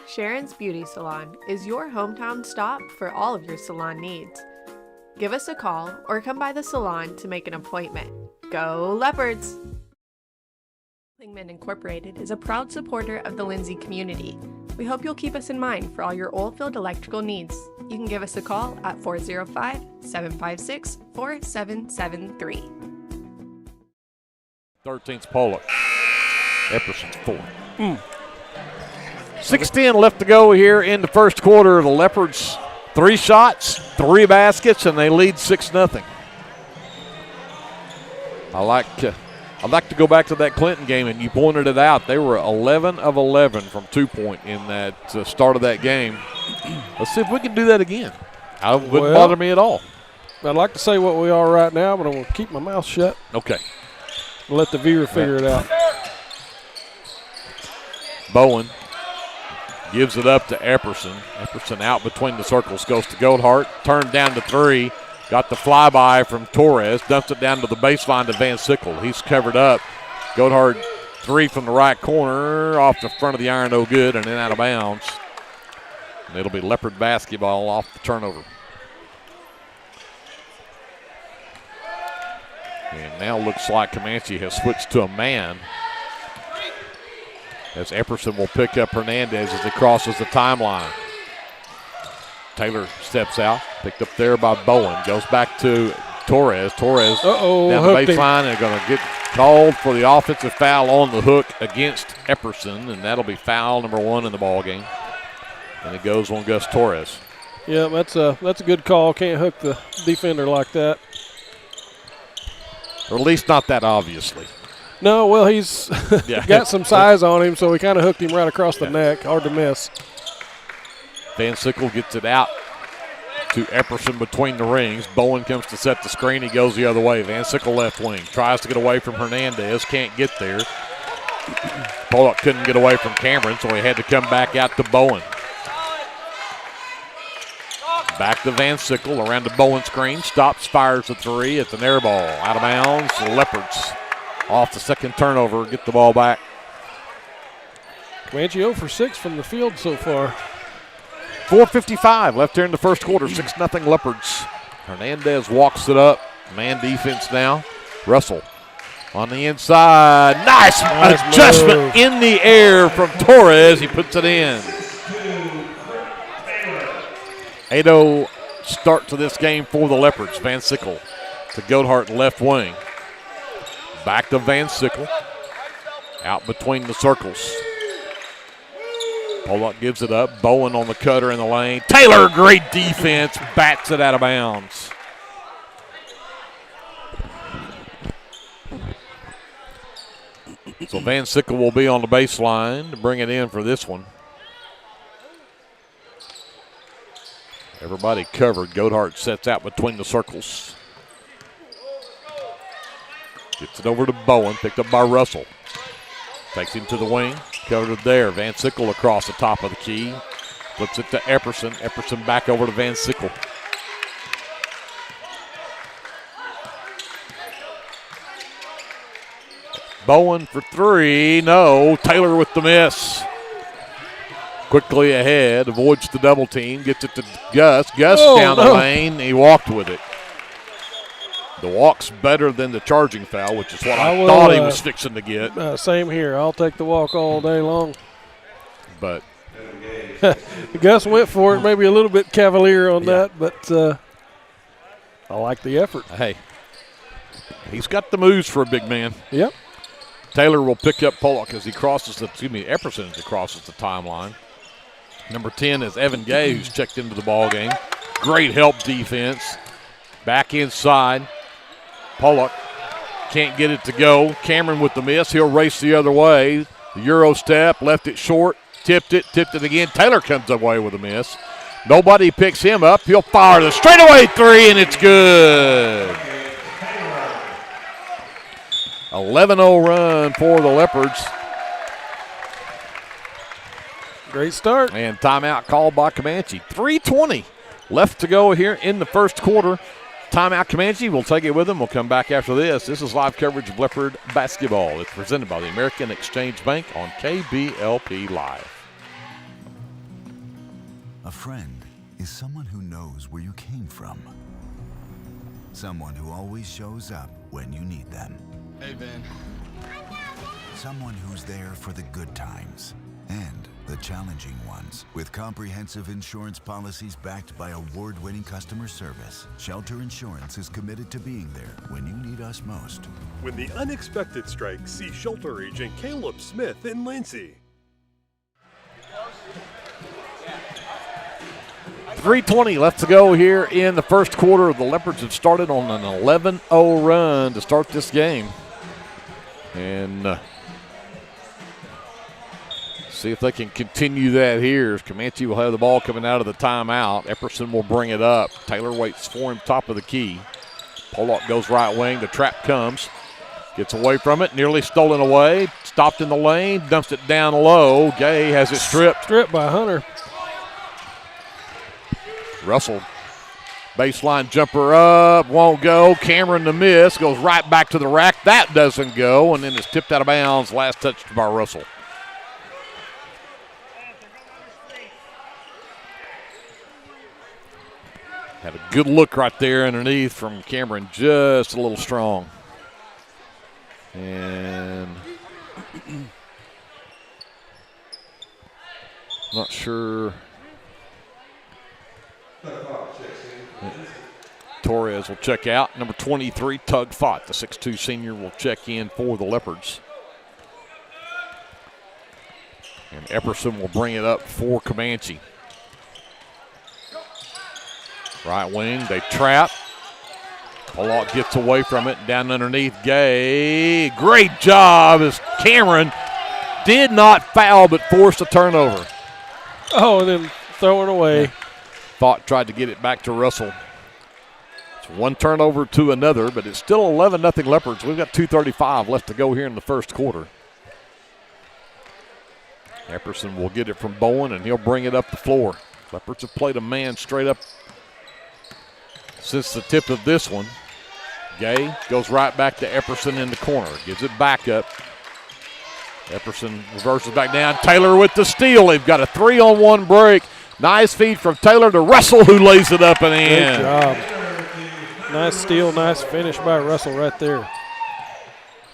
Sharon's Beauty Salon is your hometown stop for all of your salon needs. Give us a call or come by the salon to make an appointment. Go Leopards! Lingman Incorporated is a proud supporter of the Lindsay community. We hope you'll keep us in mind for all your oilfield electrical needs. You can give us a call at 405-756-4773. 13th Pollock. Epperson's 4. 6:10 left to go here in the first quarter. The Leopards 3 shots, 3 baskets, and they lead 6-0. I'd like to go back to that Clinton game, and you pointed it out. They were 11 of 11 from 2-point in that start of that game. Let's see if we can do that again. It wouldn't bother me at all. I'd like to say what we are right now, but I'm going to keep my mouth shut. Okay. Let the viewer figure it out. Bowen gives it up to Epperson. Epperson out between the circles, goes to Goldhart, turned down to 3. Got the flyby from Torres, dumps it down to the baseline to Van Sickle. He's covered up. Goldhart 3 from the right corner, off the front of the iron, no good, and then out of bounds. And it'll be Leopard basketball off the turnover. And now looks like Comanche has switched to a man, as Epperson will pick up Hernandez as he crosses the timeline. Taylor steps out, picked up there by Bowen, goes back to Torres. Torres down the baseline and going to get called for the offensive foul on the hook against Epperson, and that'll be foul number 1 in the ball game. And it goes on Gus Torres. Yeah, that's a good call. Can't hook the defender like that. Or at least not that obviously. No, well, he's got some size on him, so he kind of hooked him right across the neck. Hard to miss. Van Sickle gets it out to Epperson between the rings. Bowen comes to set the screen. He goes the other way. Van Sickle left wing. Tries to get away from Hernandez. Can't get there. Pollock couldn't get away from Cameron, so he had to come back out to Bowen. Back to Van Sickle around the Bowen screen. Stops, fires a 3. It's an air ball. Out of bounds. The Leopards off the second turnover. Get the ball back. Comanche 0 for 6 from the field so far. 4:55 left here in the first quarter. 6-0 Leopards. Hernandez walks it up. Man defense now. Russell on the inside. Nice adjustment move in the air from Torres. He puts it in. 8-0 start to this game for the Leopards. Van Sickle to Goldhart left wing. Back to Van Sickle. Out between the circles. Pollock gives it up. Bowen on the cutter in the lane. Taylor, great defense. Bats it out of bounds. So Van Sickle will be on the baseline to bring it in for this one. Everybody covered. Goldhart sets out between the circles. Gets it over to Bowen. Picked up by Russell. Takes him to the wing. Covered it there. Van Sickle across the top of the key. Flips it to Epperson. Epperson back over to Van Sickle. Bowen for 3. No. Taylor with the miss. Quickly ahead. Avoids the double team. Gets it to Gus. Gus down the lane. He walked with it. The walk's better than the charging foul, which is what I thought he was fixing to get. Same here. I'll take the walk all day long. But Gus went for it, maybe a little bit cavalier on that, but I like the effort. Hey, he's got the moves for a big man. Yep. Taylor will pick up Pollock as he crosses Epperson as he crosses the timeline. Number 10 is Evan Gay, who's checked into the ball game. Great help defense. Back inside. Pollock can't get it to go. Cameron with the miss. He'll race the other way. The Euro step, left it short, tipped it again. Taylor comes away with a miss. Nobody picks him up. He'll fire the straightaway 3, and it's good. 11-0 run for the Leopards. Great start. And timeout called by Comanche. 3:20 left to go here in the first quarter. Timeout Comanche. We'll take it with them. We'll come back after this. This is live coverage of Leopard basketball. It's presented by the American Exchange Bank on KBLP Live. A friend is someone who knows where you came from. Someone who always shows up when you need them. Hey, Ben. Someone who's there for the good times and the challenging ones. With comprehensive insurance policies backed by award-winning customer service, Shelter Insurance is committed to being there when you need us most. When the unexpected strikes, see Shelter Agent Caleb Smith in Lindsay. 3:20 left to go here in the first quarter. The Leopards have started on an 11-0 run to start this game. And See if they can continue that here. Comanche will have the ball coming out of the timeout. Epperson will bring it up. Taylor waits for him top of the key. Pollock goes right wing. The trap comes. Gets away from it. Nearly stolen away. Stopped in the lane. Dumps it down low. Gay has it stripped. Stripped by Hunter. Russell. Baseline jumper up. Won't go. Cameron the miss. Goes right back to the rack. That doesn't go. And then it's tipped out of bounds. Last touch by Russell. Had a good look right there underneath from Cameron, just a little strong. And not sure. Torres will check out. Number 23, Tug Fott, the 6'2 senior, will check in for the Leopards. And Epperson will bring it up for Comanche. Right wing, they trap. Pollock gets away from it, down underneath Gay. Great job as Cameron did not foul but forced a turnover. Oh, and then throw it away. Yeah. Fott tried to get it back to Russell. It's one turnover to another, but it's still 11-0 Leopards. We've got 2:35 left to go here in the first quarter. Epperson will get it from Bowen, and he'll bring it up the floor. Leopards have played a man straight up since the tip of this one. Gay goes right back to Epperson in the corner. Gives it back up. Epperson reverses back down. Taylor with the steal. They've got a 3-on-1 break. Nice feed from Taylor to Russell, who lays it up and in. Good job. Nice steal, nice finish by Russell right there.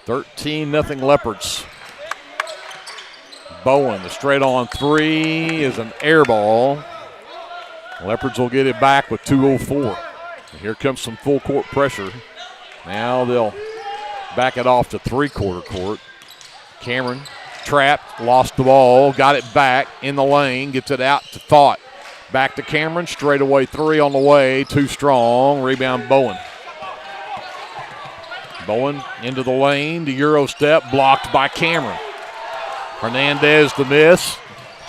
13-0 Leopards. Bowen, the straight-on three is an air ball. Leopards will get it back with 2:04. And here comes some full court pressure. Now they'll back it off to three-quarter court. Cameron trapped, lost the ball, got it back in the lane, gets it out to Fott. Back to Cameron, straightaway three on the way, too strong. Rebound Bowen. Bowen into the lane, the Euro step, blocked by Cameron. Hernandez the miss.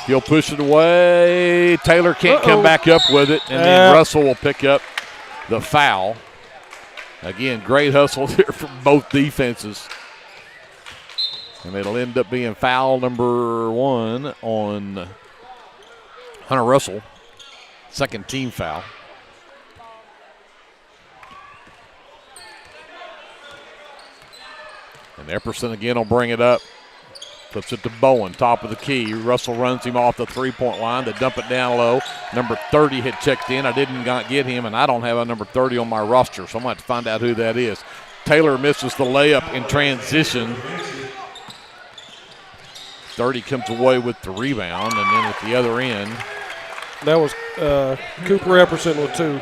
He'll push it away. Taylor can't come back up with it, and then Russell will pick up the foul. Again, great hustle there from both defenses. And it'll end up being foul number 1 on Hunter Russell. Second team foul. And Epperson again will bring it up. Flips it to Bowen, top of the key. Russell runs him off the three-point line. They dump it down low. Number 30 had checked in. I didn't get him, and I don't have a number 30 on my roster, so I'm going to have to find out who that is. Taylor misses the layup in transition. 30 comes away with the rebound, and then at the other end. That was Cooper Epperson with 2.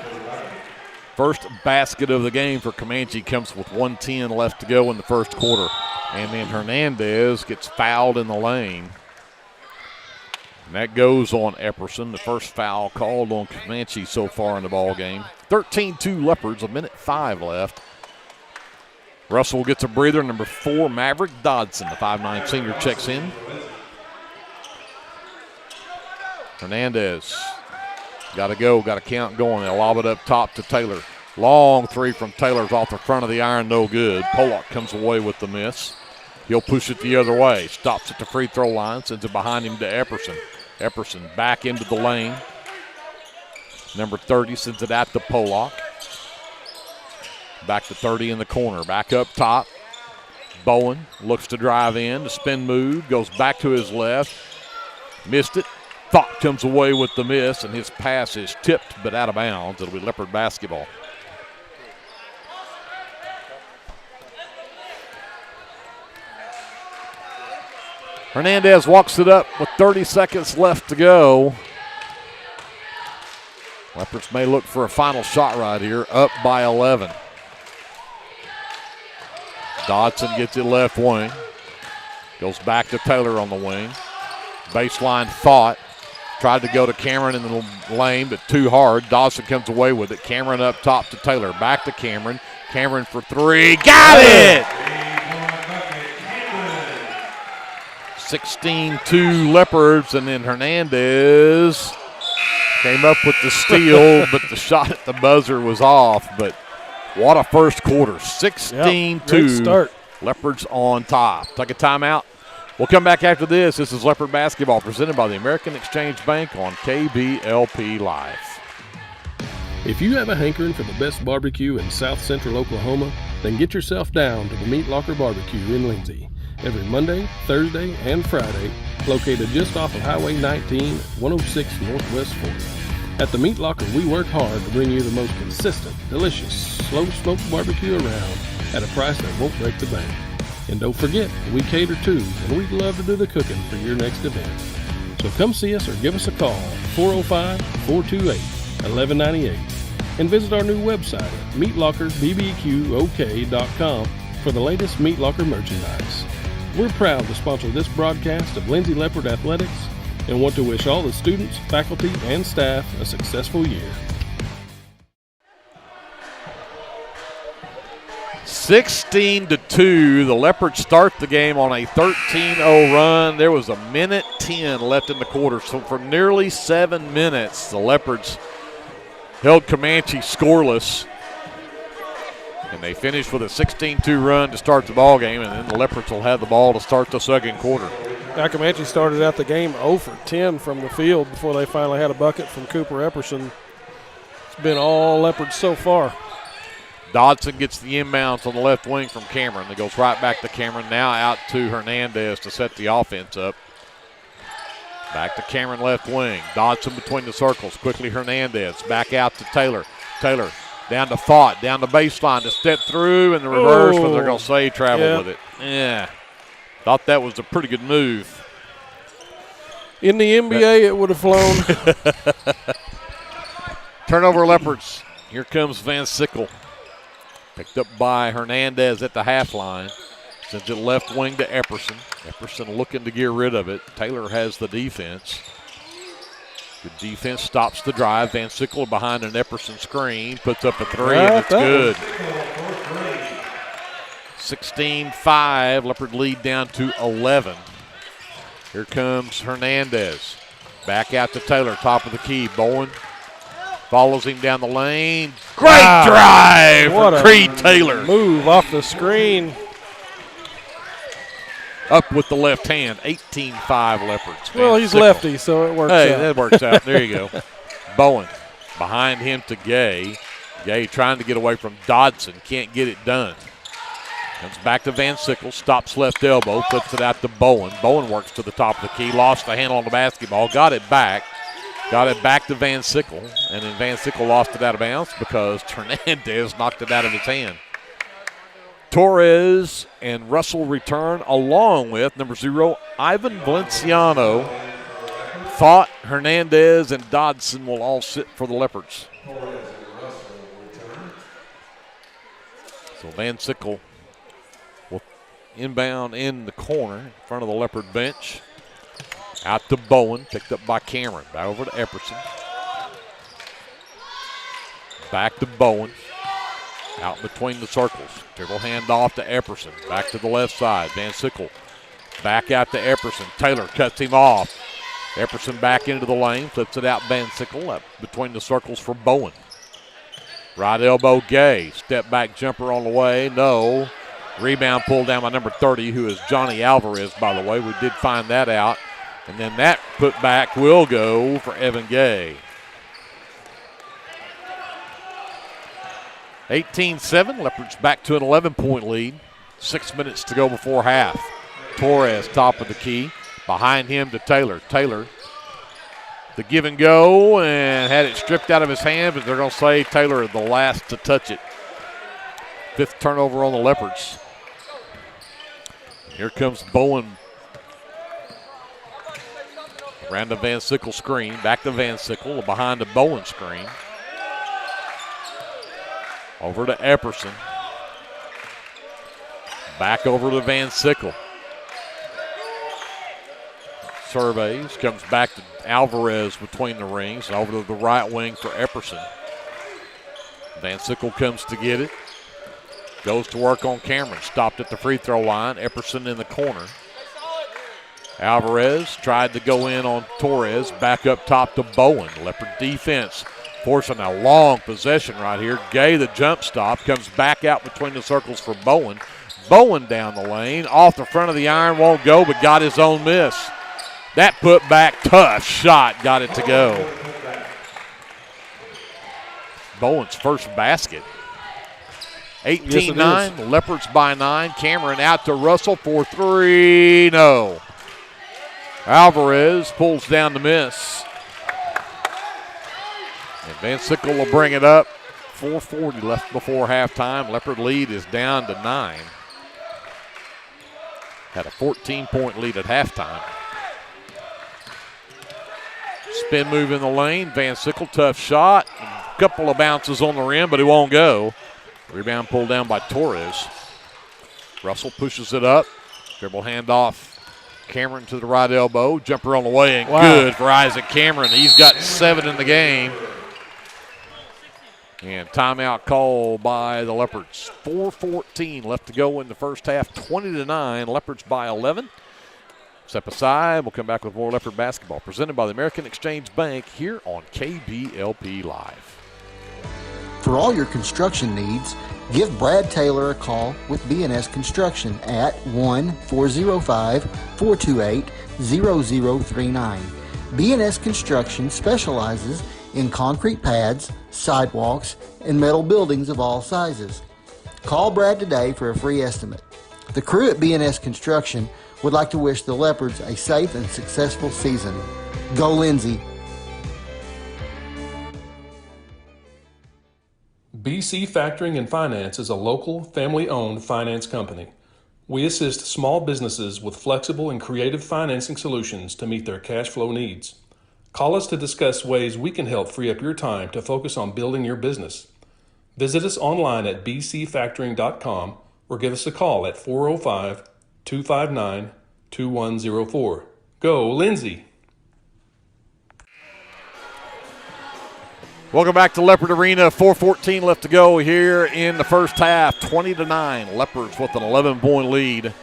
First basket of the game for Comanche comes with 1:10 left to go in the first quarter. And then Hernandez gets fouled in the lane. And that goes on Epperson, the first foul called on Comanche so far in the ball game. 13-2 Leopards, 1:05 left. Russell gets a breather. Number 4, Maverick Dodson, the 5'9 senior, checks in. Hernandez, got to go, got to count going. They'll lob it up top to Taylor. Long three from Taylor's off the front of the iron, no good. Pollock comes away with the miss. He'll push it the other way. Stops at the free throw line, sends it behind him to Epperson. Epperson back into the lane. Number 30 sends it out to Pollock. Back to 30 in the corner. Back up top. Bowen looks to drive in. The spin move. Goes back to his left. Missed it. Fott comes away with the miss, and his pass is tipped but out of bounds. It'll be Leopard basketball. Hernandez walks it up with 30 seconds left to go. Leopards may look for a final shot right here, up by 11. Dodson gets it left wing. Goes back to Taylor on the wing. Baseline Fott. Tried to go to Cameron in the lane, but too hard. Dodson comes away with it. Cameron up top to Taylor. Back to Cameron. Cameron for 3. Got it! 16-2 Leopards, and then Hernandez came up with the steal, but the shot at the buzzer was off. But what a first quarter. 16-2. Great start. Leopards on top. Take a timeout. We'll come back after this. This is Leopard Basketball presented by the American Exchange Bank on KBLP Live. If you have a hankering for the best barbecue in South Central Oklahoma, then get yourself down to the Meat Locker Barbecue in Lindsay. Every Monday, Thursday, and Friday, located just off of Highway 19, 106 Northwest 40. At the Meat Locker, we work hard to bring you the most consistent, delicious, slow-smoked barbecue around at a price that won't break the bank. And don't forget, we cater too, and we'd love to do the cooking for your next event. So come see us or give us a call, 405-428-1198, and visit our new website at meatlockerbbqok.com for the latest Meat Locker merchandise. We're proud to sponsor this broadcast of Lindsay Leopard Athletics and want to wish all the students, faculty, and staff a successful year. 16-2, the Leopards start the game on a 13-0 run. There was 1:10 left in the quarter, so for nearly 7 minutes, the Leopards held Comanche scoreless. And they finished with a 16-2 run to start the ball game, and then the Leopards will have the ball to start the second quarter. Comanche started out the game 0 for 10 from the field before they finally had a bucket from Cooper Epperson. It's been all Leopards so far. Dodson gets the inbounds on the left wing from Cameron. It goes right back to Cameron, now out to Hernandez to set the offense up. Back to Cameron left wing. Dodson between the circles. Quickly Hernandez. Back out to Taylor. Taylor down to Fott, down the baseline to step through in the reverse, but they're going to say travel with it. Yeah. Thought that was a pretty good move. In the NBA, it would have flown. Turnover Leopards. Here comes Van Sickle. Picked up by Hernandez at the half line. Sends it left wing to Epperson. Epperson looking to get rid of it. Taylor has the defense. Good defense stops the drive. Van Sickle behind an Epperson screen. Puts up a three, and it's good. 16-5. Leopard lead down to 11. Here comes Hernandez. Back out to Taylor, top of the key. Bowen follows him down the lane. Great drive for Creed Taylor. Move off the screen. Up with the left hand, 18-5 Leopards. Well, he's lefty, so it works out. Hey, that works out. There you go. Bowen behind him to Gay. Gay trying to get away from Dodson. Can't get it done. Comes back to Van Sickle. Stops left elbow. Puts it out to Bowen. Bowen works to the top of the key. Lost the handle on the basketball. Got it back. Got it back to Van Sickle. And then Van Sickle lost it out of bounds because Hernandez knocked it out of his hand. Torres and Russell return along with number 0, Ivan Valenciano. Fott, Hernandez, and Dodson will all sit for the Leopards. So Van Sickle will inbound in the corner in front of the Leopard bench. Out to Bowen, picked up by Cameron. Back over to Epperson. Back to Bowen. Out between the circles. Dribble handoff to Epperson. Back to the left side. Van Sickle. Back out to Epperson. Taylor cuts him off. Epperson back into the lane. Flips it out Van Sickle. Up between the circles for Bowen. Right elbow Gay. Step back jumper on the way. No. Rebound pulled down by number 30, who is Johnny Alvarez, by the way. We did find that out. And then that put back will go for Evan Gay. 18-7, Leopards back to an 11-point lead. 6 minutes to go before half. Torres, top of the key. Behind him to Taylor. Taylor, the give and go, and had it stripped out of his hand, but they're going to say Taylor is the last to touch it. 5th turnover on the Leopards. Here comes Bowen. Around the Van Sickle screen. Back to Van Sickle, behind the Bowen screen. Over to Epperson. Back over to Van Sickle. Surveys. Comes back to Alvarez between the rings. Over to the right wing for Epperson. Van Sickle comes to get it. Goes to work on Cameron. Stopped at the free throw line. Epperson in the corner. Alvarez tried to go in on Torres. Back up top to Bowen. Leopard defense forcing a long possession right here. Gay, the jump stop, comes back out between the circles for Bowen. Bowen down the lane. Off the front of the iron, won't go, but got his own miss. That put back, tough shot, got it to go. Bowen's first basket. 18-9, Yes, Leopards by 9. Cameron out to Russell for 3. No. Alvarez pulls down the miss. And Van Sickle will bring it up. 4:40 left before halftime. Leopard lead is down to 9. Had a 14-point lead at halftime. Spin move in the lane. Van Sickle, tough shot. A couple of bounces on the rim, but it won't go. Rebound pulled down by Torres. Russell pushes it up. Dribble handoff. Cameron to the right elbow. Jumper on the way, and good for Isaac Cameron. He's got 7 in the game. And timeout call by the Leopards. 4:14 left to go in the first half. 20-9. Leopards by 11. Step aside. We'll come back with more Leopard basketball presented by the American Exchange Bank here on KBLP Live. For all your construction needs, give Brad Taylor a call with B&S Construction at 1-405-428-0039. B&S Construction specializes in concrete pads, sidewalks, and metal buildings of all sizes. Call Brad today for a free estimate. The crew at B&S Construction would like to wish the Leopards a safe and successful season. Go Lindsay! BC Factoring and Finance is a local, family-owned finance company. We assist small businesses with flexible and creative financing solutions to meet their cash flow needs. Call us to discuss ways we can help free up your time to focus on building your business. Visit us online at bcfactoring.com or give us a call at 405-259-2104. Go Lindsay! Welcome back to Leopard Arena. 4:14 left to go here in the first half. 20-9. Leopards with an 11-point lead.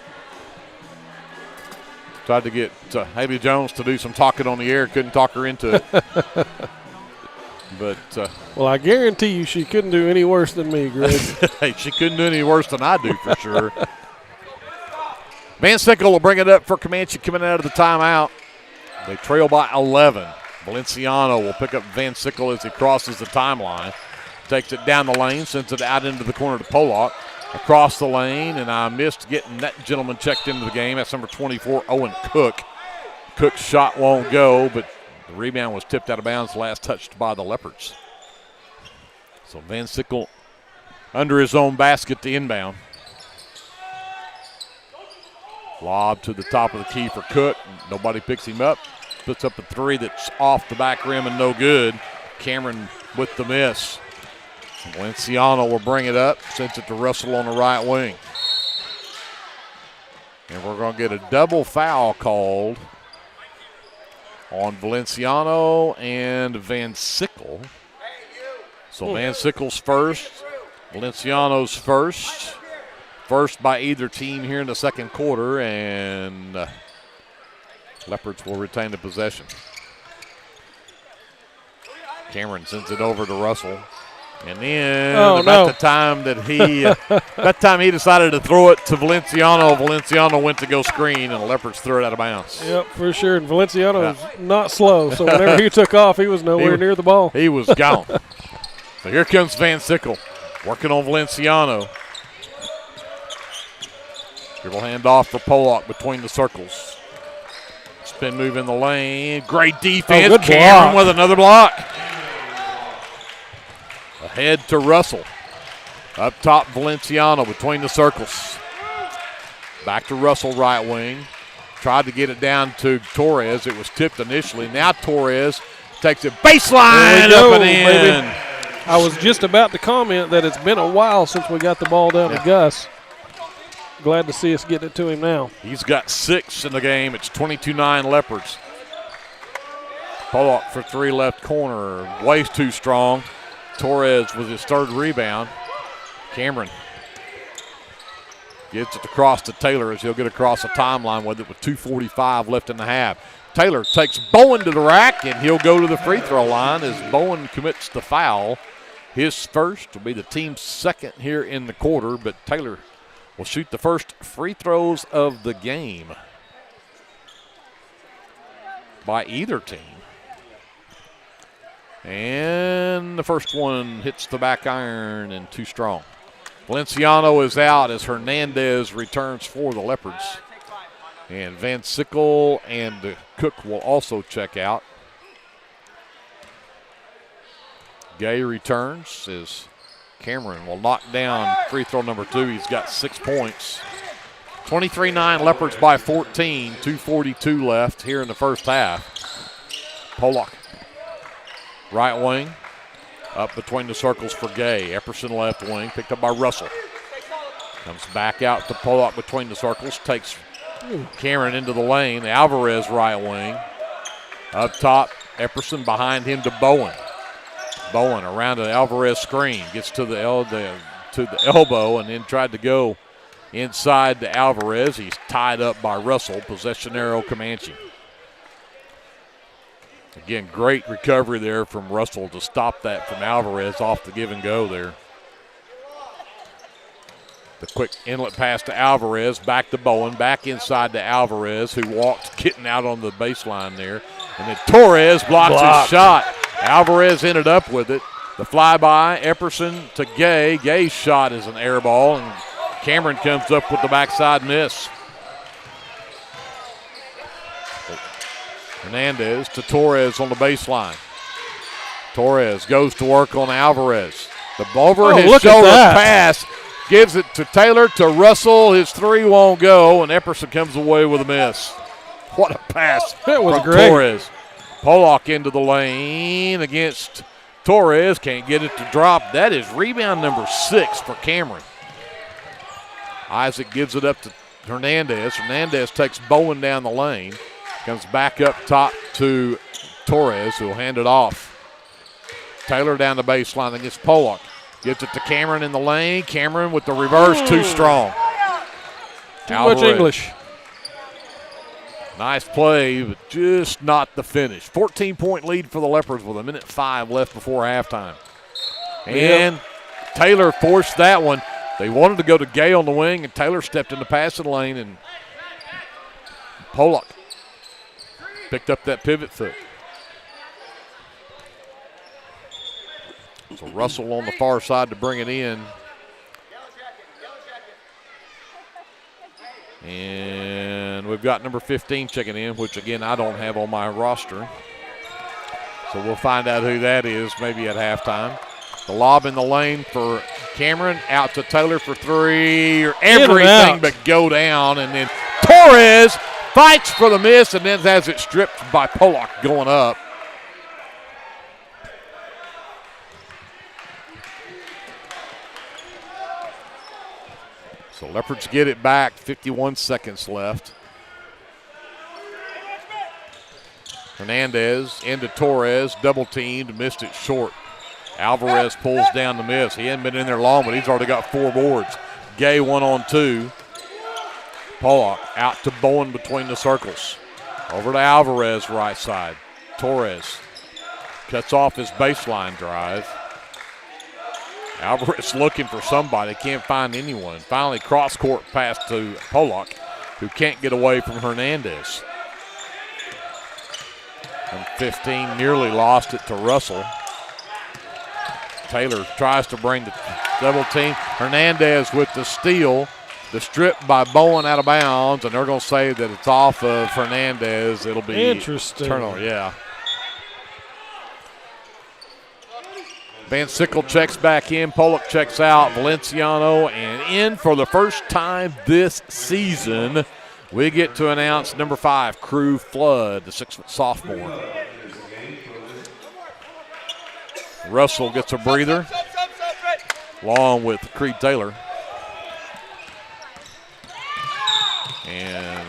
Tried to get Haley Jones to do some talking on the air. Couldn't talk her into it. But well, I guarantee you she couldn't do any worse than me, Greg. Hey, she couldn't do any worse than I do for sure. Van Sickle will bring it up for Comanche coming out of the timeout. They trail by 11. Valenciano will pick up Van Sickle as he crosses the timeline. Takes it down the lane, sends it out into the corner to Pollock. Across the lane, and I missed getting that gentleman checked into the game. That's number 24, Owen Cook. Cook's shot won't go, but the rebound was tipped out of bounds, last touched by the Leopards. So Van Sickle under his own basket to inbound. Lob to the top of the key for Cook. Nobody picks him up. Puts up a three that's off the back rim and no good. Cameron with the miss. Valenciano will bring it up, sends it to Russell on the right wing. And we're going to get a double foul called on Valenciano and Van Sickle. So Van Sickle's first, Valenciano's first. First by either team here in the second quarter, and Leopards will retain the possession. Cameron sends it over to Russell. And then the time that he decided to throw it to Valenciano, Valenciano went to go screen, and the Leopards threw it out of bounds. Yep, for sure. And Valenciano is not slow, so whenever he took off, he was nowhere near the ball. He was gone. So here comes Van Sickle working on Valenciano. Dribble handoff for Pollock between the circles. Spin move in the lane. Great defense. Good Cameron block. with another block. Ahead to Russell. Up top, Valenciano between the circles. Back to Russell, right wing. Tried to get it down to Torres. It was tipped initially. Now Torres takes it baseline up and in. Baby. I was just about to comment that it's been a while since we got the ball down to Gus. Glad to see us getting it to him now. He's got 6 in the game. It's 22-9 Leopards. Pollock for three left corner. Way too strong. Torres with his third rebound. Cameron Gets it across to Taylor as he'll get across the timeline with it with 2:45 left in the half. Taylor takes Bowen to the rack, and he'll go to the free throw line as Bowen commits the foul. His first will be the team's second here in the quarter, but Taylor will shoot the first free throws of the game by either team. And the first one hits the back iron and too strong. Valenciano is out as Hernandez returns for the Leopards. And Van Sickle and Cook will also check out. Gay returns as Cameron will knock down free throw number 2. He's got 6 points. 23-9 Leopards by 14. 2:42 left here in the first half. Pollock, right wing, up between the circles for Gay. Epperson left wing, picked up by Russell. Comes back out to Pollock between the circles, takes Cameron into the lane. Alvarez right wing. Up top, Epperson behind him to Bowen. Bowen around the Alvarez screen, gets to the elbow and then tried to go inside to Alvarez. He's tied up by Russell. Possession arrow Comanche. Again, great recovery there from Russell to stop that from Alvarez off the give and go there. The quick inlet pass to Alvarez, back to Bowen, back inside to Alvarez, who walked, getting out on the baseline there. And then Torres blocks his shot. Alvarez ended up with it. The flyby, Epperson to Gay. Gay's shot is an air ball, and Cameron comes up with the backside miss. Hernandez to Torres on the baseline. Torres goes to work on Alvarez. The over his shoulder pass gives it to Taylor, to Russell. His three won't go, and Epperson comes away with a miss. What a pass from Torres. Pollock into the lane against Torres. Can't get it to drop. That is rebound number 6 for Cameron. Isaac gives it up to Hernandez. Hernandez takes Bowen down the lane. Comes back up top to Torres, who will hand it off. Taylor down the baseline against Pollock. Gives it to Cameron in the lane. Cameron with the reverse, too strong. Too much English. Nice play, but just not the finish. 14-point lead for the Leopards with 1:05 left before halftime. And Taylor forced that one. They wanted to go to Gay on the wing, and Taylor stepped in the passing lane, and Pollock picked up that pivot foot. So Russell on the far side to bring it in. And we've got number 15 checking in, which, again, I don't have on my roster. So we'll find out who that is maybe at halftime. The lob in the lane for Cameron. Out to Taylor for three. Everything but go down. And then Torres fights for the miss and then has it stripped by Pollock going up. So Leopards get it back, 51 seconds left. Hernandez into Torres, double teamed, missed it short. Alvarez pulls down the miss. He hadn't been in there long, but he's already got 4 boards. Gay 1-on-2. Pollock out to Bowen between the circles. Over to Alvarez right side. Torres cuts off his baseline drive. Alvarez looking for somebody, can't find anyone. Finally, cross-court pass to Pollock, who can't get away from Hernandez. And 15 nearly lost it to Russell. Taylor tries to bring the double team. Hernandez with the steal. The strip by Bowen out of bounds, and they're going to say that it's off of Hernandez. It'll be interesting. Turnover, yeah. Van Sickle checks back in. Pollock checks out. Valenciano, and in for the first time this season, we get to announce number 5, Crew Flood, the 6-foot sophomore. Russell gets a breather, along with Creed Taylor. And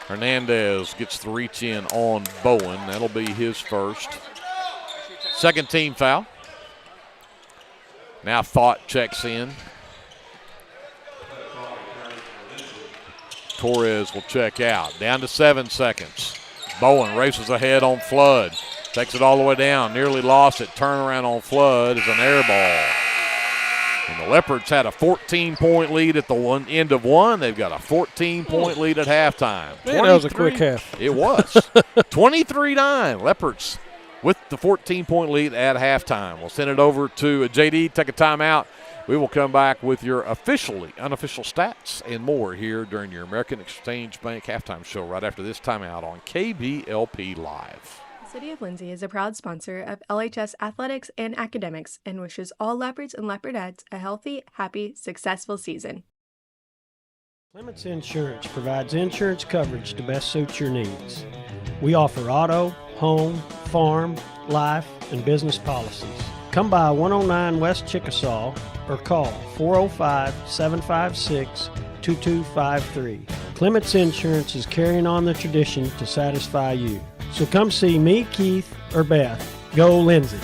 Hernandez gets the reach in on Bowen. That'll be his first. Second team foul. Now Thought checks in. Torres will check out. Down to 7 seconds. Bowen races ahead on Flood. Takes it all the way down. Nearly lost it. Turnaround on Flood is an air ball. And the Leopards had a 14-point lead at the end of one. They've got a 14-point lead at halftime. Man, that was a quick half. It was. 23-9. Leopards with the 14-point lead at halftime. We'll send it over to JD, take a timeout. We will come back with your officially unofficial stats and more here during your American Exchange Bank halftime show right after this timeout on KBLP Live. The City of Lindsay is a proud sponsor of LHS athletics and academics and wishes all Leopards and Leopardettes a healthy, happy, successful season. Clements Insurance provides insurance coverage to best suit your needs. We offer auto, home, farm, life, and business policies. Come by 109 West Chickasaw or call 405-756-2253. Clements Insurance is carrying on the tradition to satisfy you. So come see me, Keith, or Beth. Go Lindsay.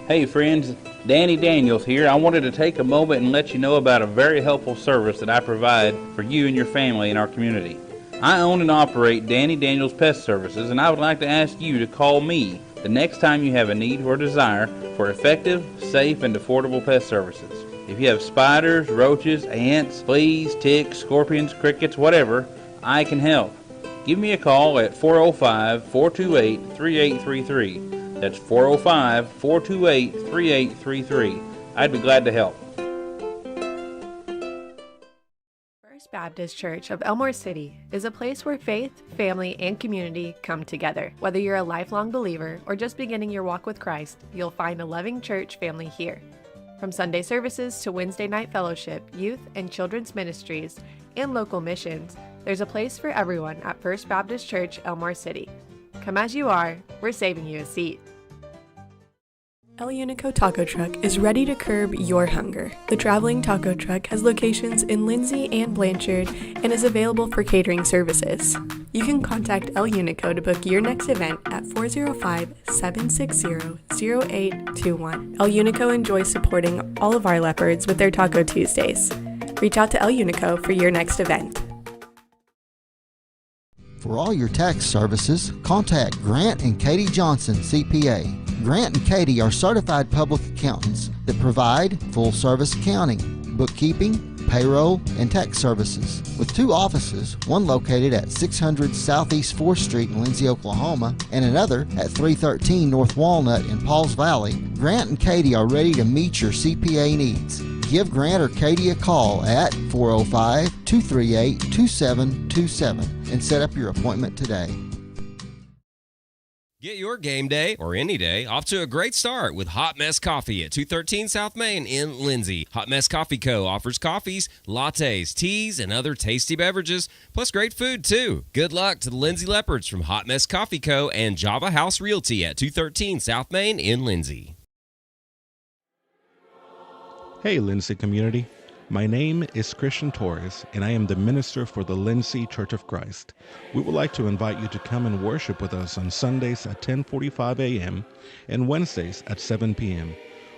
Hey friends, Danny Daniels here. I wanted to take a moment and let you know about a very helpful service that I provide for you and your family in our community. I own and operate Danny Daniels Pest Services, and I would like to ask you to call me the next time you have a need or desire for effective, safe, and affordable pest services. If you have spiders, roaches, ants, fleas, ticks, scorpions, crickets, whatever, I can help. Give me a call at 405-428-3833. That's 405-428-3833. I'd be glad to help. First Baptist Church of Elmore City is a place where faith, family, and community come together. Whether you're a lifelong believer or just beginning your walk with Christ, you'll find a loving church family here. From Sunday services to Wednesday night fellowship, youth and children's ministries, and local missions, there's a place for everyone at First Baptist Church, Elmore City. Come as you are, we're saving you a seat. El Unico Taco Truck is ready to curb your hunger. The traveling taco truck has locations in Lindsay and Blanchard and is available for catering services. You can contact El Unico to book your next event at 405-760-0821. El Unico enjoys supporting all of our Leopards with their Taco Tuesdays. Reach out to El Unico for your next event. For all your tax services, contact Grant and Katie Johnson, CPA. Grant and Katie are certified public accountants that provide full-service accounting, bookkeeping, payroll, and tax services. With 2 offices, one located at 600 Southeast 4th Street in Lindsay, Oklahoma, and another at 313 North Walnut in Pauls Valley, Grant and Katie are ready to meet your CPA needs. Give Grant or Katie a call at 405-238-2727 and set up your appointment today. Get your game day, or any day, off to a great start with Hot Mess Coffee at 213 South Main in Lindsay. Hot Mess Coffee Co. offers coffees, lattes, teas, and other tasty beverages, plus great food, too. Good luck to the Lindsay Leopards from Hot Mess Coffee Co. and Java House Realty at 213 South Main in Lindsay. Hey, Lindsay community. My name is Christian Torres, and I am the minister for the Lindsay Church of Christ. We would like to invite you to come and worship with us on Sundays at 10:45 a.m. and Wednesdays at 7 p.m.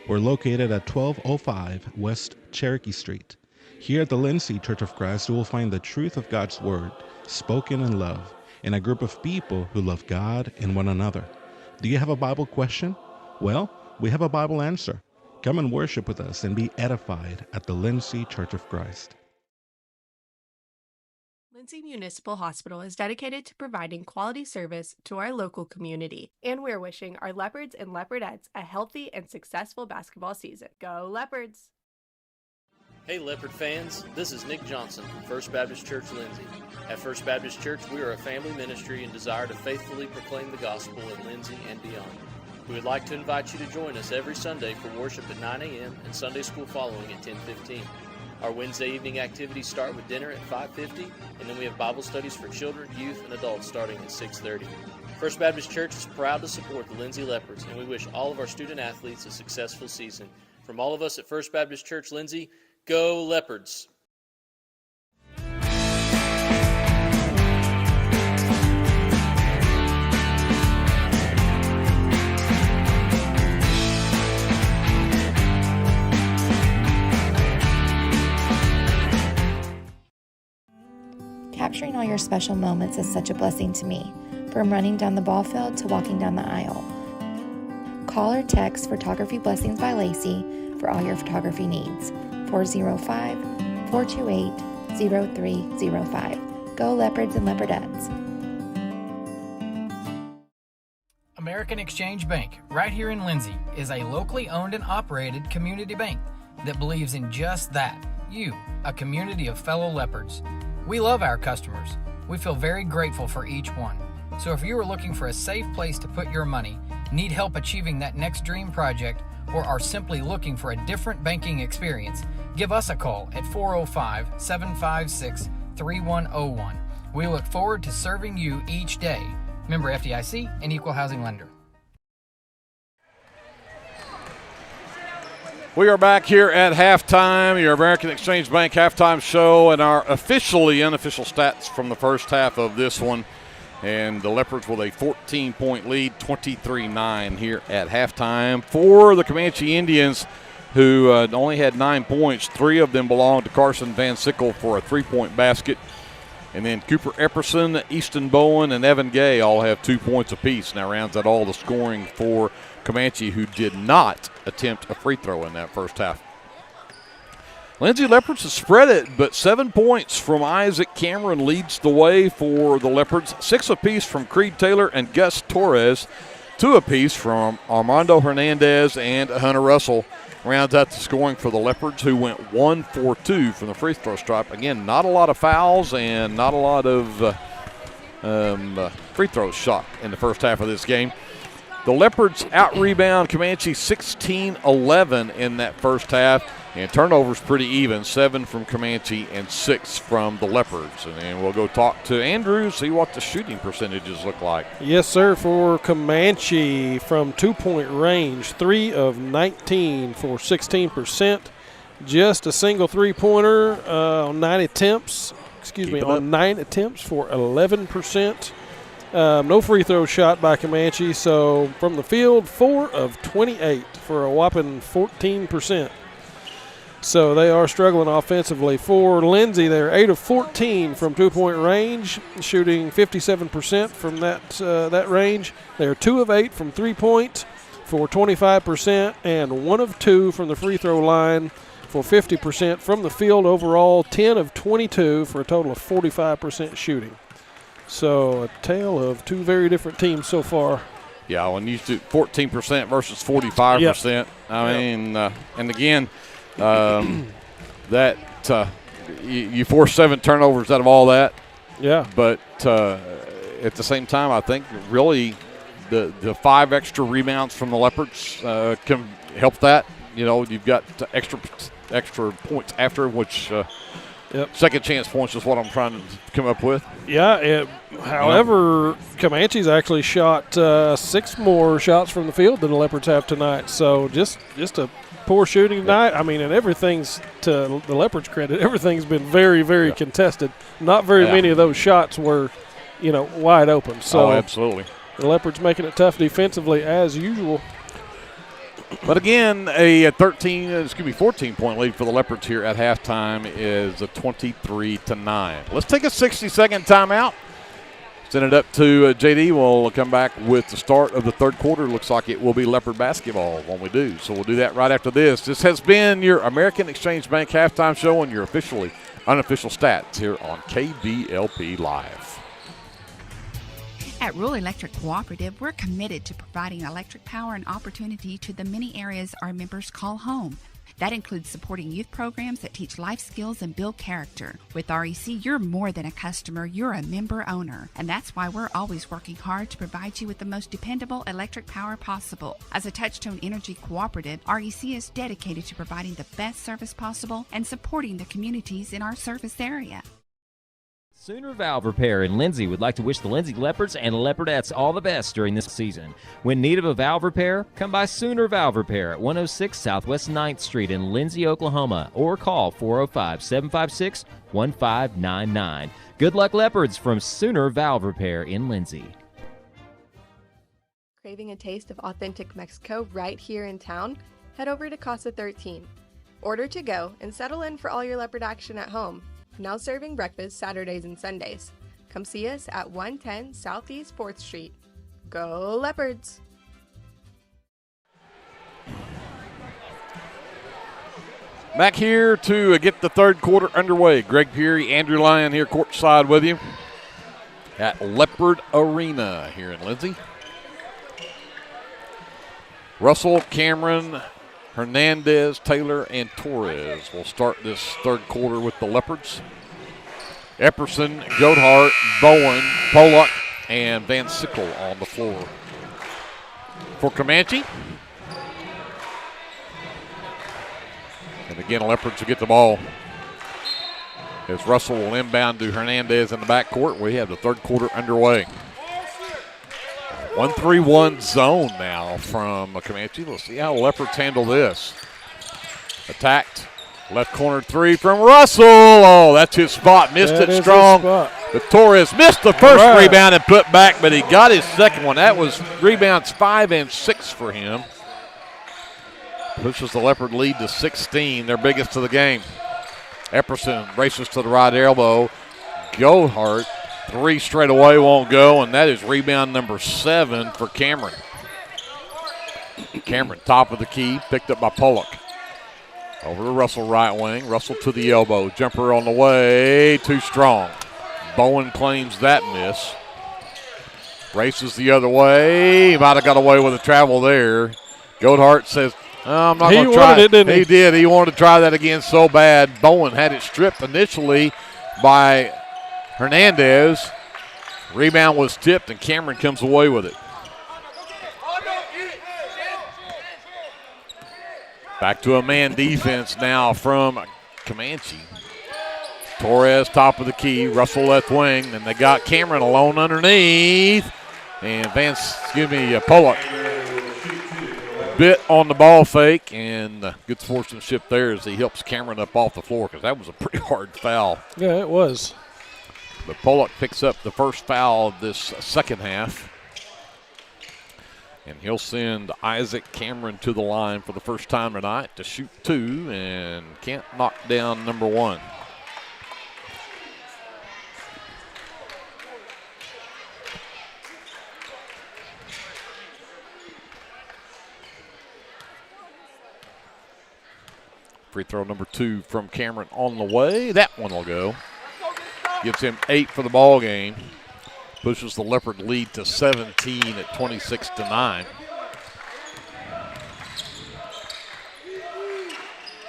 We're located at 1205 West Cherokee Street. Here at the Lindsay Church of Christ, you will find the truth of God's Word, spoken in love, and a group of people who love God and one another. Do you have a Bible question? Well, we have a Bible answer. Come and worship with us and be edified at the Lindsay Church of Christ. Lindsay Municipal Hospital is dedicated to providing quality service to our local community, and we're wishing our Leopards and Leopardettes a healthy and successful basketball season. Go Leopards! Hey Leopard fans, this is Nick Johnson from First Baptist Church Lindsay. At First Baptist Church, we are a family ministry and desire to faithfully proclaim the gospel in Lindsay and beyond. We would like to invite you to join us every Sunday for worship at 9 a.m. and Sunday school following at 10:15. Our Wednesday evening activities start with dinner at 5:50, and then we have Bible studies for children, youth, and adults starting at 6:30. First Baptist Church is proud to support the Lindsay Leopards, and we wish all of our student athletes a successful season. From all of us at First Baptist Church Lindsay, go Leopards! your special moments as such a blessing to me, from running down the ball field to walking down the aisle. Call or text Photography Blessings by Lacey for all your photography needs. 405-428-0305. Go Leopards and Leopardettes. American Exchange Bank, right here in Lindsay, is a locally owned and operated community bank that believes in just that, you, a community of fellow leopards. We love our customers. We feel very grateful for each one. So if you are looking for a safe place to put your money, need help achieving that next dream project, or are simply looking for a different banking experience, give us a call at 405-756-3101. We look forward to serving you each day. Member FDIC and Equal Housing Lender. We are back here at halftime, your American Exchange Bank halftime show, and our officially unofficial stats from the first half of this one. And the Leopards with a 14-point lead, 23-9 here at halftime. For the Comanche Indians, who only had 9 points, 3 of them belonged to Carson Van Sickle for a 3-point basket. And then Cooper Epperson, Easton Bowen, and Evan Gay all have 2 points apiece. Now rounds out all the scoring for Comanche, who did not attempt a free throw in that first half. Lindsay Leopards have spread it, but 7 points from Isaac Cameron leads the way for the Leopards. 6 apiece from Creed Taylor and Gus Torres. 2 apiece from Armando Hernandez and Hunter Russell. Rounds out the scoring for the Leopards, who went 1 for 2 from the free throw stripe. Again, not a lot of fouls and not a lot of free throws shot in the first half of this game. The Leopards out-rebound Comanche 16-11 in that first half, and turnovers pretty even, 7 from Comanche and 6 from the Leopards. And then we'll go talk to Andrew, see what the shooting percentages look like. Yes, sir, for Comanche from 2-point range, 3 of 19 for 16%. Just a single three-pointer on 9 attempts. On 9 attempts for 11%. No free throw shot by Comanche, so from the field, 4 of 28 for a whopping 14%. So they are struggling offensively. For Lindsay, they're 8 of 14 from 2-point range, shooting 57% from that range. They're 2 of 8 from 3-point for 25%, and 1 of 2 from the free throw line for 50%. From the field overall, 10 of 22 for a total of 45% shooting. So a tale of 2 very different teams so far. Yeah, when you do 14% versus 45%. Yep. I mean, and again, you force 7 turnovers out of all that. Yeah. But at the same time, I think really the 5 extra rebounds from the Leopards can help that. You know, you've got extra points after, which second chance points is what I'm trying to come up with. Yeah. However, Comanche's actually shot 6 more shots from the field than the Leopards have tonight. So just a poor shooting tonight. I mean, and everything's, to the Leopards' credit, everything's been very, very contested. Not very many of those shots were, wide open. So absolutely. The Leopards making it tough defensively as usual. But again, a 14-point lead for the Leopards here at halftime is a 23-9. Let's take a 60-second timeout. Send it up to JD. We'll come back with the start of the third quarter. Looks like it will be Leopard basketball when we do. So we'll do that right after this. This has been your American Exchange Bank halftime show and your officially unofficial stats here on KBLP Live. At Rural Electric Cooperative, we're committed to providing electric power and opportunity to the many areas our members call home. That includes supporting youth programs that teach life skills and build character. With REC, you're more than a customer, you're a member owner. And that's why we're always working hard to provide you with the most dependable electric power possible. As a Touchstone Energy Cooperative, REC is dedicated to providing the best service possible and supporting the communities in our service area. Sooner Valve Repair in Lindsay would like to wish the Lindsay Leopards and Leopardettes all the best during this season. When in need of a valve repair, come by Sooner Valve Repair at 106 Southwest 9th Street in Lindsay, Oklahoma, or call 405-756-1599. Good luck, Leopards, from Sooner Valve Repair in Lindsay. Craving a taste of authentic Mexico right here in town? Head over to Casa 13. Order to go and settle in for all your Leopard action at home. Now serving breakfast Saturdays and Sundays. Come see us at 110 Southeast 4th Street. Go Leopards! Back here to get the third quarter underway. Greg Peary, Andrew Lyon here courtside with you at Leopard Arena here in Lindsay. Russell, Cameron, Hernandez, Taylor, and Torres will start this third quarter with the Leopards. Epperson, Goathart, Bowen, Pollock, and Van Sickle on the floor. For Comanche. And again, Leopards will get the ball as Russell will inbound to Hernandez in the backcourt. We have the third quarter underway. 1-3-1 zone now from Comanche. Let's see how the Leopards handle this. Attacked. Left corner three from Russell. Oh, that's his spot. Missed it strong. But Torres missed the first rebound and put back, but he got his second one. That was rebounds 5 and 6 for him. Pushes the Leopard lead to 16, their biggest of the game. Epperson races to the right elbow. Goathart, 3 straight away, won't go, and that is rebound number 7 for Cameron. Cameron, top of the key, picked up by Pollock. Over to Russell, right wing. Russell to the elbow. Jumper on the way, too strong. Bowen claims that miss. Races the other way. He might have got away with a travel there. Goathart says, I'm not going to try it. He did. He wanted to try that again so bad. Bowen had it stripped initially by Hernandez. Rebound was tipped, and Cameron comes away with it. Back to a man defense now from Comanche. Torres, top of the key. Russell left wing. And they got Cameron alone underneath. And Pollock bit on the ball fake. And good sportsmanship there as he helps Cameron up off the floor because that was a pretty hard foul. Yeah, it was. But Pollock picks up the first foul of this second half. And he'll send Isaac Cameron to the line for the first time tonight to shoot 2 and can't knock down number 1. Free throw number 2 from Cameron on the way. That one will go. Gives him 8 for the ball game. Pushes the Leopard lead to 17 at 26-9.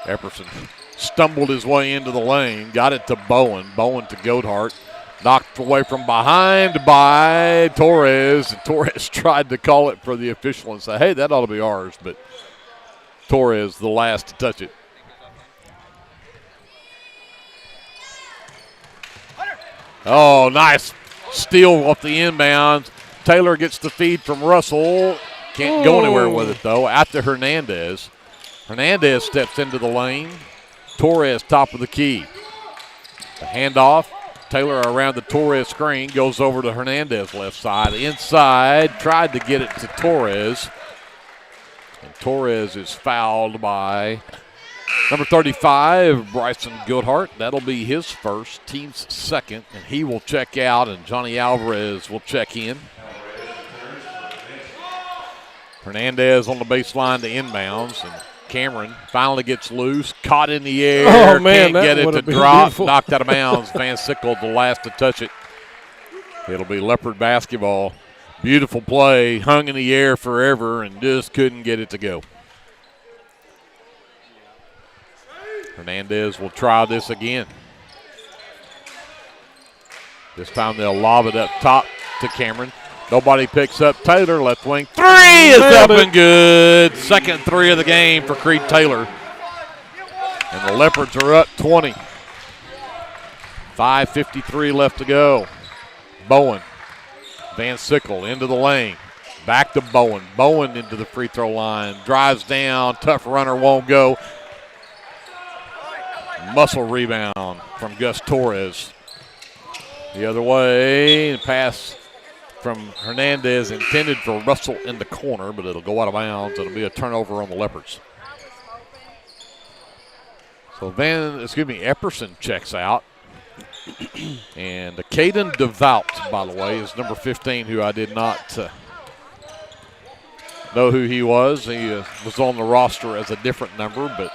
Epperson stumbled his way into the lane, got it to Bowen. Bowen to Goathart. Knocked away from behind by Torres. And Torres tried to call it for the official and say, hey, that ought to be ours. But Torres the last to touch it. Oh, nice steal off the inbounds. Taylor gets the feed from Russell. Can't go anywhere with it, though. Out to Hernandez. Hernandez steps into the lane. Torres top of the key. The handoff. Taylor around the Torres screen. Goes over to Hernandez left side. Inside. Tried to get it to Torres. And Torres is fouled by number 35, Bryson Goathart. That'll be his first, team's second, and he will check out, and Johnny Alvarez will check in. Hernandez on the baseline to inbounds, and Cameron finally gets loose, caught in the air, can't get it to drop, beautiful. Knocked out of bounds. Van Sickle the last to touch it. It'll be Leopard basketball. Beautiful play, hung in the air forever and just couldn't get it to go. Hernandez will try this again. This time they'll lob it up top to Cameron. Nobody picks up Taylor. Left wing three is up and good. Second 3 of the game for Creed Taylor. And the Leopards are up 20. 5:53 left to go. Bowen. Van Sickle into the lane. Back to Bowen. Bowen into the free throw line. Drives down. Tough runner won't go. Muscle rebound from Gus Torres. The other way. Pass from Hernandez intended for Russell in the corner, but it'll go out of bounds. It'll be a turnover on the Leopards. So Epperson checks out. And Caden Devout, by the way, is number 15, who I did not know who he was. He was on the roster as a different number, but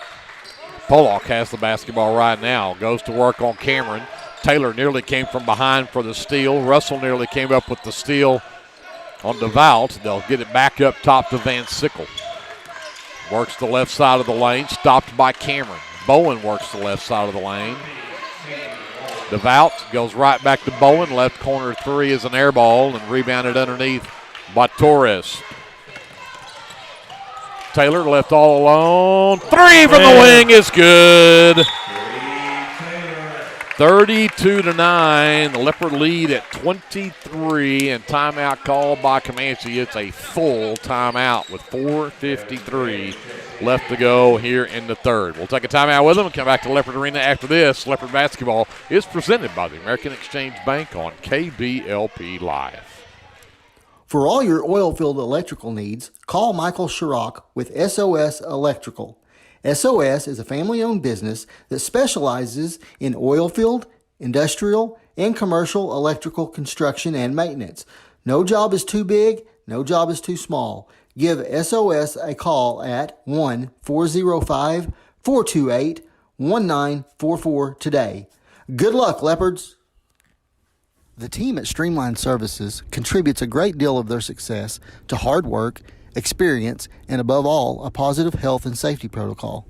Pollock has the basketball right now. Goes to work on Cameron. Taylor nearly came from behind for the steal. Russell nearly came up with the steal on Devout. They'll get it back up top to Van Sickle. Works the left side of the lane, stopped by Cameron. Bowen works the left side of the lane. Devout goes right back to Bowen. Left corner three is an air ball and rebounded underneath by Torres. Taylor left all alone. Three from the wing is good. 32-9. The Leopard lead at 23, and timeout called by Comanche. It's a full timeout with 4:53 left to go here in the third. We'll take a timeout with them and come back to Leopard Arena after this. Leopard basketball is presented by the American Exchange Bank on KBLP Live. For all your oil-filled electrical needs, call Michael Sharrock with SOS Electrical. SOS is a family-owned business that specializes in oil-filled, industrial, and commercial electrical construction and maintenance. No job is too big, no job is too small. Give SOS a call at 1-405-428-1944 today. Good luck, Leopards! The team at Streamline Services contributes a great deal of their success to hard work, experience, and above all, a positive health and safety protocol.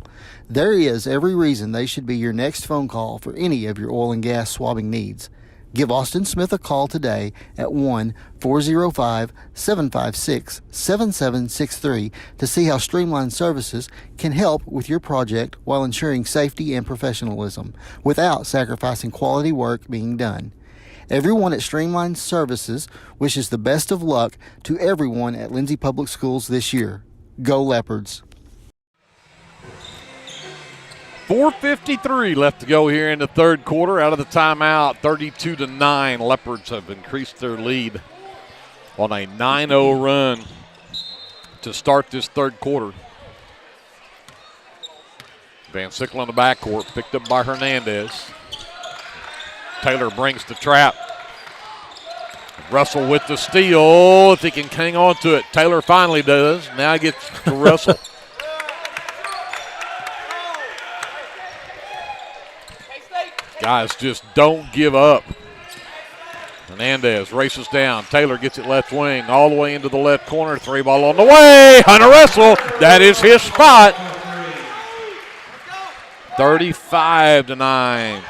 There is every reason they should be your next phone call for any of your oil and gas swabbing needs. Give Austin Smith a call today at 1-405-756-7763 to see how Streamline Services can help with your project while ensuring safety and professionalism without sacrificing quality work being done. Everyone at Streamline Services wishes the best of luck to everyone at Lindsay Public Schools this year. Go Leopards! 4:53 left to go here in the third quarter. Out of the timeout, 32-9. Leopards have increased their lead on a 9-0 run to start this third quarter. Van Sickle in the backcourt, picked up by Hernandez. Taylor brings the trap. Russell with the steal, if he can hang on to it. Taylor finally does. Now he gets to Russell. Guys, just don't give up. Hernandez races down. Taylor gets it left wing, all the way into the left corner. Three ball on the way. Hunter Russell, that is his spot. 35-9.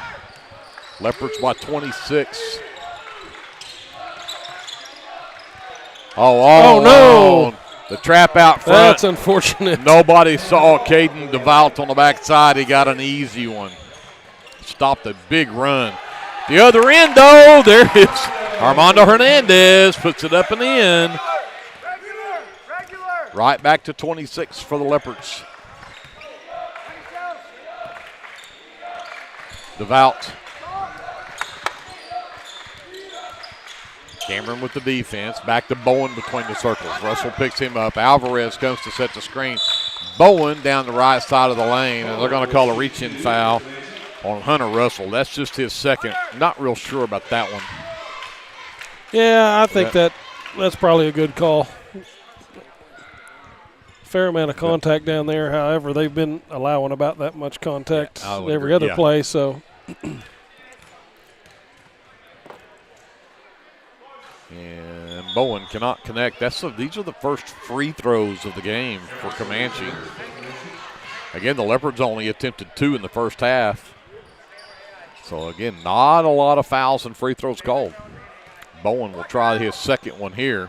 Leopards by 26. Oh no. The trap out front. That's unfortunate. Nobody saw Caden DeVault on the backside. He got an easy one. Stopped a big run. The other end, though, there is Armando Hernandez. Puts it up and in. Right back to 26 for the Leopards. DeVault. Cameron with the defense. Back to Bowen between the circles. Russell picks him up. Alvarez comes to set the screen. Bowen down the right side of the lane, and they're going to call a reach-in foul on Hunter Russell. That's just his second. Not real sure about that one. Yeah, I think that's probably a good call. Fair amount of contact down there. However, they've been allowing about that much contact every other play, so. And Bowen cannot connect. These are the first free throws of the game for Comanche. Again, the Leopards only attempted 2 in the first half. So, again, not a lot of fouls and free throws called. Bowen will try his second one here.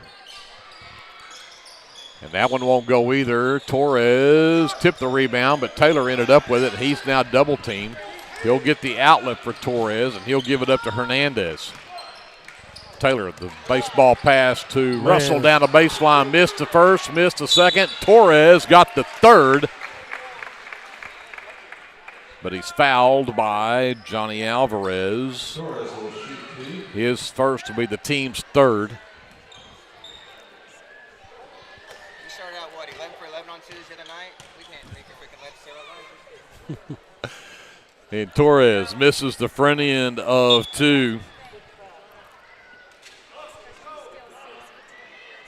And that one won't go either. Torres tipped the rebound, but Taylor ended up with it. He's now double teamed. He'll get the outlet for Torres, and he'll give it up to Hernandez. Taylor, the baseball pass to Russell down the baseline. Missed the first, missed the second. Torres got the third. But he's fouled by Johnny Alvarez. His first will be the team's third. You started out, 11 for 11 on Tuesday night? We can't make your freaking legislative. And Torres misses the front end of 2.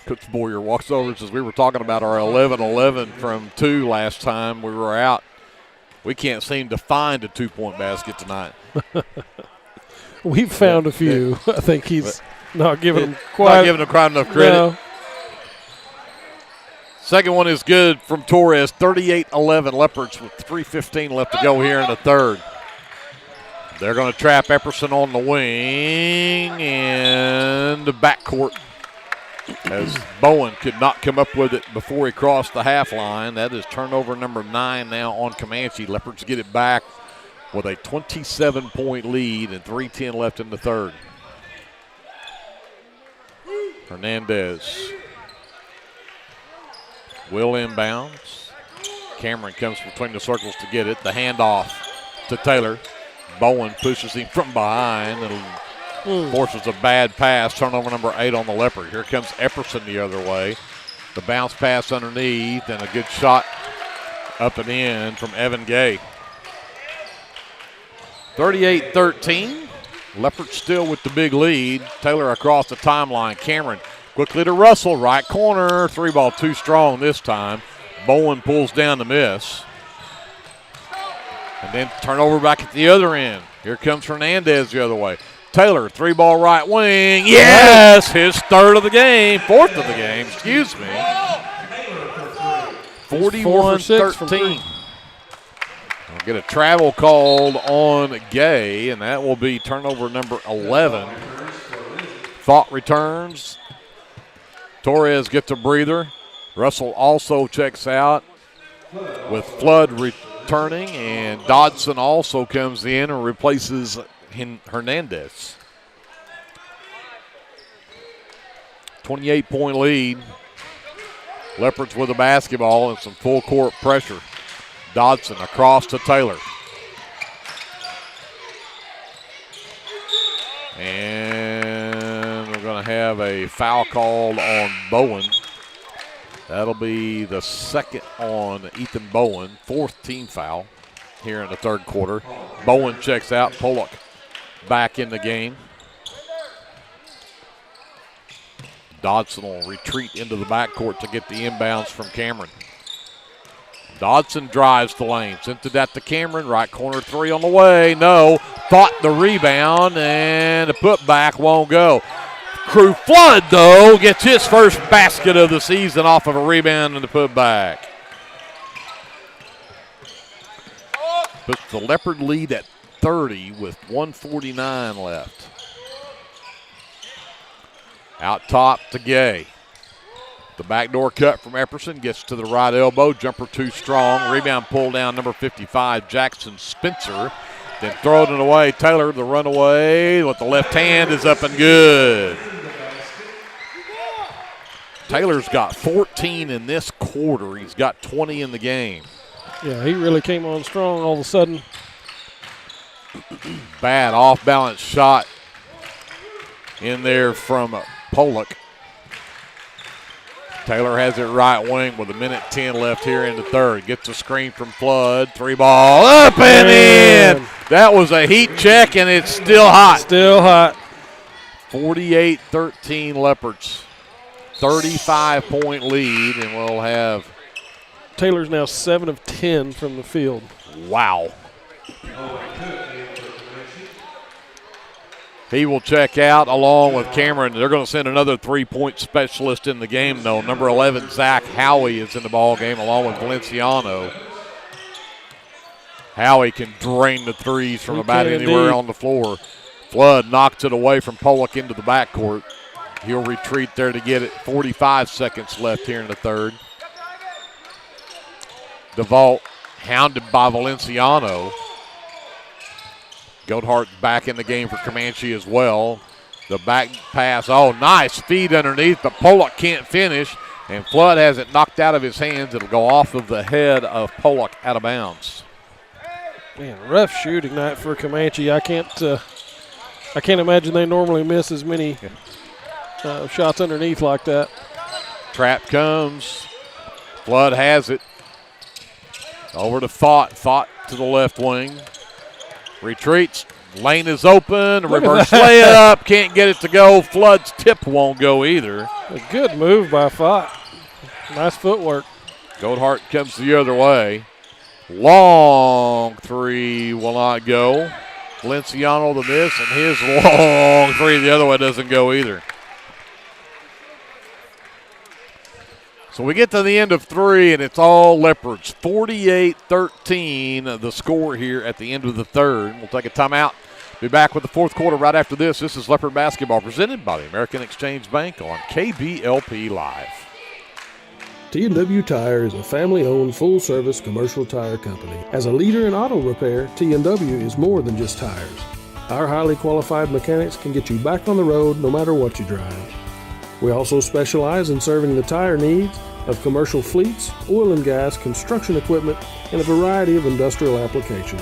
Coach Boyer walks over and says, we were talking about our 11-11 from 2 last time we were out. We can't seem to find a 2-point basket tonight. We've found a few. I think he's not giving them quite enough credit. No. Second one is good from Torres, 38-11 Leopards with 3:15 left to go here in the third. They're going to trap Epperson on the wing and the backcourt as Bowen could not come up with it before he crossed the half line. That is turnover number 9 now on Comanche. Leopards get it back with a 27-point lead and 3:10 left in the third. Hernandez will inbounds. Cameron comes between the circles to get it. The handoff to Taylor. Bowen pushes him from behind and forces a bad pass. Turnover number 8 on the Leopard. Here comes Epperson the other way. The bounce pass underneath and a good shot up and in from Evan Gay. 38-13. Leopards still with the big lead. Taylor across the timeline. Cameron quickly to Russell, right corner. 3-ball too strong this time. Bowen pulls down the miss. And then turnover back at the other end. Here comes Hernandez the other way. Taylor, 3-ball right wing. Yes, his third of the game. Fourth of the game, excuse me. 41-13. We'll get a travel called on Gay, and that will be turnover number 11. Thought returns. Torres gets a breather. Russell also checks out with Flood returning, and Dodson also comes in and replaces Hernandez. 28-point lead. Leopards with the basketball and some full court pressure. Dodson across to Taylor. And we're going to have a foul called on Bowen. That'll be the second on Ethan Bowen, 4th team foul here in the third quarter. Bowen checks out. Pollock back in the game. Dodson will retreat into the backcourt to get the inbounds from Cameron. Dodson drives the lane. Sent that to Cameron. Right corner 3 on the way. No. Fought the rebound, and the putback won't go. Crew Flood, though, gets his first basket of the season off of a rebound and the putback. Puts the Leopard lead at 30 with 1:49 left. Out top to Gay. The backdoor cut from Epperson gets to the right elbow. Jumper too strong. Rebound pulled down number 55, Jackson Spencer. Then throwing it away. Taylor, the runaway with the left hand is up and good. Taylor's got 14 in this quarter. He's got 20 in the game. Yeah, he really came on strong all of a sudden. Bad off-balance shot in there from Pollock. Taylor has it right wing with 1:10 left here in the third. Gets a screen from Flood. 3-ball up and in. That was a heat check, and it's still hot. Still hot. 48-13 Leopards. 35-point lead, and we'll have. Taylor's now 7 of 10 from the field. Wow. He will check out along with Cameron. They're going to send another 3-point specialist in the game, though. Number 11, Zach Howie, is in the ball game along with Valenciano. Howie can drain the threes from about anywhere on the floor. Flood knocks it away from Pollock into the backcourt. He'll retreat there to get it. 45 seconds left here in the third. DeVault hounded by Valenciano. Goldhart back in the game for Comanche as well. The back pass, oh, nice feed underneath, but Pollock can't finish, and Flood has it knocked out of his hands. It'll go off of the head of Pollock out of bounds. Man, rough shooting night for Comanche. I can't imagine they normally miss as many shots underneath like that. Trap comes. Flood has it. Over to Fott. Fott to the left wing. Retreats. Lane is open. Reverse layup. Can't get it to go. Flood's tip won't go either. A good move by Fott. Nice footwork. Goldhart comes the other way. Long three will not go. Valenciano the miss, and his long three the other way doesn't go either. So we get to the end of three, and it's all Leopards. 48-13, the score here at the end of the third. We'll take a timeout. Be back with the fourth quarter right after this. This is Leopard basketball presented by the American Exchange Bank on KBLP Live. T&W Tire is a family-owned, full-service commercial tire company. As a leader in auto repair, T&W is more than just tires. Our highly qualified mechanics can get you back on the road no matter what you drive. We also specialize in serving the tire needs of commercial fleets, oil and gas, construction equipment, and a variety of industrial applications.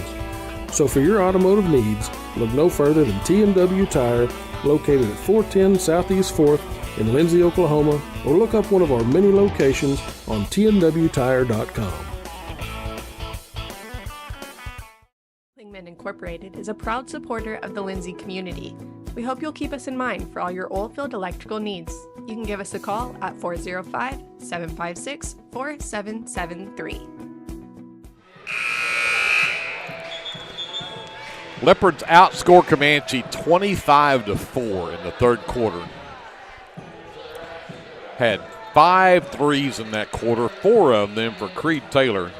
So for your automotive needs, look no further than T&W Tire, located at 410 Southeast 4th in Lindsay, Oklahoma, or look up one of our many locations on tnwtire.com. Lingman Incorporated is a proud supporter of the Lindsay community. We hope you'll keep us in mind for all your oilfield electrical needs. You can give us a call at 405-756-4773. Leopards outscore Comanche 25-4 in the third quarter. Had 5 threes in that quarter, 4 of them for Creed Taylor.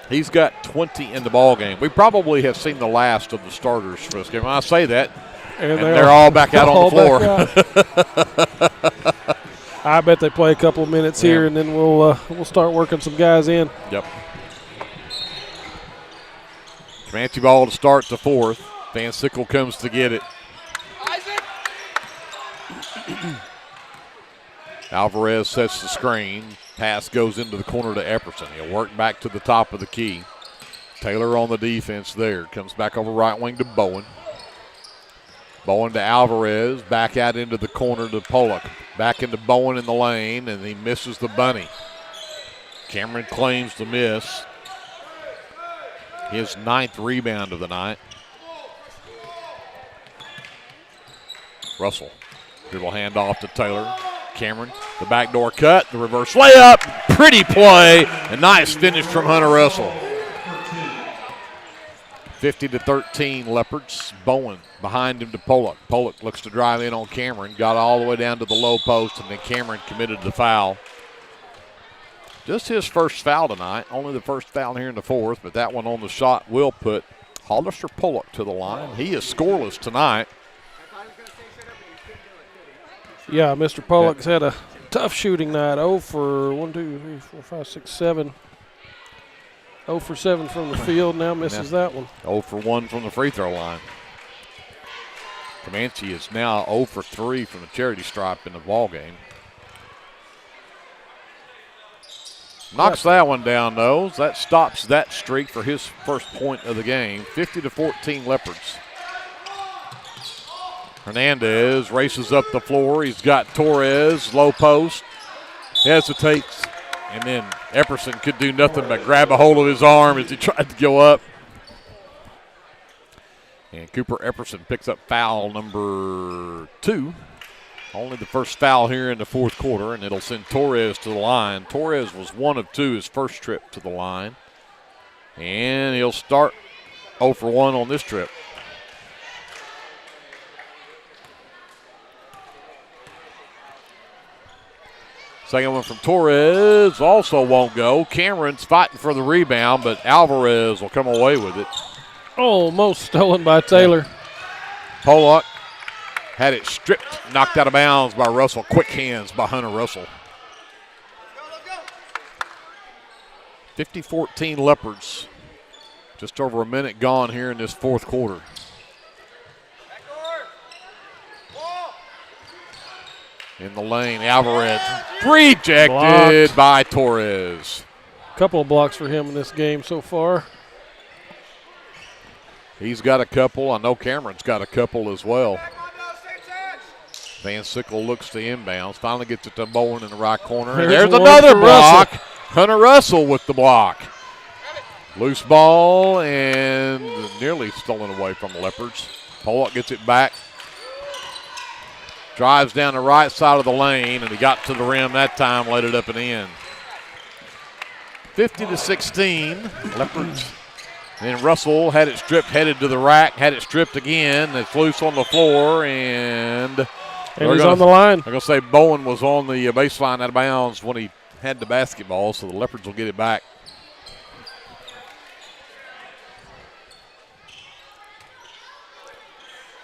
He's got 20 in the ball game. We probably have seen the last of the starters for this game. When I say that, and they're all back out on the floor. I bet they play a couple of minutes here, and then we'll start working some guys in. Yep. Comanche ball to start the fourth. Van Sickle comes to get it. Alvarez sets the screen. Pass goes into the corner to Epperson. He'll work back to the top of the key. Taylor on the defense there. Comes back over right wing to Bowen. Bowen to Alvarez. Back out into the corner to Pollock. Back into Bowen in the lane, and he misses the bunny. Cameron claims the miss. His 9th rebound of the night. Russell. Dribble handoff to Taylor. Cameron, the backdoor cut, the reverse layup. Pretty play. A nice finish from Hunter Russell. 50-13 Leopards. Bowen behind him to Pollock. Pollock looks to drive in on Cameron. Got all the way down to the low post, and then Cameron committed the foul. Just his first foul tonight. Only the first foul here in the fourth, but that one on the shot will put Hollister Pollock to the line. He is scoreless tonight. Yeah, Mr. Pollock's had a tough shooting night. 0 for 1, 2, 3, 4, 5, 6, 7. 0 for 7 from the field. Now misses that one. 0 for 1 from the free throw line. Comanche is now 0 for 3 from the charity stripe in the ball game. Knocks that one down, though. That stops that streak for his first point of the game. 50-14 Leopards. Hernandez races up the floor. He's got Torres, low post, hesitates, and then Epperson could do nothing but grab a hold of his arm as he tried to go up. And Cooper Epperson picks up foul number 2. Only the first foul here in the fourth quarter, and it'll send Torres to the line. Torres was 1 of 2 his first trip to the line. And he'll start 0 for 1 on this trip. Second one from Torres also won't go. Cameron's fighting for the rebound, but Alvarez will come away with it. Almost stolen by Taylor. Pollock had it stripped, knocked out of bounds by Russell. Quick hands by Hunter Russell. 50-14 Leopards. Just over a minute gone here in this fourth quarter. In the lane, Alvarez rejected by Torres. Couple of blocks for him in this game so far. He's got a couple. I know Cameron's got a couple as well. Van Sickle looks to inbounds. Finally gets it to Bowen in the right corner. And there's another block. Hunter Russell with the block. Loose ball and nearly stolen away from the Leopards. Pollock gets it back. Drives down the right side of the lane, and he got to the rim that time, let it up and in. 50-16, Leopards. And Russell had it stripped, headed to the rack, had it stripped again. It's loose on the floor, and he's on the line. I'm going to say Bowen was on the baseline out of bounds when he had the basketball, so the Leopards will get it back.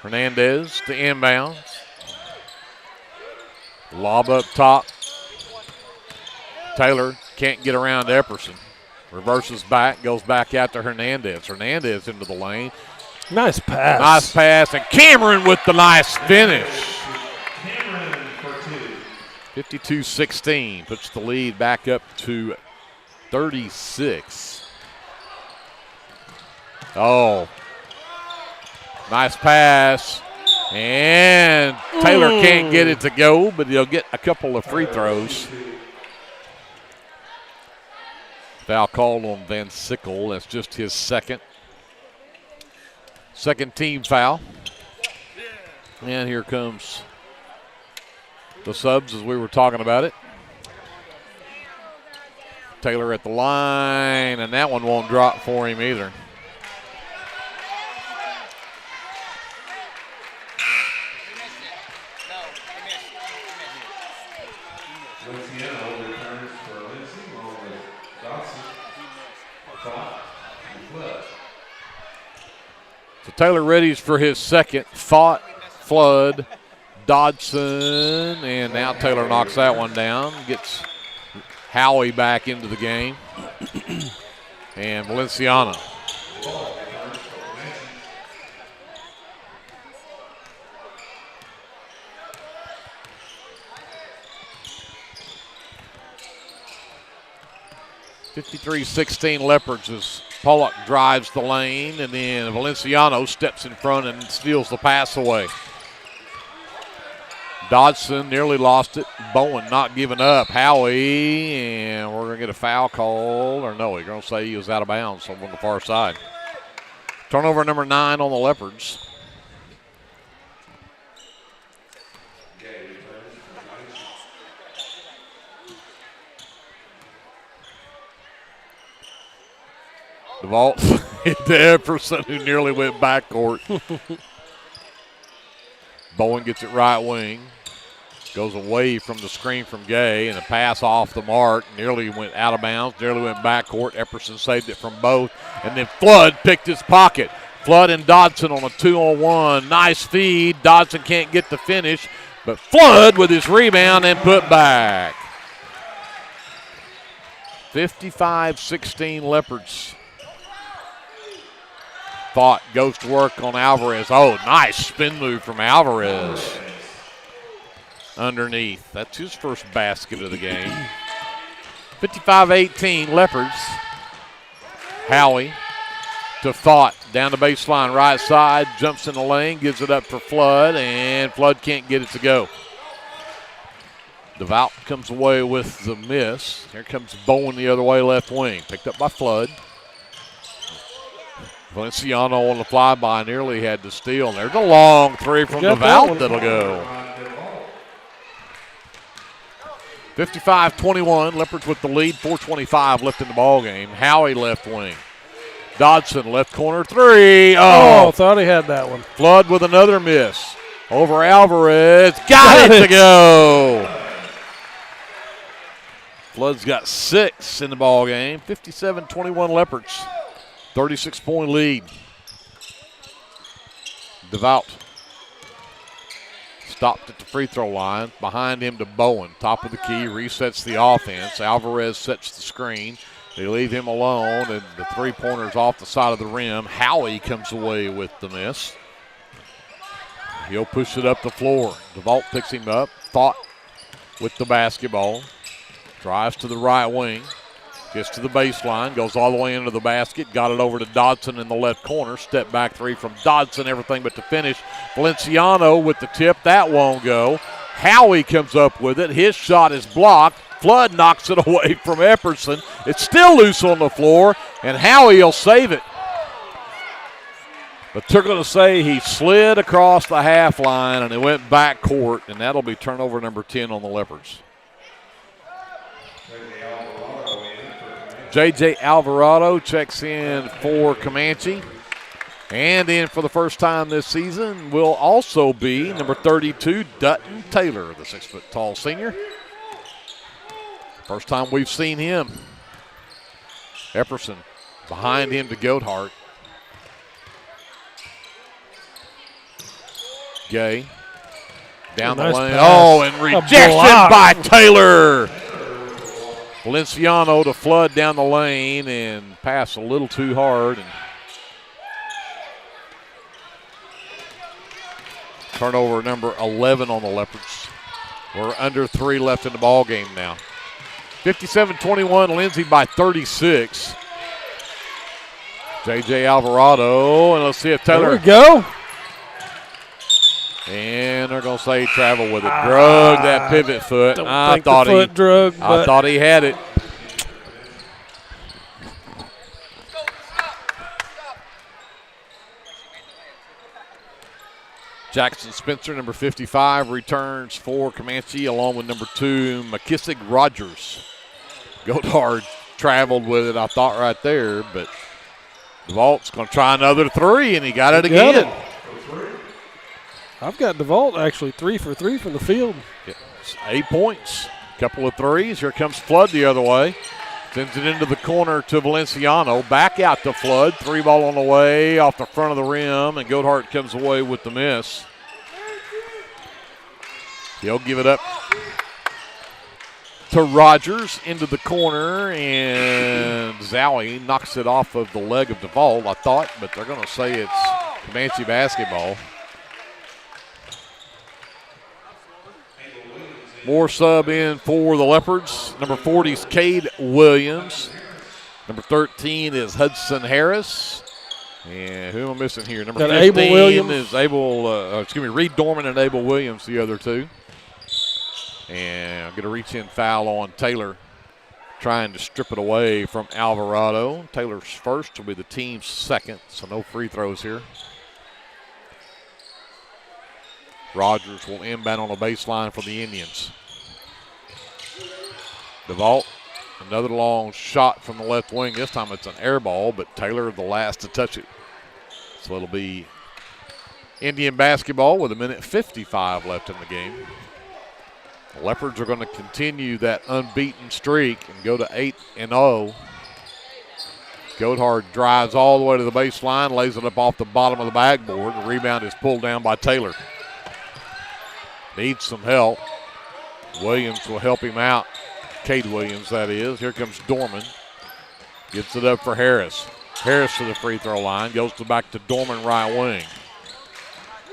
Hernandez to inbounds. Lob up top. Taylor can't get around Epperson. Reverses back, goes back out to Hernandez. Hernandez into the lane. Nice pass. Nice pass, and Cameron with the nice finish. 52-16 puts the lead back up to 36. Oh, nice pass. And Taylor can't get it to go, but he'll get a couple of free throws. Foul called on Van Sickle. That's just his second team foul. And here comes the subs as we were talking about it. Taylor at the line, and that one won't drop for him either. So Taylor readies for his second. Thought, Flood, Dodson, and now Taylor knocks that one down. Gets Howie back into the game. And Valenciano. (53-16) Leopards as Pollock drives the lane, and then Valenciano steps in front and steals the pass away. Dodson nearly lost it. Bowen not giving up. Howie, and we're going to get a foul call. Or no, we're going to say he was out of bounds on the far side. Turnover number 9 on the Leopards. DeVault hit to Epperson, who nearly went backcourt. Bowen gets it right wing. Goes away from the screen from Gay, and a pass off the mark. Nearly went out of bounds, nearly went backcourt. Epperson saved it from both. And then Flood picked his pocket. Flood and Dodson on a 2-on-1. Nice feed. Dodson can't get the finish, but Flood with his rebound and put back. 55-16 Leopards. Thought goes to work on Alvarez. Oh, nice spin move from Alvarez. Underneath. That's his first basket of the game. 55-18 Leopards. Howie to Thought. Down the baseline right side. Jumps in the lane. Gives it up for Flood. And Flood can't get it to go. DeVault comes away with the miss. Here comes Bowen the other way, left wing. Picked up by Flood. Valenciano on the flyby nearly had to steal. There's a long three from DeVault that'll go. 55-21, Leopards with the lead, 4:25 left in the ball game. Howie left wing. Dodson left corner three. Oh, thought he had that one. Flood with another miss. Over Alvarez. Got it to go. Flood's got 6 in the ball game. 57-21 Leopards. 36-point lead. DeVault stopped at the free throw line. Behind him to Bowen. Top of the key, resets the offense. Alvarez sets the screen. They leave him alone, and the three-pointer's off the side of the rim. Howie comes away with the miss. He'll push it up the floor. DeVault picks him up. Thought with the basketball. Drives to the right wing. Gets to the baseline, goes all the way into the basket, got it over to Dodson in the left corner. Step back three from Dodson, everything but the finish. Valenciano with the tip, that won't go. Howie comes up with it. His shot is blocked. Flood knocks it away from Epperson. It's still loose on the floor, and Howie will save it. But they're going to say he slid across the half line and it went back court, and that'll be turnover number 10 on the Leopards. J.J. Alvarado checks in for Comanche. And in for the first time this season will also be number 32, Dutton Taylor, the 6-foot-tall senior. First time we've seen him. Epperson behind him to Goathart. Gay down the lane. Pass. Oh, and rejection by Taylor. Valenciano to Flood down the lane and pass a little too hard. And turnover number 11 on the Leopards. We're under 3 left in the ball game now. 57-21, Lindsay by 36. J.J. Alvarado, and let's see if Taylor. There we go. And they're going to say travel with it. Drug that pivot foot. I thought he had it. Jackson Spencer, number 55, returns for Comanche along with number 2, McKissick Rogers. Goathard traveled with it, I thought, right there, but DeVault's going to try another 3, and he got it again. I've got DeVault actually 3 for 3 from the field. Yeah, 8 points, couple of threes. Here comes Flood the other way. Sends it into the corner to Valenciano. Back out to Flood. 3-ball on the way off the front of the rim, and Goathart comes away with the miss. He'll give it up to Rogers into the corner, and Zowie knocks it off of the leg of DeVault, I thought, but they're going to say it's Comanche basketball. More sub in for the Leopards. Number 40 is Cade Williams. Number 13 is Hudson Harris. And who am I missing here? Number 15 is Reed Dorman and Abel Williams, the other two. And I'm going to reach in foul on Taylor, trying to strip it away from Alvarado. Taylor's first will be the team's second, so no free throws here. Rogers will inbound on the baseline for the Indians. DeVault, another long shot from the left wing. This time it's an air ball, but Taylor the last to touch it. So it'll be Indian basketball with 1:55 left in the game. The Leopards are going to continue that unbeaten streak and go to 8-0. Goathard drives all the way to the baseline, lays it up off the bottom of the backboard. The rebound is pulled down by Taylor. Needs some help. Williams will help him out. Cade Williams, that is. Here comes Dorman. Gets it up for Harris. Harris to the free throw line. Goes back to Dorman, right wing.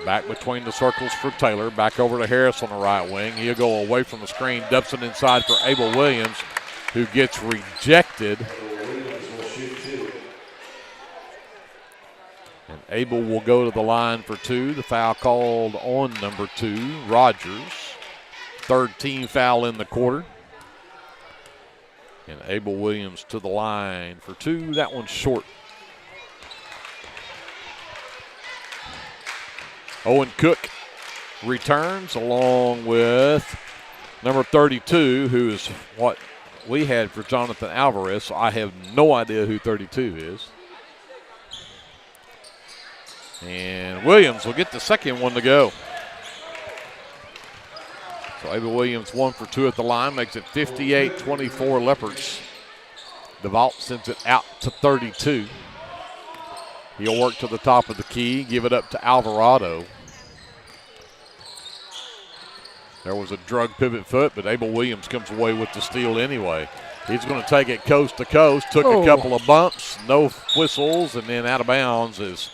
Back between the circles for Taylor. Back over to Harris on the right wing. He'll go away from the screen. Dumps it inside for Abel Williams, who gets rejected. And Abel will go to the line for 2. The foul called on number 2, Rogers. Third team foul in the quarter. And Abel Williams to the line for 2. That one's short. Owen Cook returns along with number 32, who is what we had for Jonathan Alvarez. So I have no idea who 32 is. And Williams will get the second one to go. So Abel Williams 1 for 2 at the line, makes it 58-24 Leopards. DeVault sends it out to 32. He'll work to the top of the key, give it up to Alvarado. There was a drug pivot foot, but Abel Williams comes away with the steal anyway. He's going to take it coast to coast, took a couple of bumps, no whistles, and then out of bounds as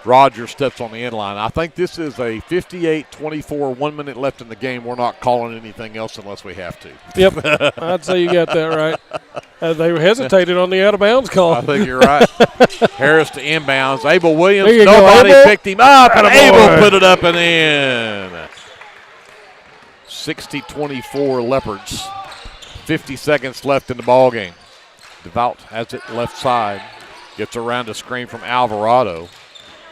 Rogers steps on the end line. I think this is a 58-24, 1 minute left in the game. We're not calling anything else unless we have to. Yep, I'd say you got that right. They hesitated on the out-of-bounds call. I think you're right. Harris to inbounds. Abel Williams, nobody picked him up, and Abel put it up and in. 60-24 Leopards. 50 seconds left in the ball game. DeVault has it left side. Gets around a screen from Alvarado.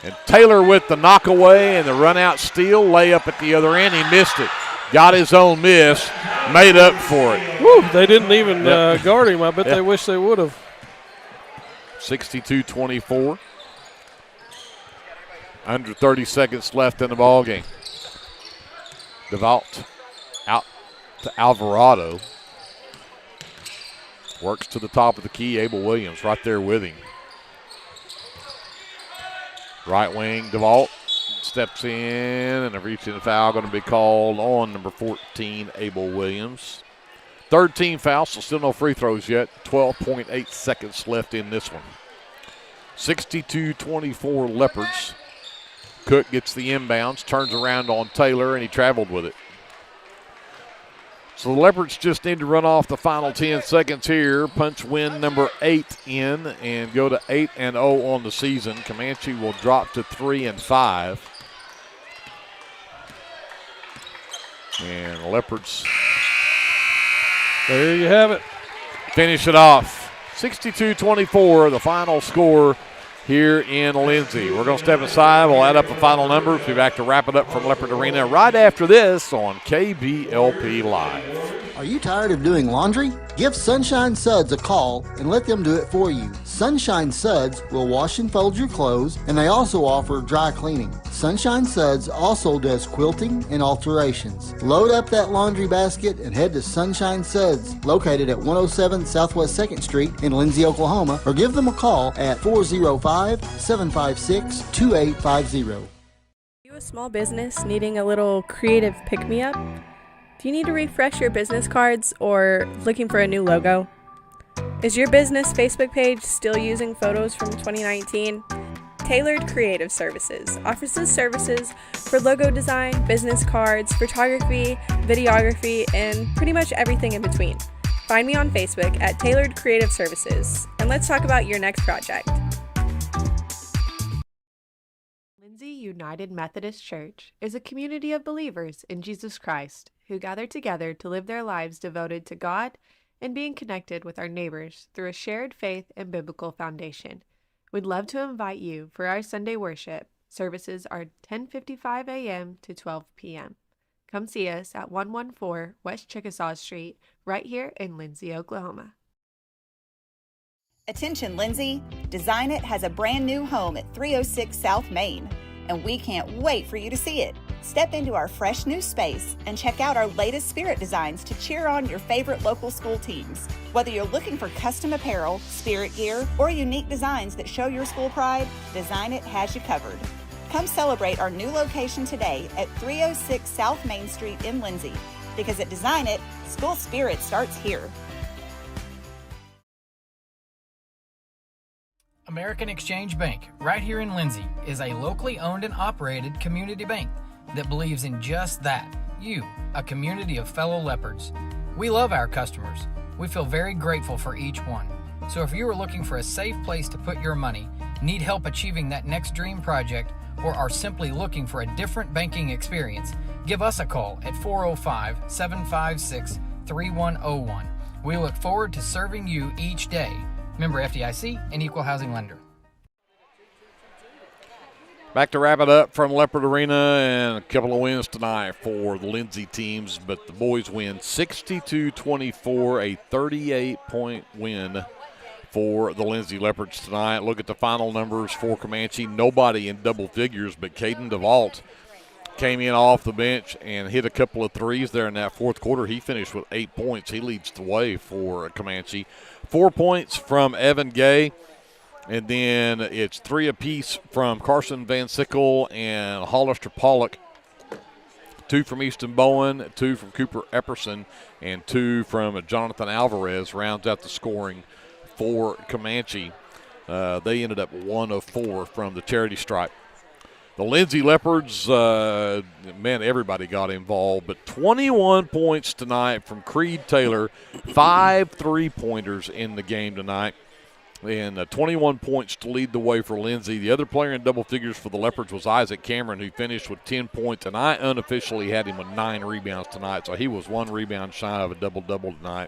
And Taylor with the knockaway and the run-out steal. Layup at the other end. He missed it. Got his own miss. Made up for it. Woo, they didn't even guard him. I bet they wish they would have. 62-24. Under 30 seconds left in the ball game. DeVault out to Alvarado. Works to the top of the key. Abel Williams right there with him. Right wing, DeVault steps in, and a reaching foul going to be called on number 14, Abel Williams. Third team foul, so still no free throws yet. 12.8 seconds left in this one. 62-24 Leopards. Cook gets the inbounds, turns around on Taylor, and he traveled with it. So the Leopards just need to run off the final 10 seconds here, punch win number 8 in, and go to 8-0 on the season. Comanche will drop to 3-5. And the Leopards, there you have it. Finish it off. 62-24, the final score here in Lindsay. We're going to step aside. We'll add up the final numbers. We'll be back to wrap it up from Leopard Arena right after this on KBLP Live. Are you tired of doing laundry? Give Sunshine Suds a call and let them do it for you. Sunshine Suds will wash and fold your clothes, and they also offer dry cleaning. Sunshine Suds also does quilting and alterations. Load up that laundry basket and head to Sunshine Suds, located at 107 Southwest 2nd Street in Lindsay, Oklahoma, or give them a call at 405-756-2850. Are you a small business needing a little creative pick-me-up? Do you need to refresh your business cards or looking for a new logo? Is your business Facebook page still using photos from 2019? Tailored Creative Services offers services for logo design, business cards, photography, videography, and pretty much everything in between. Find me on Facebook at Tailored Creative Services, and let's talk about your next project. Lindsay United Methodist Church is a community of believers in Jesus Christ who gather together to live their lives devoted to God and being connected with our neighbors through a shared faith and biblical foundation. We'd love to invite you for our Sunday worship. Services are 10:55 a.m. to 12 p.m. Come see us at 114 West Chickasaw Street, right here in Lindsay, Oklahoma. Attention Lindsay, Design It has a brand new home at 306 South Main, and we can't wait for you to see it. Step into our fresh new space and check out our latest spirit designs to cheer on your favorite local school teams. Whether you're looking for custom apparel, spirit gear, or unique designs that show your school pride, Design It has you covered. Come celebrate our new location today at 306 South Main Street in Lindsay, because at Design It, school spirit starts here. American Exchange Bank, right here in Lindsay, is a locally owned and operated community bank that believes in just that, you, a community of fellow leopards. We love our customers. We feel very grateful for each one. So if you are looking for a safe place to put your money, need help achieving that next dream project, or are simply looking for a different banking experience, give us a call at 405-756-3101. We look forward to serving you each day. Member FDIC, and equal housing lender. Back to wrap it up from Leopard Arena, and a couple of wins tonight for the Lindsay teams, but the boys win 62-24, a 38-point win for the Lindsay Leopards tonight. Look at the final numbers for Comanche. Nobody in double figures, but Caden DeVault came in off the bench and hit a couple of threes there in that fourth quarter. He finished with 8 points. He leads the way for Comanche. 4 points from Evan Gay, and then it's 3 apiece from Carson Van Sickle and Hollister Pollock. 2 from Easton Bowen, 2 from Cooper Epperson, and 2 from Jonathan Alvarez rounds out the scoring for Comanche. They ended up 1 of 4 from the charity stripe. The Lindsay Leopards, man, everybody got involved, but 21 points tonight from Creed Taylor, 5 3-pointers in the game tonight, and 21 points to lead the way for Lindsay. The other player in double figures for the Leopards was Isaac Cameron, who finished with 10 points, and I unofficially had him with 9 rebounds tonight, so he was 1 rebound shy of a double-double tonight.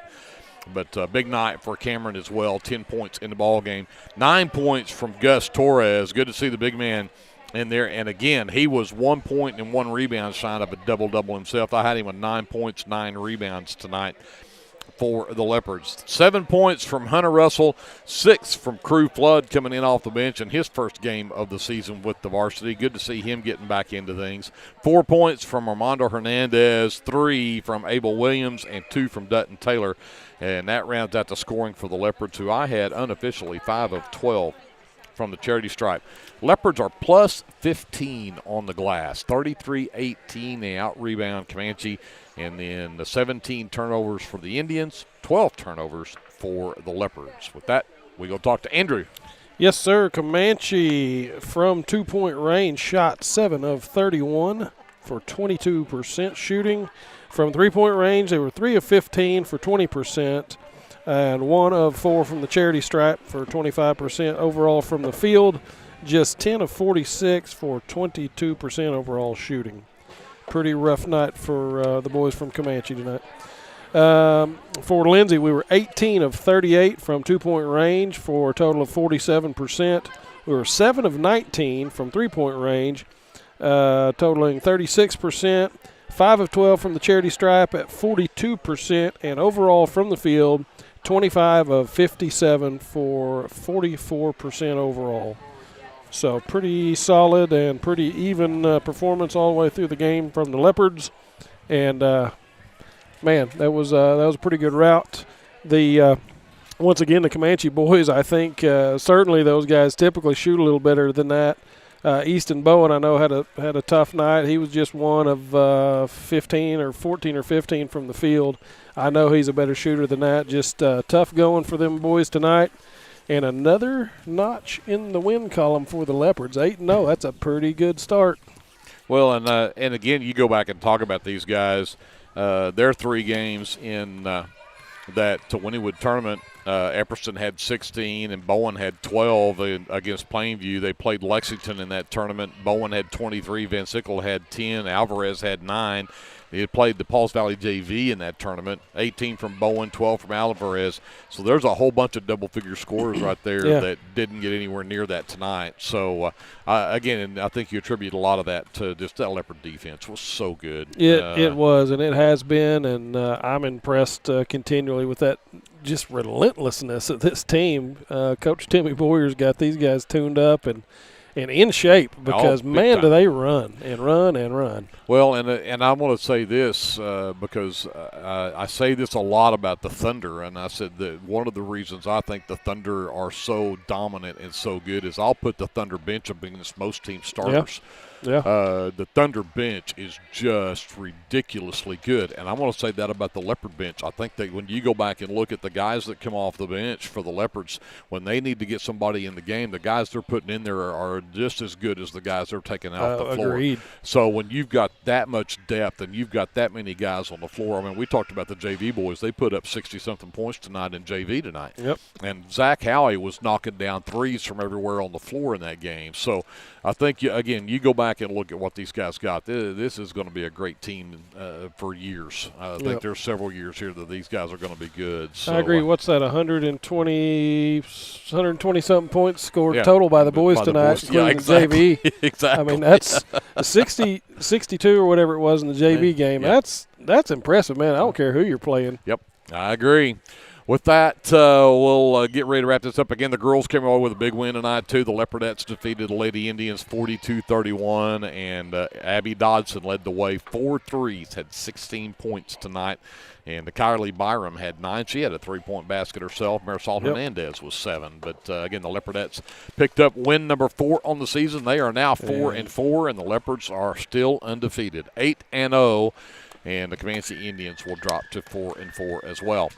But big night for Cameron as well, 10 points in the ball game. 9 points from Gus Torres. Good to see the big man in there. And, again, he was 1 point and 1 rebound shy of a double-double himself. I had him with 9 points, 9 rebounds tonight for the Leopards. 7 points from Hunter Russell, 6 from Crew Flood coming in off the bench in his first game of the season with the Varsity. Good to see him getting back into things. 4 points from Armando Hernandez, 3 from Abel Williams, and 2 from Dutton Taylor. And that rounds out the scoring for the Leopards, who I had unofficially 5 of 12 from the charity stripe. Leopards are plus 15 on the glass, 33-18. They out-rebound Comanche. And then the 17 turnovers for the Indians, 12 turnovers for the Leopards. With that, we go talk to Andrew. Yes, sir. Comanche from 2-point range shot 7 of 31 for 22% shooting. From 3-point range, they were 3 of 15 for 20%. And 1 of 4 from the charity stripe for 25%. Overall from the field, just 10 of 46 for 22% overall shooting. Pretty rough night for the boys from Comanche tonight. For Lindsay, we were 18 of 38 from 2-point range for a total of 47%. We were 7 of 19 from 3-point range, totaling 36%. 5 of 12 from the charity stripe at 42%. And overall from the field, 25 of 57 for 44% overall. So pretty solid and pretty even performance all the way through the game from the Leopards. And, man, that was a pretty good route. Once again, the Comanche boys, I think certainly those guys typically shoot a little better than that. Easton Bowen, I know, had a tough night. He was just 1 of 15 or 14 or 15 from the field. I know he's a better shooter than that. Just tough going for them boys tonight. And another notch in the win column for the Leopards. 8-0, that's a pretty good start. Well, and again, you go back and talk about these guys. Their 3 games in that Wynnewood tournament, Epperson had 16 and Bowen had 12 against Plainview. They played Lexington in that tournament. Bowen had 23, Van Sickle had 10, Alvarez had 9. They had played the Pauls Valley JV in that tournament, 18 from Bowen, 12 from Alvarez. So there's a whole bunch of double-figure scorers right there that didn't get anywhere near that tonight. So, again, I think you attribute a lot of that to just that Leopard defense was so good. It was, and it has been, and I'm impressed continually with that just relentlessness of this team. Coach Timmy Boyer's got these guys tuned up and in shape because, man, do they run and run and run. Well, and I want to say this because I say this a lot about the Thunder, and I said that one of the reasons I think the Thunder are so dominant and so good is I'll put the Thunder bench up against most team starters. Yeah. The Thunder bench is just ridiculously good, and I want to say that about the Leopard bench. I think that when you go back and look at the guys that come off the bench for the Leopards, when they need to get somebody in the game, the guys they're putting in there are just as good as the guys they're taking off the floor. Agreed. So when you've got that much depth and you've got that many guys on the floor, I mean, we talked about the JV boys. They put up 60-something points tonight in JV tonight. Yep. And Zach Howey was knocking down threes from everywhere on the floor in that game. So I think, again, you go back and look at what these guys got. This is going to be a great team for years. I think there's several years here that these guys are going to be good. So, I agree. What's that, 120-something points scored total by the boys tonight, including the JV. Exactly. I mean, that's 62 or whatever it was in the JV game. Yeah. That's impressive, man. I don't care who you're playing. Yep, I agree. With that, we'll get ready to wrap this up. Again, the girls came away with a big win tonight, too. The Leopardettes defeated the Lady Indians 42-31, and Abby Dodson led the way. 4 threes, had 16 points tonight. And Kylie Byram had 9. She had a 3-point basket herself. Marisol Hernandez was 7. But, again, the Leopardettes picked up win number 4 on the season. They are now 4-4, and the Leopards are still undefeated, 8-0. And the Comanche Indians will drop to 4-4 as well.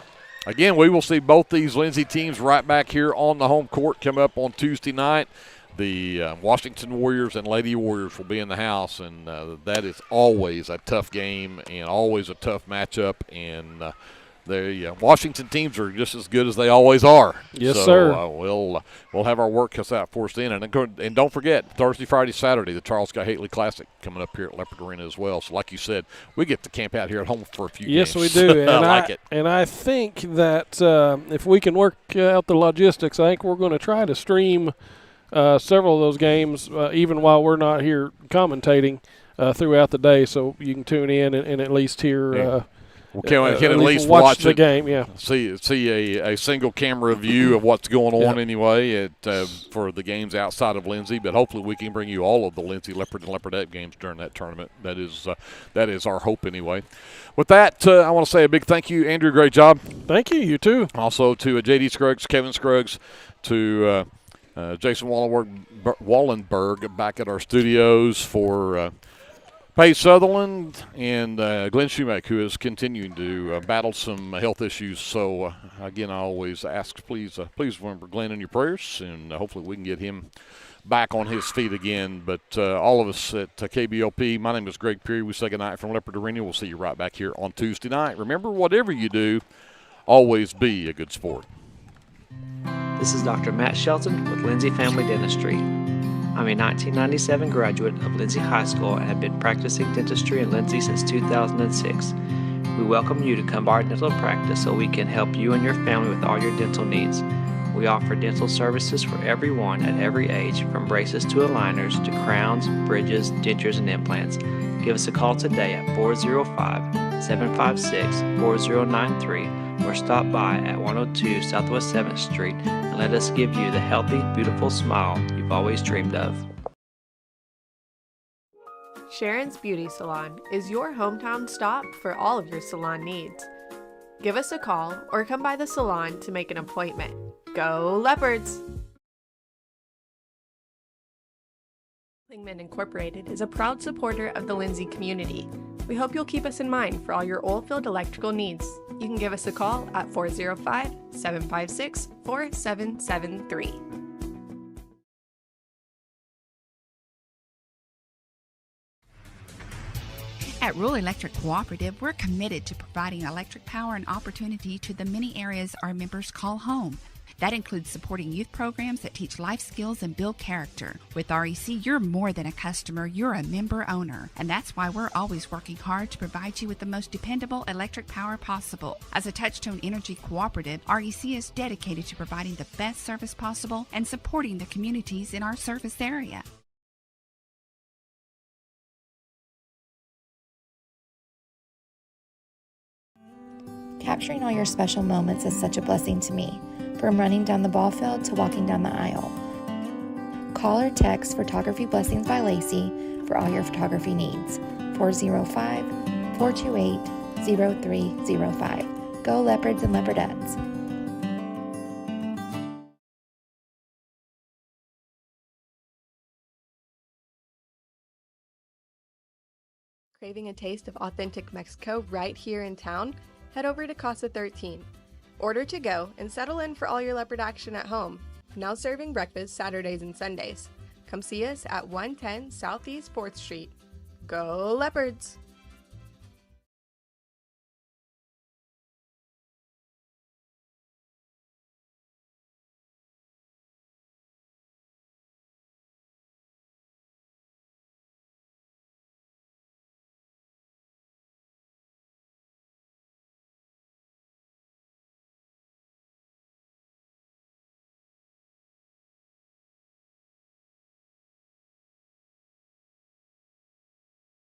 Again, we will see both these Lindsay teams right back here on the home court come up on Tuesday night. The Washington Warriors and Lady Warriors will be in the house, and that is always a tough game and always a tough matchup. And the Washington teams are just as good as they always are. Yes, so, sir. We'll have our work cut out for us then. And don't forget, Thursday, Friday, Saturday, the Charles Scott Haley Classic coming up here at Leopard Arena as well. So like you said, we get to camp out here at home for a few Yes, games. we do. And I like it. And I think that if we can work out the logistics, I think we're going to try to stream several of those games, even while we're not here commentating throughout the day, so you can tune in and at least hear We can at least watch the it, game, yeah. See a single camera view of what's going on anyway for the games outside of Lindsay. But hopefully we can bring you all of the Lindsay Leopard and Leopardette games during that tournament. That is our hope anyway. With that, I want to say a big thank you, Andrew. Great job. Thank you. You too. Also to J.D. Scruggs, Kevin Scruggs, to Jason Wallenberg back at our studios for Paige Sutherland and Glenn Shoemaker, who is continuing to battle some health issues. So, again, I always ask, please remember Glenn in your prayers, and hopefully we can get him back on his feet again. But all of us at KBLP, my name is Greg Peary. We say goodnight from Leopard Arena. We'll see you right back here on Tuesday night. Remember, whatever you do, always be a good sport. This is Dr. Matt Shelton with Lindsay Family Dentistry. I'm a 1997 graduate of Lindsay High School and have been practicing dentistry in Lindsay since 2006. We welcome you to come by our dental practice so we can help you and your family with all your dental needs. We offer dental services for everyone at every age, from braces to aligners to crowns, bridges, dentures, and implants. Give us a call today at 405-756-4093 or stop by at 102 Southwest 7th Street and let us give you the healthy, beautiful smile you've always dreamed of. Sharon's Beauty Salon is your hometown stop for all of your salon needs. Give us a call or come by the salon to make an appointment. Go Leopards! Lingman Incorporated is a proud supporter of the Lindsay community. We hope you'll keep us in mind for all your oil-filled electrical needs. You can give us a call at 405-756-4773. At Rural Electric Cooperative, we're committed to providing electric power and opportunity to the many areas our members call home. That includes supporting youth programs that teach life skills and build character. With REC, you're more than a customer, you're a member owner. And that's why we're always working hard to provide you with the most dependable electric power possible. As a Touchstone Energy Cooperative, REC is dedicated to providing the best service possible and supporting the communities in our service area. Capturing all your special moments is such a blessing to me, from running down the ball field to walking down the aisle. Call or text Photography Blessings by Lacey for all your photography needs. 405-428-0305. Go Leopards and Leopardettes. Craving a taste of authentic Mexico right here in town? Head over to Casa 13. Order to go and settle in for all your leopard action at home. Now serving breakfast Saturdays and Sundays. Come see us at 110 Southeast 4th Street. Go Leopards!